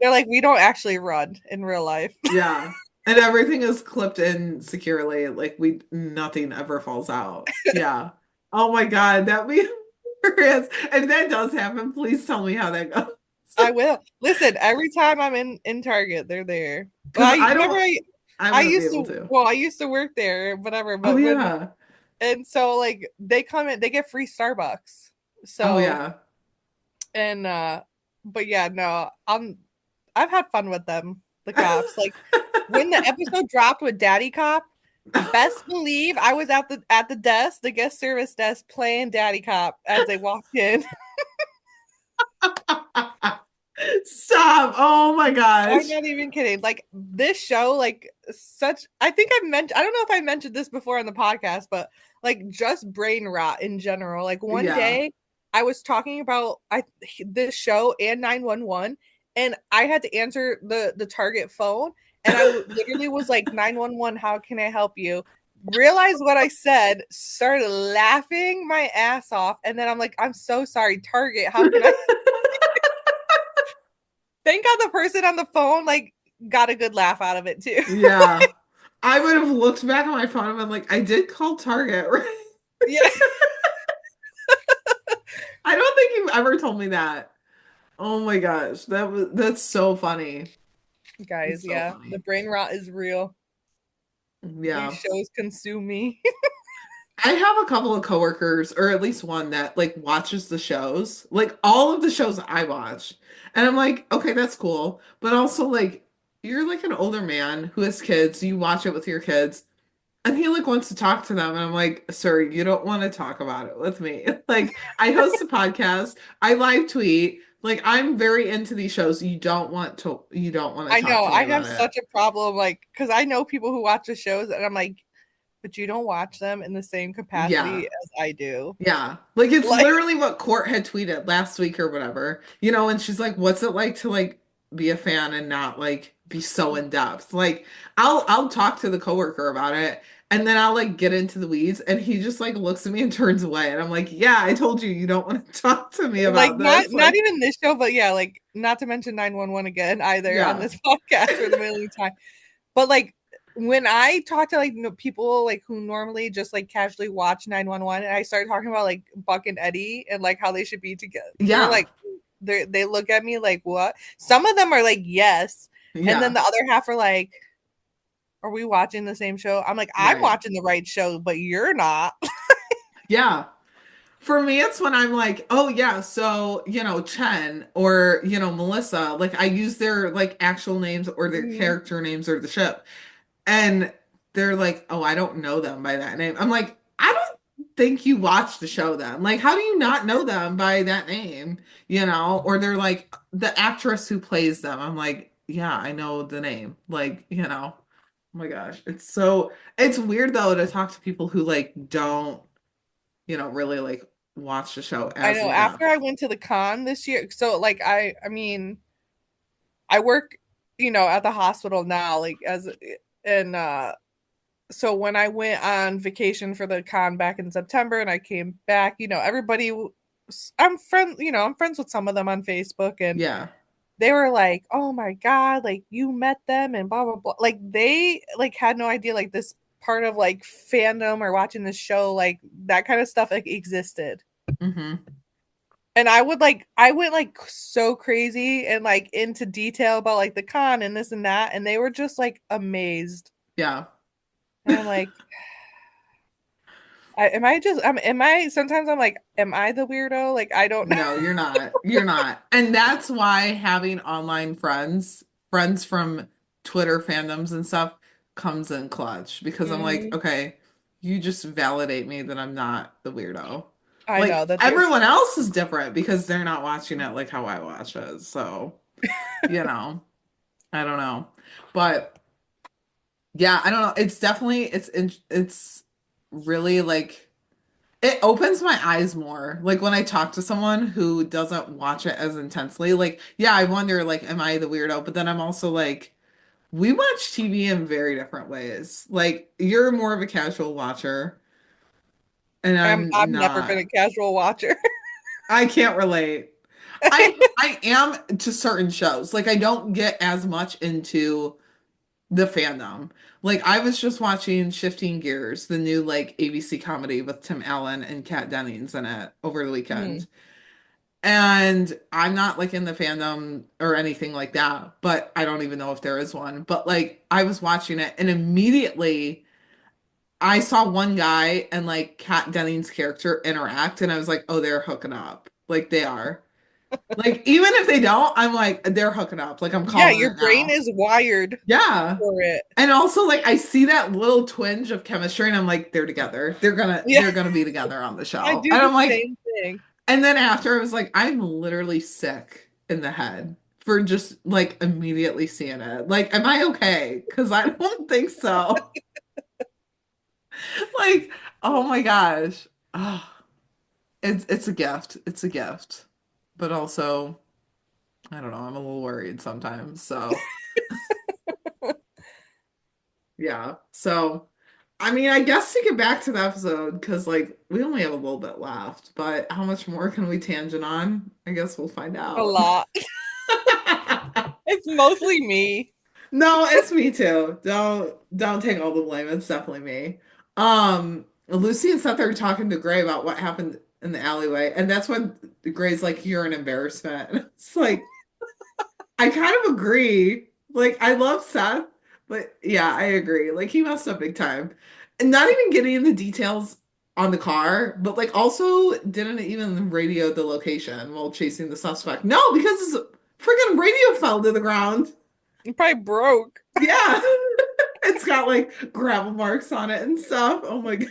They're like, we don't actually run in real life. Yeah. And everything is clipped in securely. Like nothing ever falls out. Yeah. Oh my God, that'd be hilarious. And if that does happen, please tell me how that goes. I will listen every time I'm in Target. They're there. Well, Because I remember I I wouldn't be used able to to. well, I used to work there, whatever. Oh But when yeah. and so like they come in, they get free Starbucks. Oh So yeah. and but yeah, no, I've had fun with them, the cops. Like when the episode dropped with Daddy Cop, best believe I was at the desk, the guest service desk, playing Daddy Cop as they walked in. Stop. Oh my I'm gosh. not even kidding. Like this show, like such. I think I've mentioned. I don't know if I mentioned this before on the podcast, but like just brain rot in general. Like one Yeah. day, I was talking about this show and 911, and I had to answer the Target phone, and literally was like 911, how can I help you? Realized what I said, started laughing my ass off, and then I'm like, I'm so sorry, Target. How can I? Thank God the person on the phone like got a good laugh out of it too. Yeah. I would have looked back on my phone and been like, I did call Target, right? Yeah, I don't think you've ever told me that. Oh my gosh. That's so funny. guys, It's so yeah, the funny. brain rot is real. These Yeah. shows consume me. I have a couple of coworkers, or at least one that like watches the shows, like all of the shows I watch. And I'm like, okay, that's cool. But also like you're like an older man who has kids, you watch it with your kids, and he like wants to talk to them. And I'm like, sir, you don't want to talk about it with me. Like I host a podcast, I live tweet, like I'm very into these shows. You don't want to I talk know to me I have about it. such a problem, like, because I know people who watch the shows, and I'm like, but you don't watch them in the same Yeah. capacity as I do. Yeah. Like it's Like, literally what Court had tweeted last week or whatever. And she's like, what's it like to like be a fan and not like be so in depth? Like I'll talk to the coworker about it and then I'll like get into the weeds and he just like looks at me and turns away and I'm like, yeah, I told you you don't want to talk to me like about not this. not Like, even this show, but yeah, like not to mention 911 again either on yeah. this podcast for the millionth time. But like when I talk to like people like who normally just like casually watch 911, and I start talking about like Buck and Eddie and like how they should be together, they're Yeah. like they look at me like, what? Some of them are like, yes, and then Yeah. the other half are like, are we watching the same show? I'm like, I'm Right. watching the right show, but you're not. Yeah. For me, it's when I'm like, oh yeah, so Chen or Melissa, like I use their like actual names or their Mhm. character names or the ship. And they're like, oh, I don't know them by that name. I'm like, I don't think you watched the show then. Like, how do you not know them by that name? Or they're like, the actress who plays them. I'm like, yeah, I know the name. Like, oh my gosh. It's weird though to talk to people who like don't, really like watch the show I as know. in After I depth. went to the con this year, so like I mean, I work, at the hospital now, like as and so when I went on vacation for the con back in September and I came back, everybody I'm friends with some of them on Facebook, and Yeah. they were like, "Oh my God, like you met them and blah blah blah." Like they like had no idea like this part of like fandom or watching this show, like that kind of stuff like existed. Hmm. And I went like so crazy and like into detail about like the con and this and that, and they were just like amazed. Yeah. And I'm like, am I sometimes I'm like, am I the weirdo? Like I don't know. No, you're not. You're not. And that's why having online friends from Twitter fandoms and stuff comes in clutch because I'm like, Mhm. okay, you just validate me that I'm not the weirdo. I know Like that there's everyone else is different because they're not watching it like how I watch it. So, you know, I don't know. But yeah, I don't know. It's definitely it's really like it opens my eyes more. Like when I talk to someone who doesn't watch it as intensely, like, yeah, I wonder, like, am I the weirdo? But then I'm also like, we watch TV in very different ways. Like, you're more of a casual watcher, and I'm I've never been not. a casual watcher. I can't relate. I am to certain shows. Like, I don't get as much into the fandom. Like, I was just watching Shifting Gears, the new like ABC comedy with Tim Allen and Kat Dennings in it over the Hmm. weekend. And I'm not like in the fandom or anything like that, but I don't even know if there is one. But like I was watching it and immediately I saw one guy and like Kat Dennings' character interact and I was like, oh, they're hooking up. Like they are. Like even if they don't, I'm like, they're hooking up. Like I'm Yeah, calling your it brain now. is wired Yeah. for it. And also like I see that little twinge of chemistry and I'm like, they're together. They're gonna Yeah, they're gonna be together on the I show. do And the I'm like, same thing. and then after I was like, I'm literally sick in the head. for just like immediately seeing it. Like, am I okay? Because I don't think so. Like, oh my gosh. Oh, it's a gift. It's a gift. But also, I don't know, I'm a little worried sometimes. So yeah. So I mean, I guess to get back to the episode, because like we only have a little bit left, but how much more can we tangent on? I guess we'll find A out. lot. It's mostly me. No, it's me too. Don't take all the blame. It's definitely me. Lucy and Seth are talking to Gray about what happened in the alleyway, and that's when Gray's like, "You're an embarrassment." And it's like I kind of agree. Like I love Seth, but yeah, I agree. Like he messed up big time. And not even getting into details on the car, but like also didn't even radio the location while chasing the suspect. No, because his freaking radio fell to the ground. It probably broke. Yeah. It's got like gravel marks on it and stuff. Oh my God.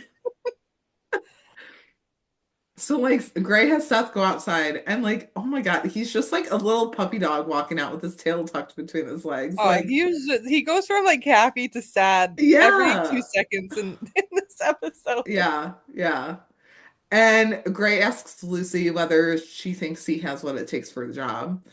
So like Gray has Seth go outside and like, oh my God, he's just like a little puppy dog walking out with his tail tucked between his legs. Oh, Like, he goes from like happy to sad every 2 yeah. seconds in this episode. Yeah. Yeah. And Gray asks Lucy whether she thinks he has what it takes for the job.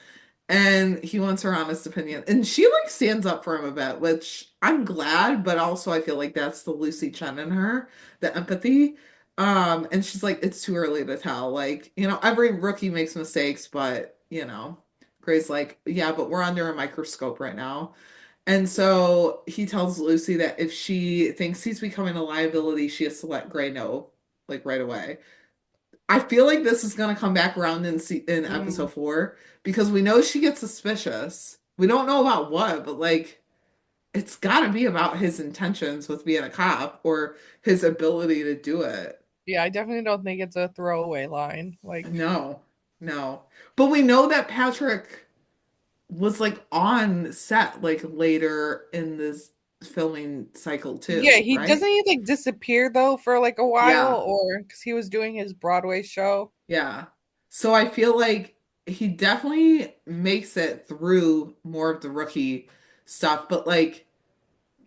And he wants her honest opinion. And she like stands up for him a bit, which I'm glad, but also I feel like that's the Lucy Chen in her, the empathy. And she's like, it's too early to tell. Like, every rookie makes mistakes, but Gray's like, yeah, but we're under a microscope right now. And so he tells Lucy that if she thinks he's becoming a liability, she has to let Gray know, like right away. I feel like this is gonna come back around in Mm. episode 4 because we know she gets suspicious. We don't know about what, but like it's got to be about his intentions with being a cop or his ability to do it. Yeah, I definitely don't think it's a throwaway line. Like, No, no. But we know that Patrick was like on set like later in this filming cycle yeah, too, he doesn't right? he like disappear though for like a while, Yeah, or because he was doing his Broadway show. yeah. So I feel like he definitely makes it through more of the rookie stuff, but like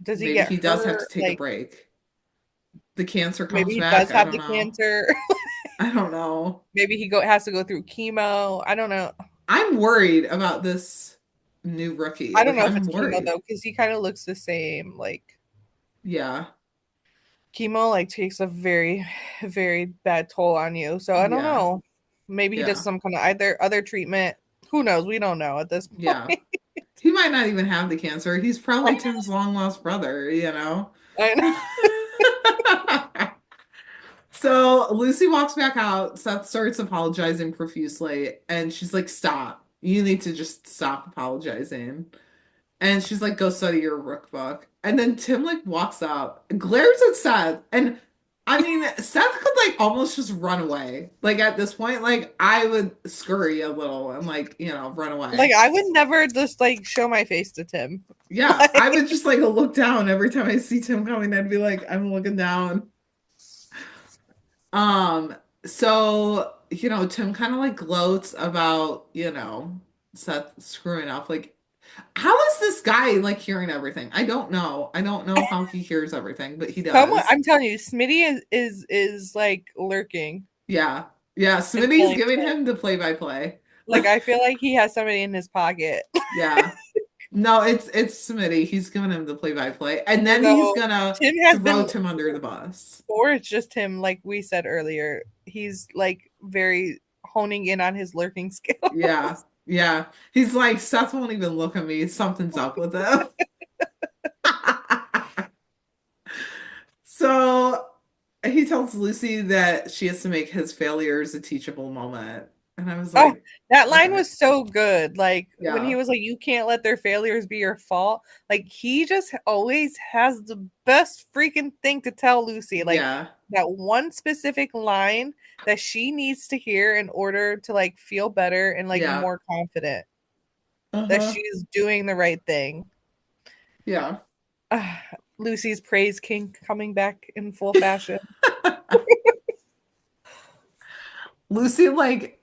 Does he maybe get he does have to hurt? take a Like, break. The cancer maybe comes he back. does I have don't the know. cancer. I don't know. Maybe he has to go through chemo. I don't know. I'm worried about this new rookie. I don't Like know if I'm it's chemo worried. though, because he kind of looks the same. Like, Yeah. chemo like takes a very, very bad toll on you. So I don't Yeah. know. Maybe he does Yeah. some kind of either other treatment. Who knows? We don't know at this Yeah. point. He might not even have the cancer. He's probably Tim's long lost brother. I know. So Lucy walks back out. Seth starts apologizing profusely, and she's like, "Stop! You need to just stop apologizing." And she's like, "Go study your rook book." And then Tim like walks up, glares at Seth, and I mean, Seth could like almost just run away. Like at this point, like I would scurry a little and like run Like, away. I would never just like show my face to Tim. Yeah, Like, I would just like look down every time I see Tim coming. I'd be like, I'm looking down. Um, so, Tim kind of like gloats about, Seth screwing up. Like, how is this guy like hearing everything? I don't know. I don't know how he hears everything, but he someone, does. I'm telling you, Smitty is like lurking Yeah. Yeah. and Smitty's pulling giving Tim. him the play-by-play. Like, I feel like he has somebody in his pocket. Yeah. No, it's Smitty. He's giving him the play-by-play. And Or then he's no, gonna Tim has throw been, Tim under the bus. or it's just him, like we said earlier. He's like very honing in on his lurking Yeah. skills. Yeah. He's like, Seth won't even look at me. Something's up with him. So he tells Lucy that she has to make his failures a teachable moment. And I was Oh, like, that line okay. was so good. Like when he Yeah. was like, "You can't let their failures be your fault." Like he just always has the best freaking thing to tell Lucy. Like Yeah. that one specific line that she needs to hear in order to like feel better and like Yeah. more confident that Uh-huh. she's doing the right thing. Yeah. Lucy's praise king coming back in full fashion. Lucy like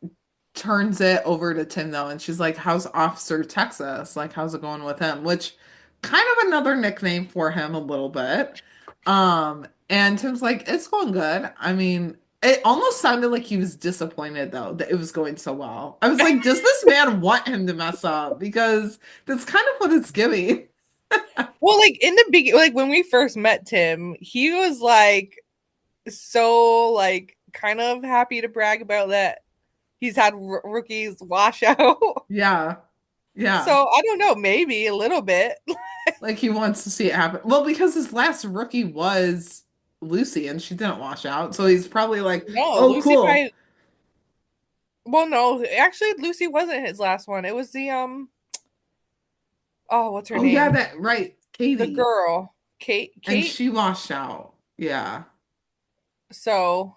turns it over to Tim though, and she's like, "How's Officer Texas? Like, how's it going with him?" Which kind of another nickname for him a little bit. And Tim's like, "It's going good." I mean, it almost sounded like he was disappointed though that it was going so well. I was like, "Does this man want him to mess up?" Because that's kind of what it's giving. Well, like in the beginning, like when we first met Tim, he was like so like kind of happy to brag about that he's had rookies wash out. Yeah, yeah. So I don't know, maybe a little bit. Like he wants to see it happen. Well, because his last rookie was Lucy and she didn't wash out. So he's probably like, No, "Oh, Lucy cool." probably. Well, no, actually, Lucy wasn't his last one. It was the Oh, what's her Oh, yeah, name? that right. The Katie. girl, Kate. And Kate. she washed out. Yeah. So,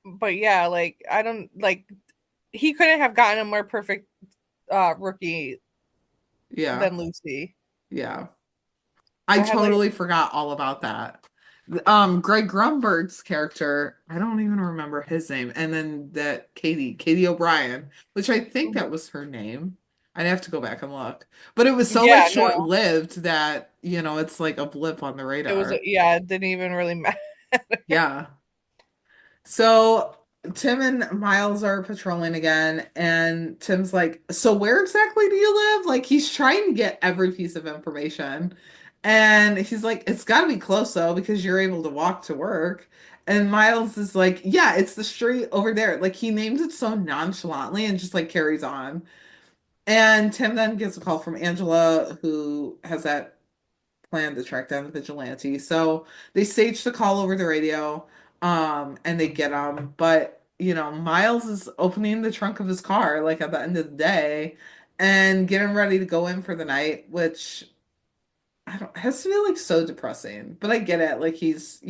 but yeah, like I don't like he couldn't have gotten a more perfect rookie Yeah. than Lucy. Yeah. I I had like totally forgot all about that. Greg Grunberg's character, I don't even remember his name. And then that Katie O'Brien, which I think that was her name. I'd have to go back and look. But it was so like yeah, no, short-lived that, it's like a blip on the it was radar. yeah, it didn't even really matter. Yeah. So Tim and Miles are patrolling again, and Tim's like, "So where exactly do you live?" Like he's trying to get every piece of information. And he's like, "It's got to be close though, because you're able to walk to work." And Miles is like, "Yeah, it's the street over there." Like he names it so nonchalantly and just like carries on. And Tim then gets a call from Angela, who has that plan to track down the vigilante. So they stage the call over the radio, and they get him. But Miles is opening the trunk of his car, like at the end of the day, and getting ready to go in for the night, which I don't has to be like so depressing. But I get it. Like he's,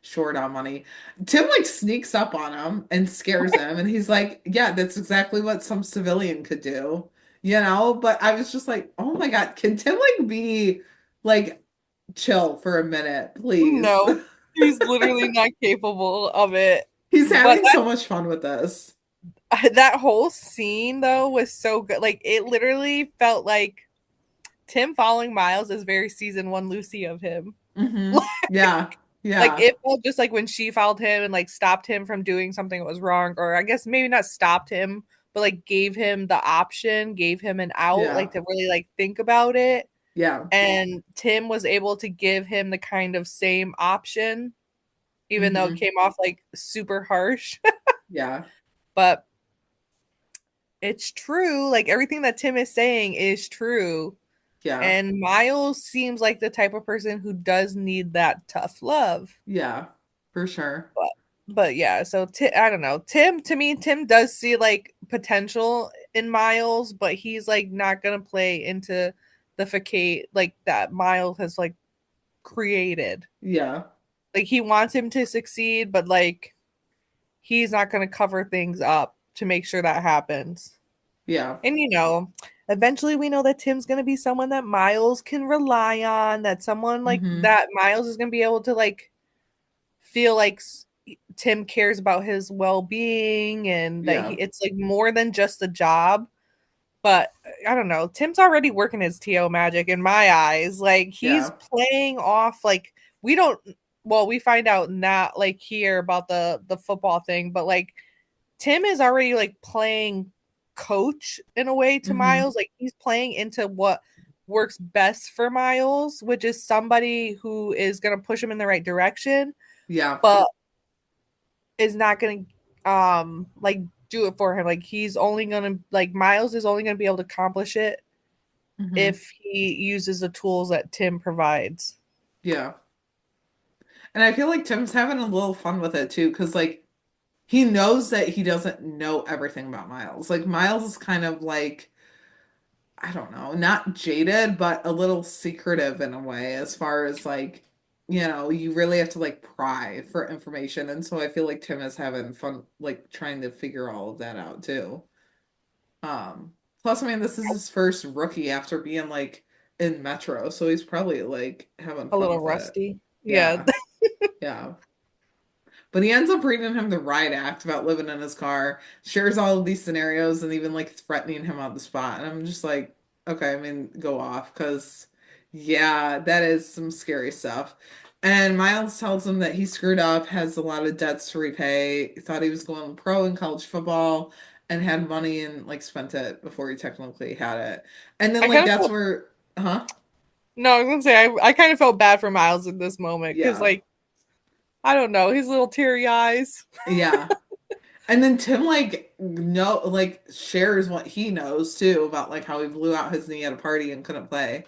short on money. Tim like sneaks up on him and scares him, and he's like, "Yeah, that's exactly what some civilian could do." But I was just like, "Oh my God, can Tim like be like chill for a minute, please?" No, he's literally not capable of it. He's But having so much fun with this. that whole scene though was so good. Like it literally felt like Tim following Miles is very season one Lucy of him. Yeah. Like Yeah. it felt just like when she followed him and like stopped him from doing something that was wrong, or I guess maybe not stopped him, but like gave him the option, gave him an out, Yeah. like to really like think about it. Yeah. And Tim was able to give him the kind of same option, even though it hmm came off like super harsh. Yeah. But it's true. Like everything that Tim is saying is true. Yeah. And Miles seems like the type of person who does need that tough love. Yeah. For sure. But yeah, so I don't know. Tim to me, Tim does see like potential in Miles, but he's like not gonna play into the facade like that Miles has like created. Yeah. Like he wants him to succeed, but like he's not gonna cover things up to make sure that happens. Yeah. And eventually we know that Tim's gonna be someone that Miles can rely on, that someone like hmm that Miles is gonna be able to like feel like Tim cares about his well-being and that Yeah. it's like more than just a job. But I don't know. Tim's already working his TO magic in my eyes. Like he's Yeah. playing off like we don't well, we find out not like here about the football thing, but like Tim is already like playing coach in a way to hmm Miles. Like he's playing into what works best for Miles, which is somebody who is going to push him in the right direction, Yeah. but is not going to like do it for him. Like he's only going to like Miles is only going to be able to accomplish it hmm if he uses the tools that Tim provides. Yeah. And I feel like Tim's having a little fun with it too, because like he knows that he doesn't know everything about Miles. Like Miles is kind of like, I don't know, not jaded, but a little secretive in a way, as far as like, you really have to like pry for information. And so I feel like Tim is having fun, like trying to figure all of that out too. Plus, I mean, this is his first rookie after being like in Metro, so he's probably like having A fun little with it. rusty. Yeah. Yeah, yeah. But he ends up reading him the riot act about living in his car, shares all of these scenarios, and even like threatening him on the spot. And I'm just like, okay, I mean, go off, because yeah, that is some scary stuff. And Miles tells him that he screwed up, has a lot of debts to repay, thought he was going pro in college football, and had money and like spent it before he technically had it. And then I like kind of that's felt where, huh? no, I was gonna say I kind of felt bad for Miles in this moment because Yeah. like I don't know his little teary eyes. Yeah. And then Tim like shares what he knows too about like how he blew out his knee at a party and couldn't play.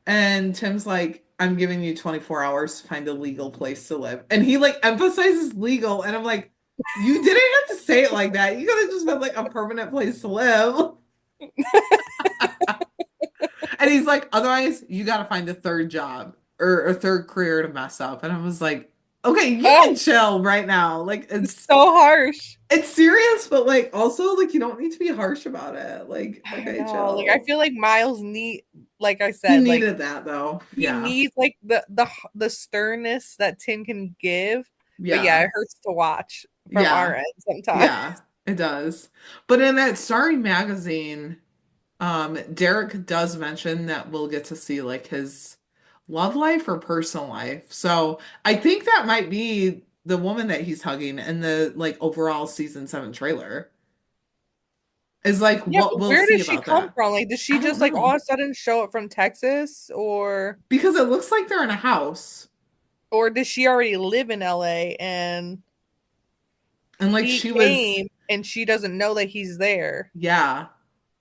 And Tim's like, I'm giving you 24 hours to find a legal place to live. And he like emphasizes legal, and I'm like, you didn't have to say it like that. You could have just been like a permanent place to live. And he's like, otherwise, you got to find a third job or a third career to mess up. And I was like, okay, you Oh, can chill right now. Like it's so harsh. it's serious, but like also like you don't need to be harsh about it. Like, I okay, know. Like I chill. feel like Miles need, like I He said, like needed that though. he Yeah. needs like the sternness that Tim can give. But yeah, Yeah. it hurts to watch from our Yeah. end sometimes. Yeah. It does. But in that Starry magazine, Derek does mention that we'll get to see like his love life or personal life. So I think that might be the woman that he's hugging in the like overall season 7 trailer. Is like Yeah, what but we'll where see does she about come that. from? Like, does she I don't just like all know. of a sudden show up from Texas, Because it looks like they're in a house. or does she already live in LA and And like he she was, came and she doesn't know that he's there? yeah.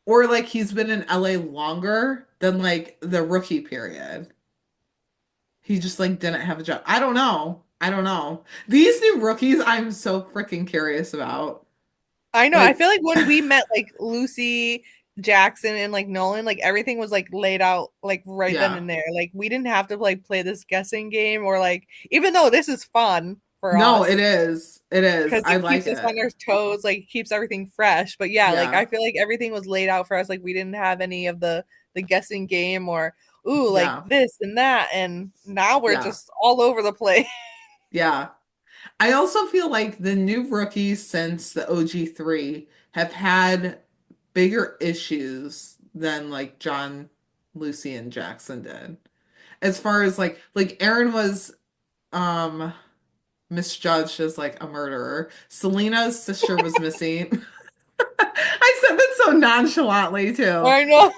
Or like he's been in LA longer than like the rookie period. He just like didn't have a job. I don't know. I don't know. These new rookies, I'm so freaking curious about. I know. I Like, feel like when we met like Lucy, Jackson, and like Nolan, like everything was like laid out like right then yeah. and there. Like we didn't have to like play this guessing game or like even though this is fun for No, us it is. It is. because I it like keeps us on it. our toes, like keeps everything fresh. But yeah, like Yeah. I feel like everything was laid out for us. Like we didn't have any of the guessing game or ooh like Yeah. this and that, and now we're Yeah. just all over the place. Yeah. I also feel like the new rookies since the OG3 have had bigger issues than like John, Lucy, and Jackson did. As far as like Aaron was um misjudged as like a murderer. Celina's sister was missing. I said that so nonchalantly too. I know,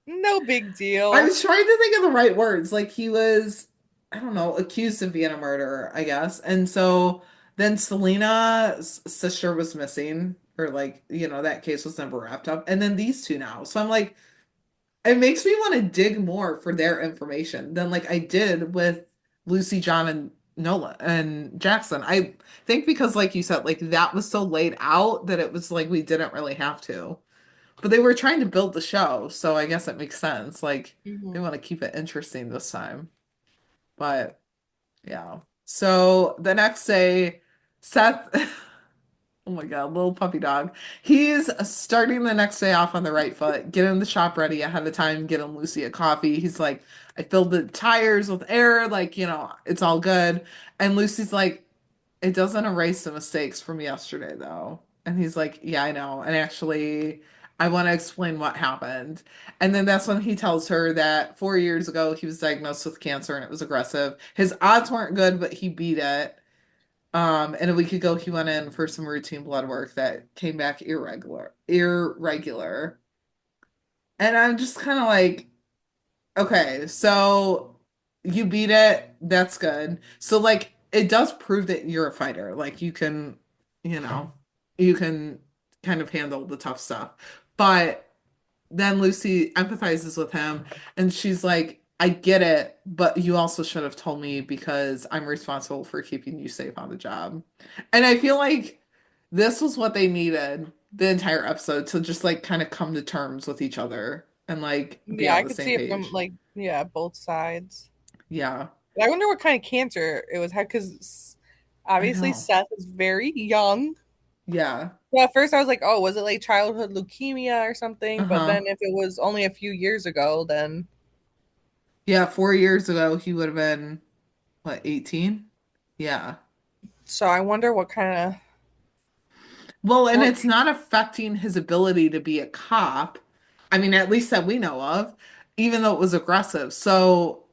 no big I deal. was trying to think of the right words. Like he was, I don't know, accused of being a murderer, I guess. And so then Celina's sister was missing, or like, that case was never wrapped up. And then these two now. So I'm like, it makes me want to dig more for their information than like I did with Lucy, John, and Nola and Jackson. I think because like you said, like that was so laid out that it was like we didn't really have to. But they were trying to build the show, so I guess it makes sense. Like they Mhm. want to keep it interesting this time. But yeah. So the next day, Seth, oh my God, little puppy dog. He's starting the next day off on the right foot, getting the shop ready ahead of time, getting Lucy a coffee. He's like, I filled the tires with air, like, it's all good. And Lucy's like, it doesn't erase the mistakes from yesterday, though. And he's like, yeah, I know. And actually, I want to explain what happened. And then that's when he tells her that 4 years ago, he was diagnosed with cancer and it was aggressive. His odds weren't good, but he beat it. And a week ago, he went in for some routine blood work that came back irregular. And I'm just kind of like, okay, so you beat it. That's good. So like it does prove that you're a fighter. Like you know, you can kind of handle the tough stuff. But then Lucy empathizes with him and she's like, I get it, but you also should have told me because I'm responsible for keeping you safe on the job. And I feel like this was what they needed the entire episode to just like kind of come to terms with each other and like be Yeah, on I the could same see it from page. like yeah, both sides. Yeah, I wonder what kind of cancer it was because I obviously know. Seth is very young. Yeah. So at first I was like, oh, was it like childhood leukemia or something? But Uh-huh. then if it was only a few years ago, then Yeah, 4 years ago he would have been what, 18? Yeah. So I wonder what kind of Well, and what it's not affecting his ability to be a cop. I mean, at least that we know of, even though it was aggressive. So,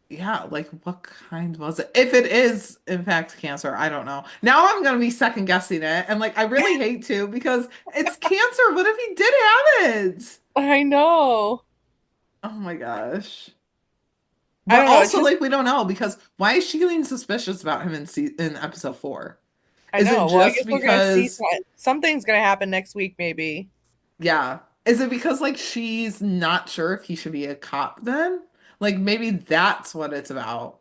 yeah, like what kind was it? If it is, in fact, cancer, I don't know. Now I'm going to be second guessing it. And like, I really hate to because it's cancer. What if he did have it? I know. Oh my gosh. I But don't know. It's also, just like, we don't know because why is she getting suspicious about him in episode 4? I Is it know. Well, I guess just we're gonna see because, something's gonna happen next week, maybe, yeah, is it because like she's not sure if he should be a cop then? Like maybe that's what it's about.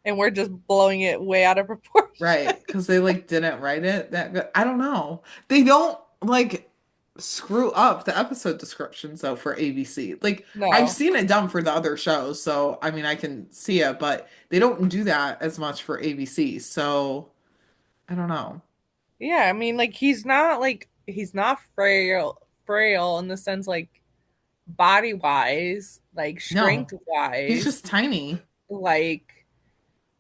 and we're just blowing it way out of proportion. Right, because they like didn't write it that good. I don't know. They don't like screw up the episode descriptions though for ABC. Like I've No. seen it done for the other shows, so I mean I can see it, but they don't do that as much for ABC. So I don't know. Yeah, I mean, like he's not frail in the sense like body wise, like No, strength he's wise, just tiny. like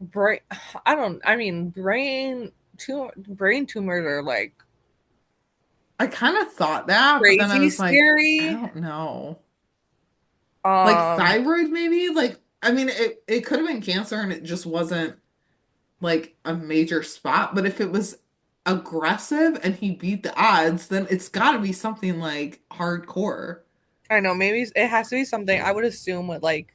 brain. I don't. I mean, brain tumors are like I kind of thought that, but then I crazy was like, I scary. don't know. Like Um, thyroid, maybe? Like, I mean, it could have been cancer and it just wasn't like a major spot. But if it was aggressive and he beat the odds, then it's got to be something like hardcore. I know maybe it has to be something. I would assume with like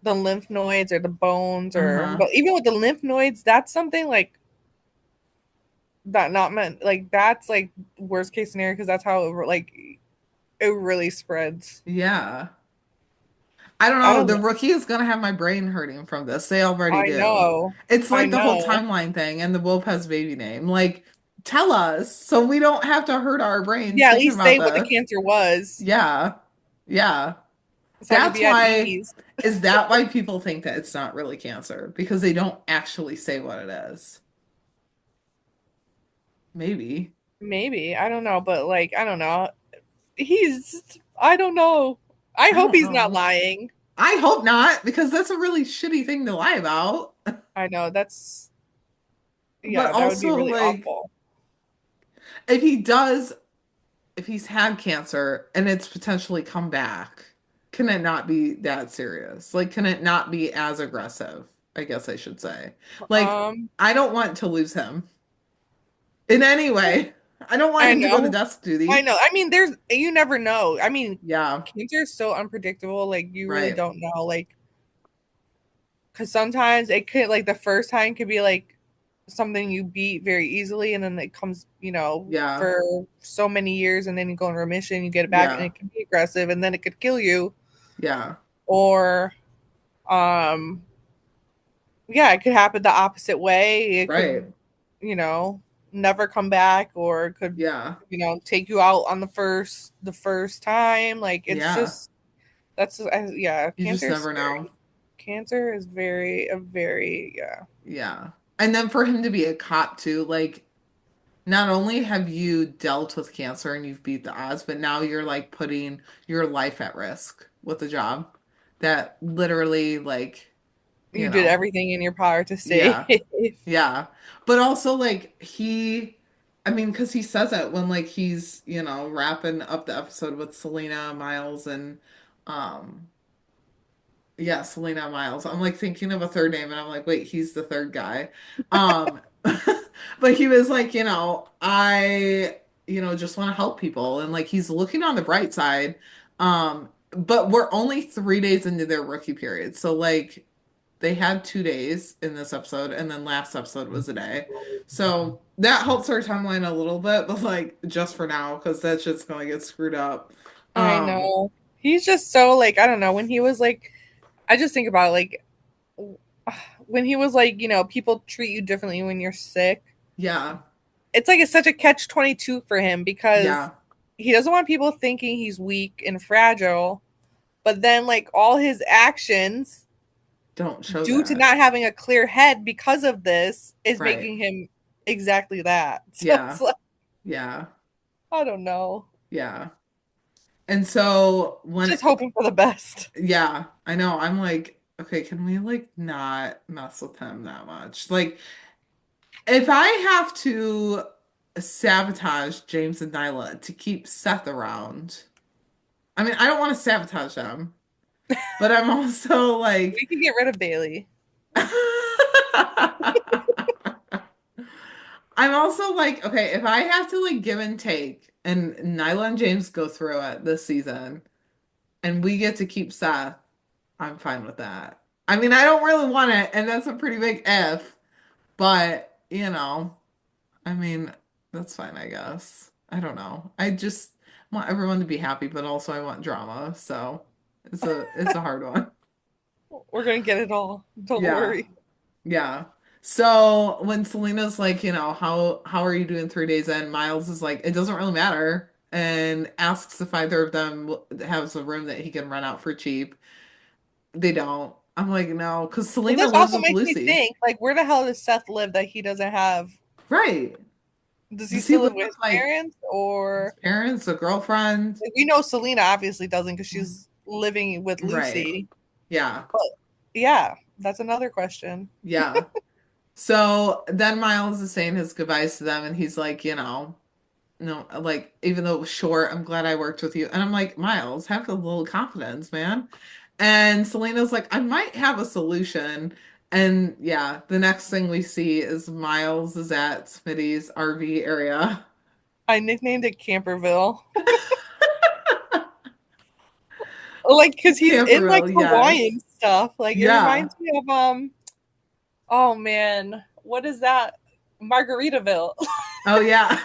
the lymph nodes or the bones, or Uh-huh. but even with the lymph nodes, that's something like that not meant like that's like worst case scenario because that's how it really spreads. Yeah. I don't I know. don't The know. rookie is gonna have my brain hurting from this. They already I do. know. It's I like the whole know. timeline thing and the Lopez baby name. Like, tell us so we don't have to hurt our brains Yeah, at thinking least about say what the this. cancer was Yeah. Yeah. so I could That's be at why, ease. is that why people think that it's not really cancer? Because they don't actually say what it is. Maybe. Maybe. I don't know, but like I don't know. He's I don't know. I I hope don't he's not know. lying. I hope not, because that's a really shitty thing to lie about. I know that's But yeah, that would be also, really like, awful. if he does, if he's had cancer and it's potentially come back, can it not be that serious? Like, can it not be as aggressive? I guess I should say. Like, Um I don't want to lose him in any way. I don't want I him to go to know. desk I duty. know. I mean, there's you never know. I mean, Yeah, cancer is so unpredictable. Like you really right. don't know. Like because sometimes it could like the first time could be like something you beat very easily, and then it comes, Yeah, for so many years, and then you go in remission, you get it back, and yeah, it can be aggressive, and then it could kill you, yeah, or um, yeah, it could happen the opposite way. It right. could, you know, never come back, or it could, Yeah, take you out on the first time. Like it's yeah. just that's yeah, You just cancer is never know. scary. Cancer is very a very yeah. Yeah. And then for him to be a cop too, like, not only have you dealt with cancer and you've beat the odds, but now you're like putting your life at risk with a job that literally, like, You you did know, everything in your power to save. yeah, yeah. But also, like, I mean, because he says it when, like, he's, wrapping up the episode with Celina, Miles, and, um, yeah, Celina Miles. I'm like thinking of a third name and I'm like, wait, he's the third guy. Um, but he was like, I, just want to help people. And like he's looking on the bright side. But we're only 3 days into their rookie period. So like they had 2 days in this episode, and then last episode was a day. So that helps our timeline a little bit, but like just for now, because that shit's gonna get screwed up. I Um, know. He's just so like I don't know when he was like I just think about like when he was like, people treat you differently when you're sick. yeah, It's like it's such a catch 22 for him because yeah, he doesn't want people thinking he's weak and fragile, but then like all his actions don't show due to that. not having a clear head because of this is Right. making him exactly that. So it's Yeah. like Yeah. I don't know. Yeah. And so Just hoping for the best. yeah, I know. I'm like, okay, can we like not mess with him that much? Like, If I have to sabotage James and Nyla to keep Seth around, I mean, I don't want to sabotage them, but I'm also We like, can get rid of Bailey. I'm also like, okay, if I have to like give and take, and Nyla and James go through it this season, and we get to keep Seth, I'm fine with that. I mean, I don't really want it, and that's a pretty big if, but I mean, that's fine, I guess. I don't know. I just want everyone to be happy, but also I want drama, so it's a hard one. We're gonna get it all. Don't Yeah. worry. Yeah. So when Selena's like, how are you doing 3 days in? Miles is like, it doesn't really matter, and asks if either of them has a room that he can rent out for cheap. They don't. I'm like, no, because Well, Selena this lives also with makes me Lucy. think, like, where the hell does Seth live that he doesn't have? Right. Does he Does he still live live with with his like parents, his or parents, a girlfriend? like, we know Celina obviously doesn't because she's living with Right. Lucy. Yeah. But yeah, that's another question. Yeah. So then Miles is saying his goodbyes to them, and he's like, no, like, even though it was short, I'm glad I worked with you. And I'm like, Miles, have a little confidence, man. And Selena's like, I might have a solution. And yeah, the next thing we see is Miles is at Smitty's RV area. I nicknamed it Camperville, like because he's in like Camperville, Hawaiian yes. stuff. Like it Yeah. reminds me of oh man, what is that? Margaritaville. Oh, yeah.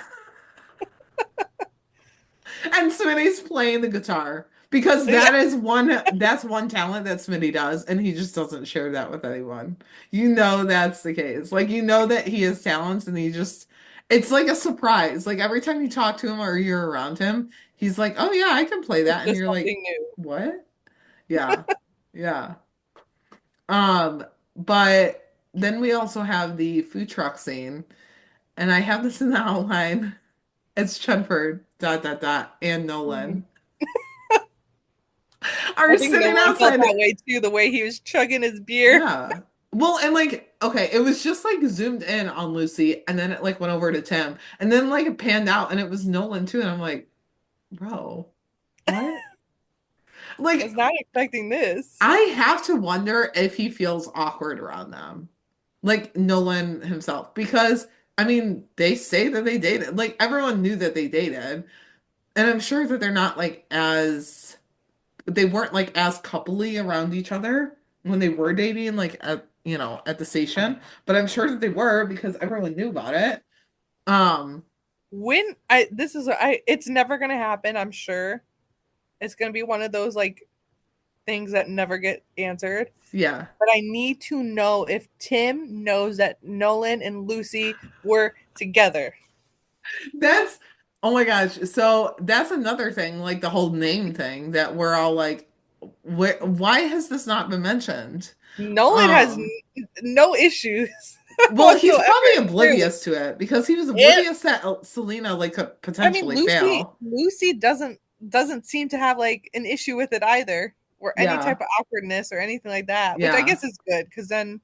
And Smitty's playing the guitar because Yeah, that's one talent that Smitty does, and he just doesn't share that with anyone. That's the case. Like that he has talents, and it's like a surprise. Like every time you talk to him or you're around him, he's like, "Oh yeah, I can play it's that." And just you're like, something new. "What?" Yeah. Yeah. Um, but then we also have the food truck scene, and I have this in the outline. It's Chenford, dot, dot, dot, and Mhm. Nolan I are think sitting Nolan felt outside. that way too. The way he was chugging his beer. Yeah. Well, and like, okay, it was just like zoomed in on Lucy, and then it like went over to Tim, and then like it panned out, and it was Nolan too, and I'm like, bro, what? Was Like, not expecting this. I have to wonder if he feels awkward around them, like Nolan himself, because I mean, they say that they dated, like everyone knew that they dated, and I'm sure that they're not like as they weren't like as coupley around each other when they were dating, like at the station. But I'm sure that they were because everyone knew about it. Um, When I this is I it's never gonna happen, I'm sure. It's gonna be one of those like things that never get answered. yeah, But I need to know if Tim knows that Nolan and Lucy were together. that's oh my gosh. So that's another thing, like the whole name thing that we're all like, why has this not been mentioned? Nolan has Um, no issues well, he's whatsoever. probably Clearly, oblivious to it because he was it. oblivious that Selena like could I mean, potentially Lucy. fail. Lucy doesn't seem to have like an issue with it either, or any Yeah, type of awkwardness or anything like that. Which I yeah, guess is good because then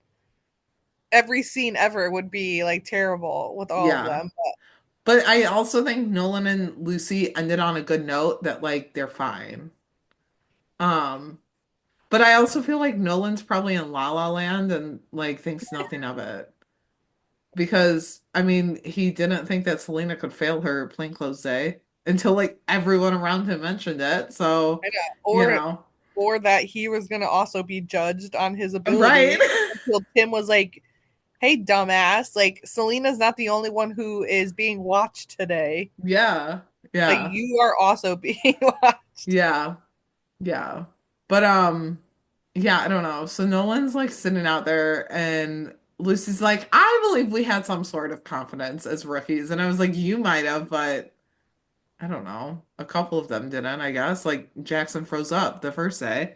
every scene ever would be like terrible with all of yeah. them. But I also think Nolan and Lucy ended on a good note that like they're fine. Um, but I also feel like Nolan's probably in La La Land and like thinks nothing of it. Because I mean, he didn't think that Selena could fail her plainclothes day until like everyone around him mentioned it. So, I know. you know, Or that he was gonna also be judged on his right? ability until Tim was like, "Hey, dumbass! Like Selena's not the only one who is being watched today. Yeah. Like Yeah. you are also being watched." Yeah. Yeah. But yeah, I don't know. So Nolan's like sitting out there and Lucy's like, I believe we had some sort of confidence as rookies. And I was like, you might have, but I don't know. A couple of them didn't, I guess. Like Jackson froze up the first day.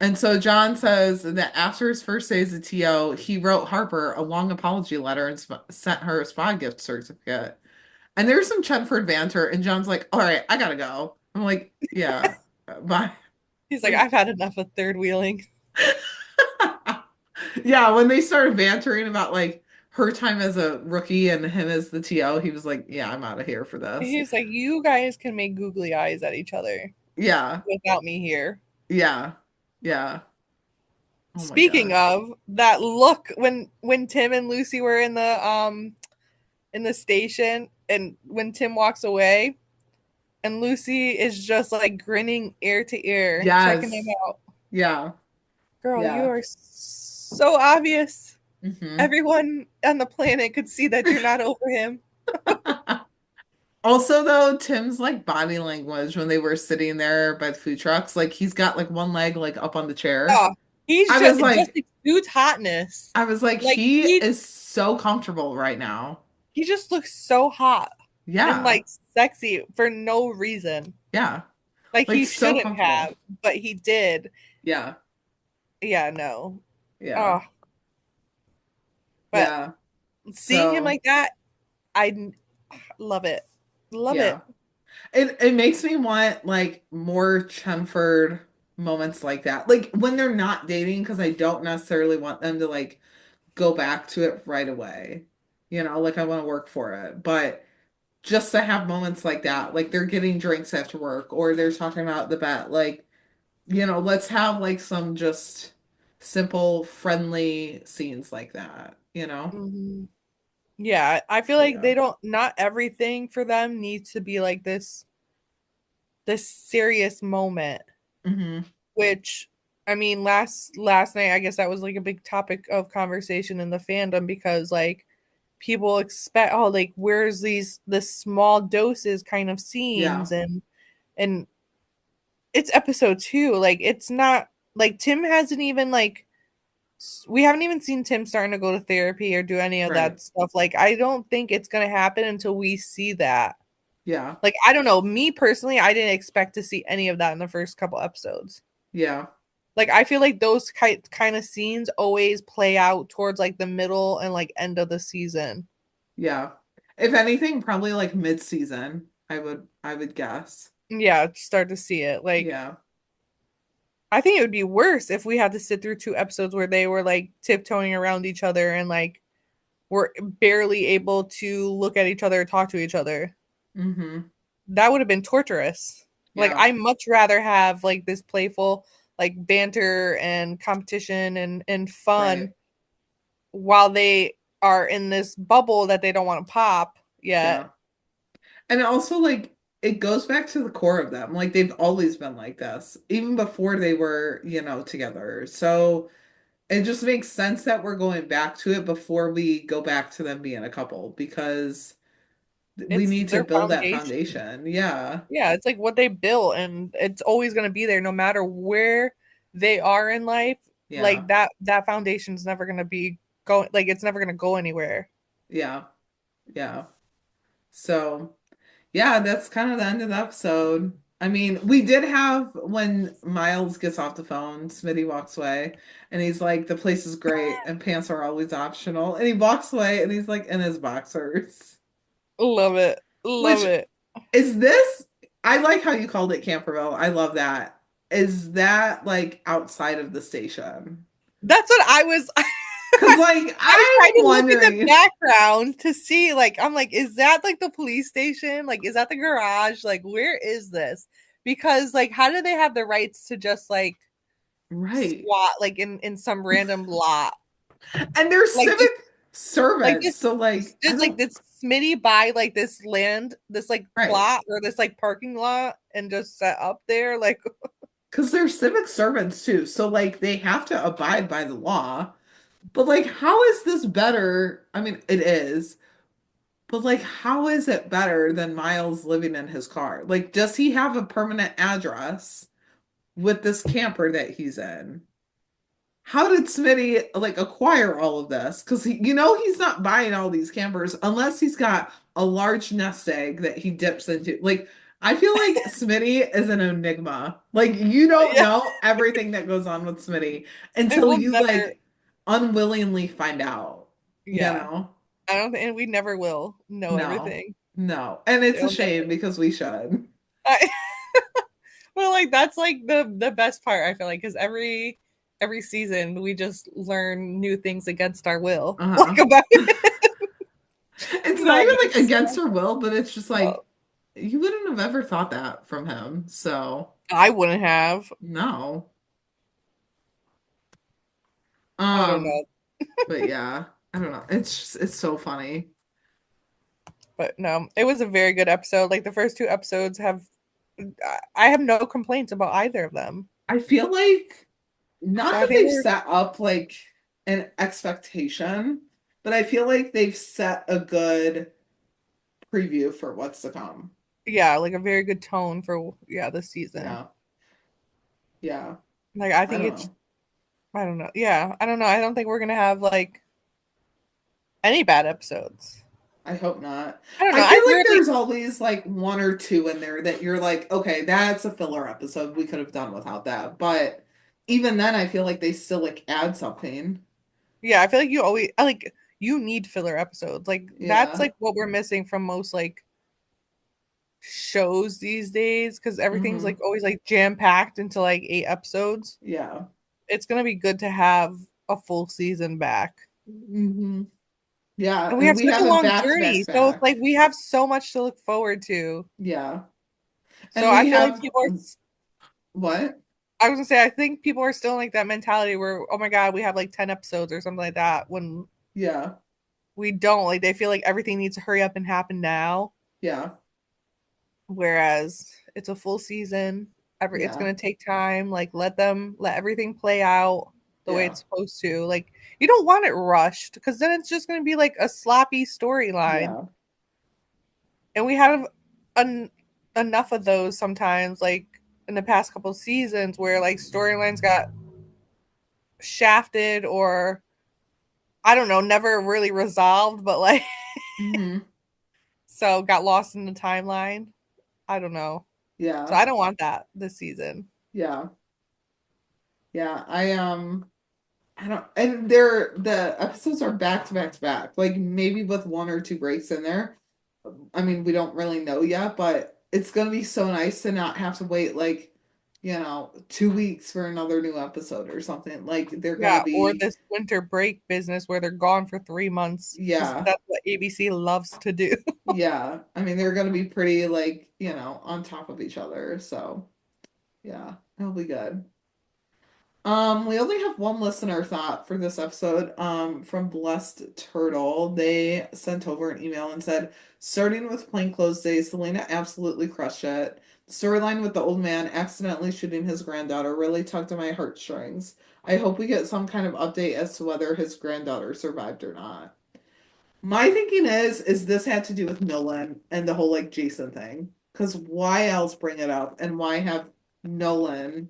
And so John says that after his first day as a TO, he wrote Harper a long apology letter and sent her a spa gift certificate. And there's some Chenford banter, and John's like, all right, I gotta go. I'm like, yeah, bye. He's like, Like, "I've had enough of third wheeling." yeah, when they started bantering about like her time as a rookie and him as the TO, he was like, yeah, I'm out of here for this. He's like, you guys can make googly eyes at each other Yeah. without me here. Yeah. Yeah. Oh my Speaking gosh. of that look when Tim and Lucy were in the station and when Tim walks away and Lucy is just like grinning ear to ear, checking him Yes. out. Yeah. Girl, you Yeah. are so obvious. Hmm. Everyone on the planet could see that you're not over him. Also, though, Tim's like body language when they were sitting there by the food trucks, like he's got like one leg like up on the chair. Oh, he's I just was it just like, exudes hotness. I was like, Like he is so comfortable right now. he just looks so hot and Yeah. like sexy for no reason. Yeah. Like Like he so shouldn't have, comfortable. but he did. Yeah. Yeah, no. Yeah. Oh, but Yeah. seeing him So, like that, I love it. Love yeah. it. It makes me want like more Chenford moments like that. Like when they're not dating, because I don't necessarily want them to like go back to it right away. Like I want to work for it. But just to have moments like that, like they're getting drinks after work or they're talking about the bet, like, let's have like some just simple, friendly scenes like that. Mhm. Yeah, I feel But like yeah. they don't not everything for them needs to be like this serious moment, Hmm. which I mean last night I guess that was like a big topic of conversation in the fandom because like people expect like where's the small doses kind of Yeah. scenes and it's episode 2 like it's not like Tim hasn't even like we haven't even seen Tim starting to go to therapy or do any of Right. that stuff. Like, I don't think it's going to happen until we see that. Yeah. Like, I don't know. Me personally, I didn't expect to see any of that in the first couple episodes. Yeah. Like, I feel like those kind of scenes always play out towards like the middle and like end of the season. Yeah. If anything, probably like mid-season, I would guess. Yeah, start to see it. Like, Yeah. I think it would be worse if we had to sit through 2 episodes where they were like tiptoeing around each other and like were barely able to look at each other or talk to each other. Hmm. That would have been torturous. Like Yeah. I much rather have like this playful like banter and competition and fun Right. while they are in this bubble that they don't want to pop yet. Yeah. And also like it goes back to the core of them. Like they've always been like this, even before they were, together. So it just makes sense that we're going back to it before we go back to them being a couple because we It's need to their build that foundation. foundation. Yeah. Yeah, it's like what they built and it's always going to be there no matter where they are in life. Yeah. Like that foundation's never going to be going like it's never going to go anywhere. Yeah. Yeah. So yeah, that's kind of the end of the episode. I mean, we did have when Miles gets off the phone, Smitty walks away and he's like, the place is great and pants are always optional. And he walks away and he's like in his boxers. Love it. Love Which it. is this? I like how you called it Camperville. I love that. Is that like outside of the station? That's what I was Because like I tried I'm to look at the wondering, background to see, like, I'm like, is that like the police station? Like, is that the garage? Like, where is this? Because, like, how do they have the rights to just like right. squat like in some random lot? And they're Like, civic like servants. this, So like I just like don't this Smitty buy like this land, this like right. plot or this like parking lot, and just set up there. Like, Because they're civic servants too. So like they have to abide by the law. But like how is this better? I mean, it is. But like how is it better than Miles living in his car? Like does he have a permanent address with this camper that he's in? How did Smitty like acquire all of this? Because he's not buying all these campers unless he's got a large nest egg that he dips into. Like, I feel like Smitty is an enigma. Like, you don't yeah, know everything that goes on with Smitty I until will you never. like unwillingly find out, you Yeah, know? I don't think, and we never will know No, everything. no. And it's a It'll shame because we should. I, well, like that's like the best part. I feel like because every season we just learn new things against our will. Uh-huh. Like about It's not like even like against her will, but it's just like well, you wouldn't have ever thought that from him. So I wouldn't have. no. I don't know. But yeah, I don't know. It's so funny. But no, it was a very good episode. Like the first two episodes I have no complaints about either of them. I feel like not So I that think they've we're set up like an expectation, but I feel like they've set a good preview for what's to come. yeah, like a very good tone for this season. Yeah. Yeah. Like I I think don't it's know. I don't know. Yeah, I don't know. I don't think we're gonna have like any bad episodes. I hope not. I don't I know. feel I like weirdly there's always like one or two in there that you're like, okay, that's a filler episode. We could have done without that. But even then, I feel like they still like add something. yeah, I feel like you always like you need filler episodes. Like that's Yeah. like what we're missing from most like shows these days because everything's Mm-hmm. like always like jam packed into like 8 episodes. Yeah. It's gonna be good to have a full season back. Mm-hmm. Yeah. And we And have we such a have it long back to back journey. to So it's back. like we have so much to look forward to. Yeah. So And I we feel like have people are what? I was gonna say I think people are still in like that mentality where, oh my god, we have like 10 episodes or something like that when Yeah. we don't. Like they feel like everything needs to hurry up and happen now. Yeah. Whereas it's a full season. It's Yeah. gonna take time. Like let everything play out the way Yeah. it's supposed to. Like you don't want it rushed because then it's just gonna be like a sloppy storyline. Yeah. And we have enough of those sometimes, like in the past couple seasons, where like storylines got shafted or I don't know, never really resolved, but like Mm-hmm. so got lost in the timeline. I don't know. So Yeah. I don't want that this season. Yeah. Yeah. I don't, and they're the episodes are back to back to back, like maybe with one or two breaks in there. I mean, we don't really know yet, but it's gonna be so nice to not have to wait like, 2 weeks for another new episode or something. Like they're gonna Yeah, or be, this winter break business where they're gone for 3 months because yeah, that's what ABC loves to do. yeah. I mean, they're gonna be pretty like, on top of each other. So yeah, it'll be good. We only have one listener thought for this episode, from Blessed Turtle. They sent over an email and said, starting with Plainclothes Day, Celina absolutely crushed it. The storyline with the old man accidentally shooting his granddaughter really tugged at my heartstrings. I hope we get some kind of update as to whether his granddaughter survived or not. My thinking is this had to do with Nolan and the whole like Jason thing. Because why else bring it up and why have Nolan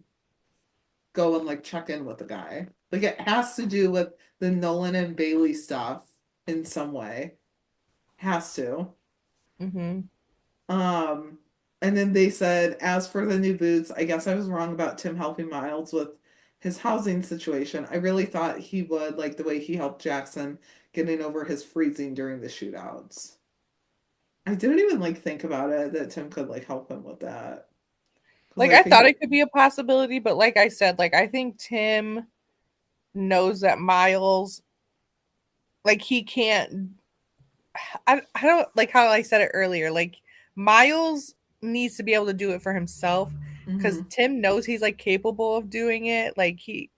go and like check in with the guy. Like it has to do with the Nolan and Bailey stuff in some way. Has to. Mm-hmm. Um and then they said, as for the new boots, I guess I was wrong about Tim helping Miles with his housing situation. I really thought he would, like the way he helped Jackson getting over his freezing during the shootouts. I didn't even like think about it that Tim could like help him with that. Because Like I I thought think, it could be a possibility, but like I said, like I think Tim knows that Miles, like he can't. I don't like how I said it earlier. Like Miles needs to be able to do it for himself because mhm. Tim knows he's like capable of doing it. Like he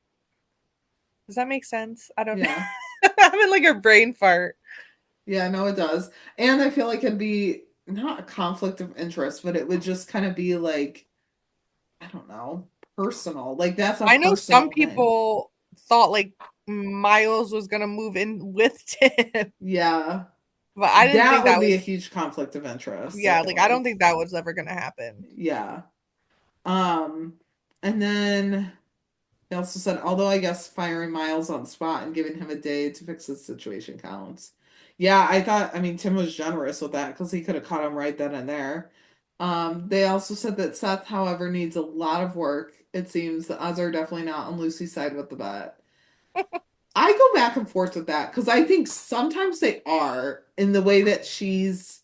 does that make sense? I don't. Yeah. I'm having like a brain fart. Yeah, no, it does. And I feel like it'd be not a conflict of interest, but it would just kind of be like, I don't know, personal. Like that's a I know some personal thing. people thought like Miles was gonna move in with Tim, Yeah. but I didn't That think would that be a was. huge conflict of interest, I Yeah, feel like I don't like. think that was ever gonna happen. Yeah. Um, and then they also said, although I guess firing Miles on the spot and giving him a day to fix his situation counts. Yeah, I mean, Tim was generous with that because he could have caught him right then and there. They also said that Seth, however, needs a lot of work. It seems the odds are definitely not on Lucy's side with the bet. I go back and forth with that because I think sometimes they are in the way that she's,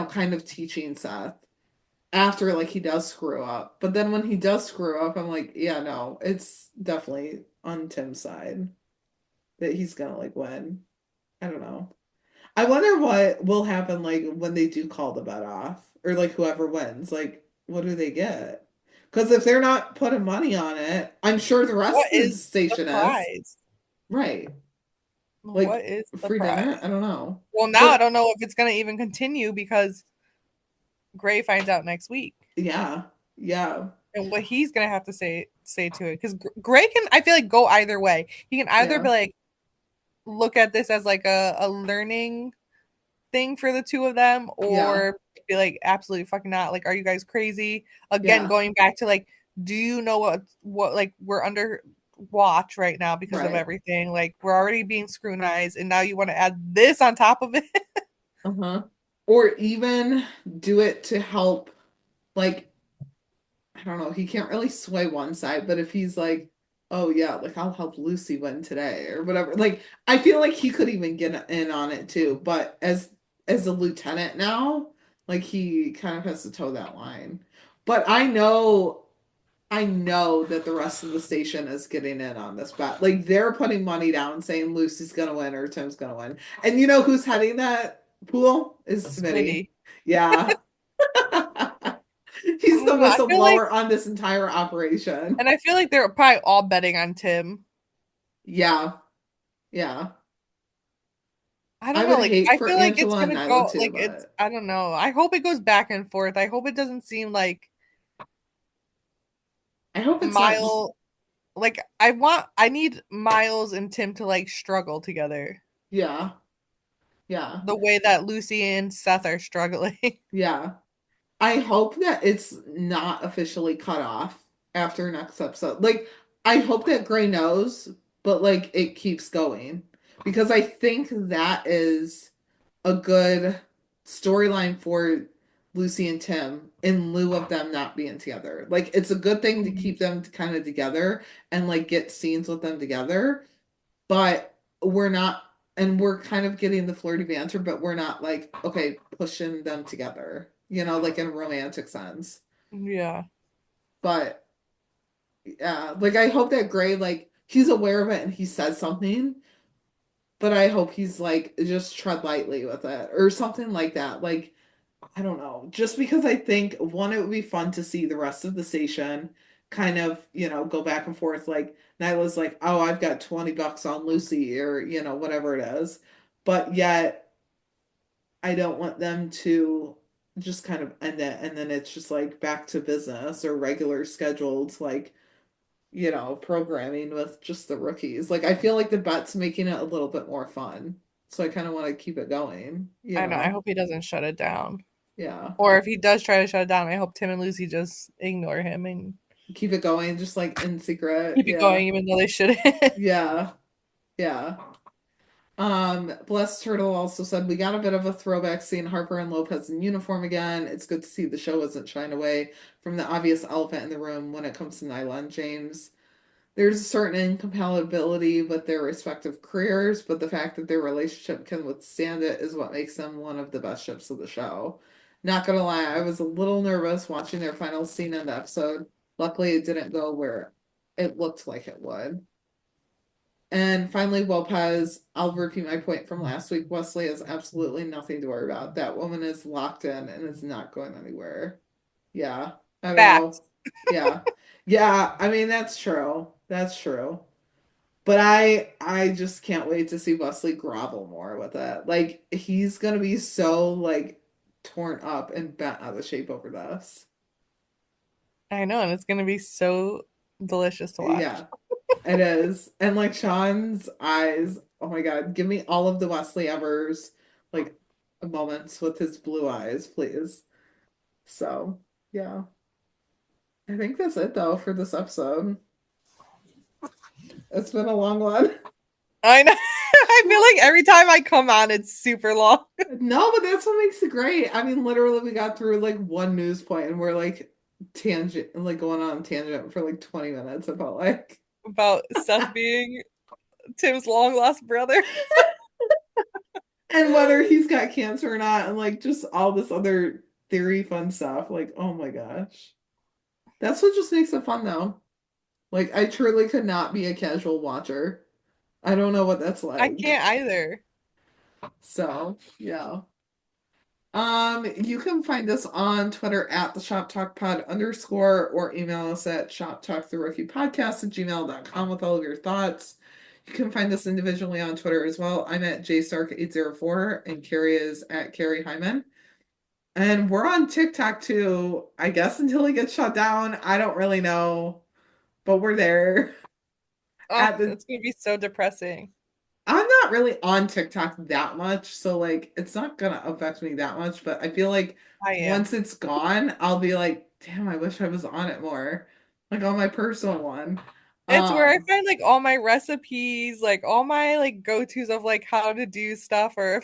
kind of teaching Seth. after like he does screw up. But then when he does screw up, I'm like, yeah, no, it's definitely on Tim's side that he's gonna like win. I don't know. I wonder what will happen like when they do call the bet off or like whoever wins. Like, what do they get? Because if they're not putting money on it, I'm sure the What rest of the is the station is. prize? Right. What Like is the free dinner? prize? I don't know. Well, now I But don't know if it's going to even continue because Gray finds out next week. yeah. Yeah. And what he's going to have to say to it. Because Gray can, I feel like, go either way. He can either be Yeah. like, look at this as like a learning thing for the two of them, Yeah. or be like, absolutely fucking not. Like, are you guys crazy? Again, Yeah. going back to like, do you know what like we're under watch right now because of Right. everything? Like, we're already being scrutinized, and now you want to add this on top of it? Uh-huh. Or even do it to help, like, I don't know, he can't really sway one side, but if he's like, oh yeah, like I'll help Lucy win today or whatever. Like I feel like he could even get in on it too, but as a lieutenant now, like he kind of has to toe that line. But I know that the rest of the station is getting in on this bet. Like they're putting money down saying Lucy's gonna win or Tim's gonna win. And you know who's heading that pool is Smitty. Smitty. Yeah. I He's the don't know. I feel like, whistleblower on this entire operation. and I feel like they're probably all betting on Tim. Yeah. Yeah. I I don't know. would Like, hate I for feel like it's Angela and gonna Nyla go. too, Like, it's. but I don't know. I hope it goes back and forth. I hope it doesn't seem like I hope it's not just Miles. Like, I need Miles and Tim to like struggle together yeah. Yeah. the way that Lucy and Seth are struggling. Yeah. I hope that it's not officially cut off after next episode. Like, I hope that Gray knows, but like it keeps going because I think that is a good storyline for Lucy and Tim in lieu of them not being together. Like, it's a good thing to keep them kind of together and like get scenes with them together, but we're not. And we're kind of getting the flirty banter, but we're not like, okay, pushing them together, like in a romantic sense. Yeah. But yeah, like I hope that Gray, like, he's aware of it and he says something, but I hope he's like, just tread lightly with it or something like that. Like, I don't know. Just because I think, one, it would be fun to see the rest of the station kind of, go back and forth. Like, Nyla's like, oh, I've got $20 on Lucy or, whatever it is. But yet, I don't want them to just kind of end it. And then it's just like back to business or regular scheduled, like, programming with just the rookies. Like, I feel like the bet's making it a little bit more fun. So I kind of want to keep it going, I know. I hope he doesn't shut it down. Yeah. Or if he does try to shut it down, I hope Tim and Lucy just ignore him and Keep it going, just like in secret. keep it Yeah. going, even though they shouldn't. Yeah. Yeah. Blessed Turtle also said we got a bit of a throwback seeing Harper and Lopez in uniform again. It's good to see the show isn't shying away from the obvious elephant in the room when it comes to Nyla and James. There's a certain incompatibility with their respective careers, but the fact that their relationship can withstand it is what makes them one of the best ships of the show. Not gonna lie, I was a little nervous watching their final scene in the episode. Luckily, it didn't go where it looked like it would. And finally, Lopez, I'll repeat my point from last week. Wesley has absolutely nothing to worry about. That woman is locked in and is not going anywhere. Yeah, I don't Facts. know. Yeah. Yeah, I mean that's true. That's true. But I just can't wait to see Wesley grovel more with it. Like he's gonna be so like torn up and bent out of shape over this. I know, and it's gonna be so delicious to watch. Yeah, it is. And like Sean's eyes, oh my God, give me all of the Wesley Evers like moments with his blue eyes, please. So yeah. I think that's it though for this episode. It's been a long one. I know. I feel like every time I come on, it's super long. No, but that's what makes it great. I mean, literally, we got through like one news point and we're like tangent, like going on tangent for like 20 minutes. It felt like About Seth being Tim's long lost brother. and whether he's got cancer or not, and like just all this other theory fun stuff. Like, oh my gosh. That's what just makes it fun though. Like, I truly could not be a casual watcher. I don't know what that's I like. can't either. So, yeah. You can find us on Twitter at the Shop Talk Pod _ or email us at shoptalktherookiepodcast@gmail.com with all of your thoughts. You can find us individually on Twitter as well. I'm at jstark804 and Carrie is at Carrie Hyman. And we're on TikTok too, I guess until it gets shut down. I don't really know, but we're there. Oh, At the it's gonna be so depressing. I'm not really on TikTok that much, so like it's not gonna affect me that much, but I feel like I am. once it's gone, I'll be like, damn, I wish I was on it more. Like on my personal one. It's where I Um, find like all my recipes, like all my like go-tos of like how to do stuff or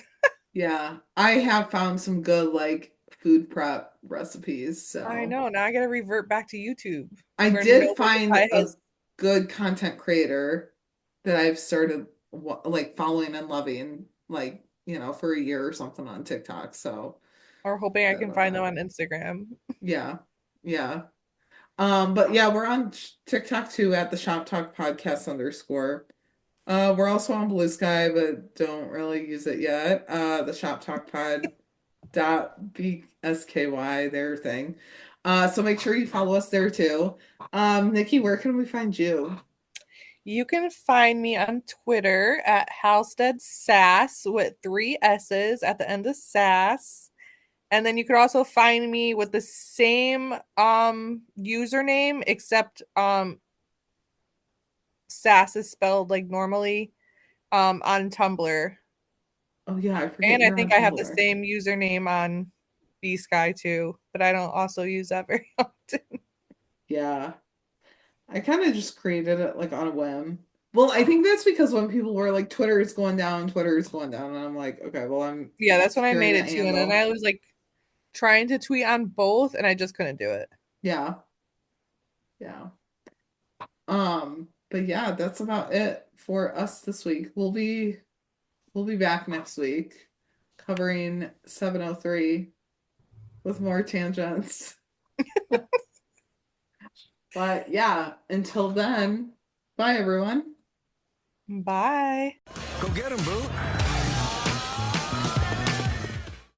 yeah, I have found some good like food prep recipes, I so know, now I gotta revert back to YouTube I where did nobody find probably a has good content creator that I've started like following and loving like, for a year or something on TikTok, so or hoping I excited can about find them that. on Instagram. Yeah. Yeah. But yeah, we're on TikTok too at the Shop Talk Podcast _. We're also on Blue Sky, but don't really use it yet. The Shop Talk Pod .bsky, their thing. So make sure you follow us there too. Nikki, where can we find you? You can find me on Twitter at Halstead Sass with 3 S's at the end of Sass. And then you could also find me with the same username except Sass is spelled like normally on Tumblr. Oh yeah, I forget And I you're on think I have the Tumblr. same username on B Sky too, but I don't also use that very often. Yeah. I kind of just created it like on a whim. Well, I think that's because when people were like, Twitter is going down, Twitter is going down. And I'm like, okay, well, I'm Yeah, that's when I securing made the it too. And then handle. I was like trying to tweet on both and I just couldn't do it. Yeah. Yeah. But yeah, that's about it for us this week. We'll be back next week covering 703 with more tangents. But yeah, until then, bye everyone. Bye. Go get him, boo.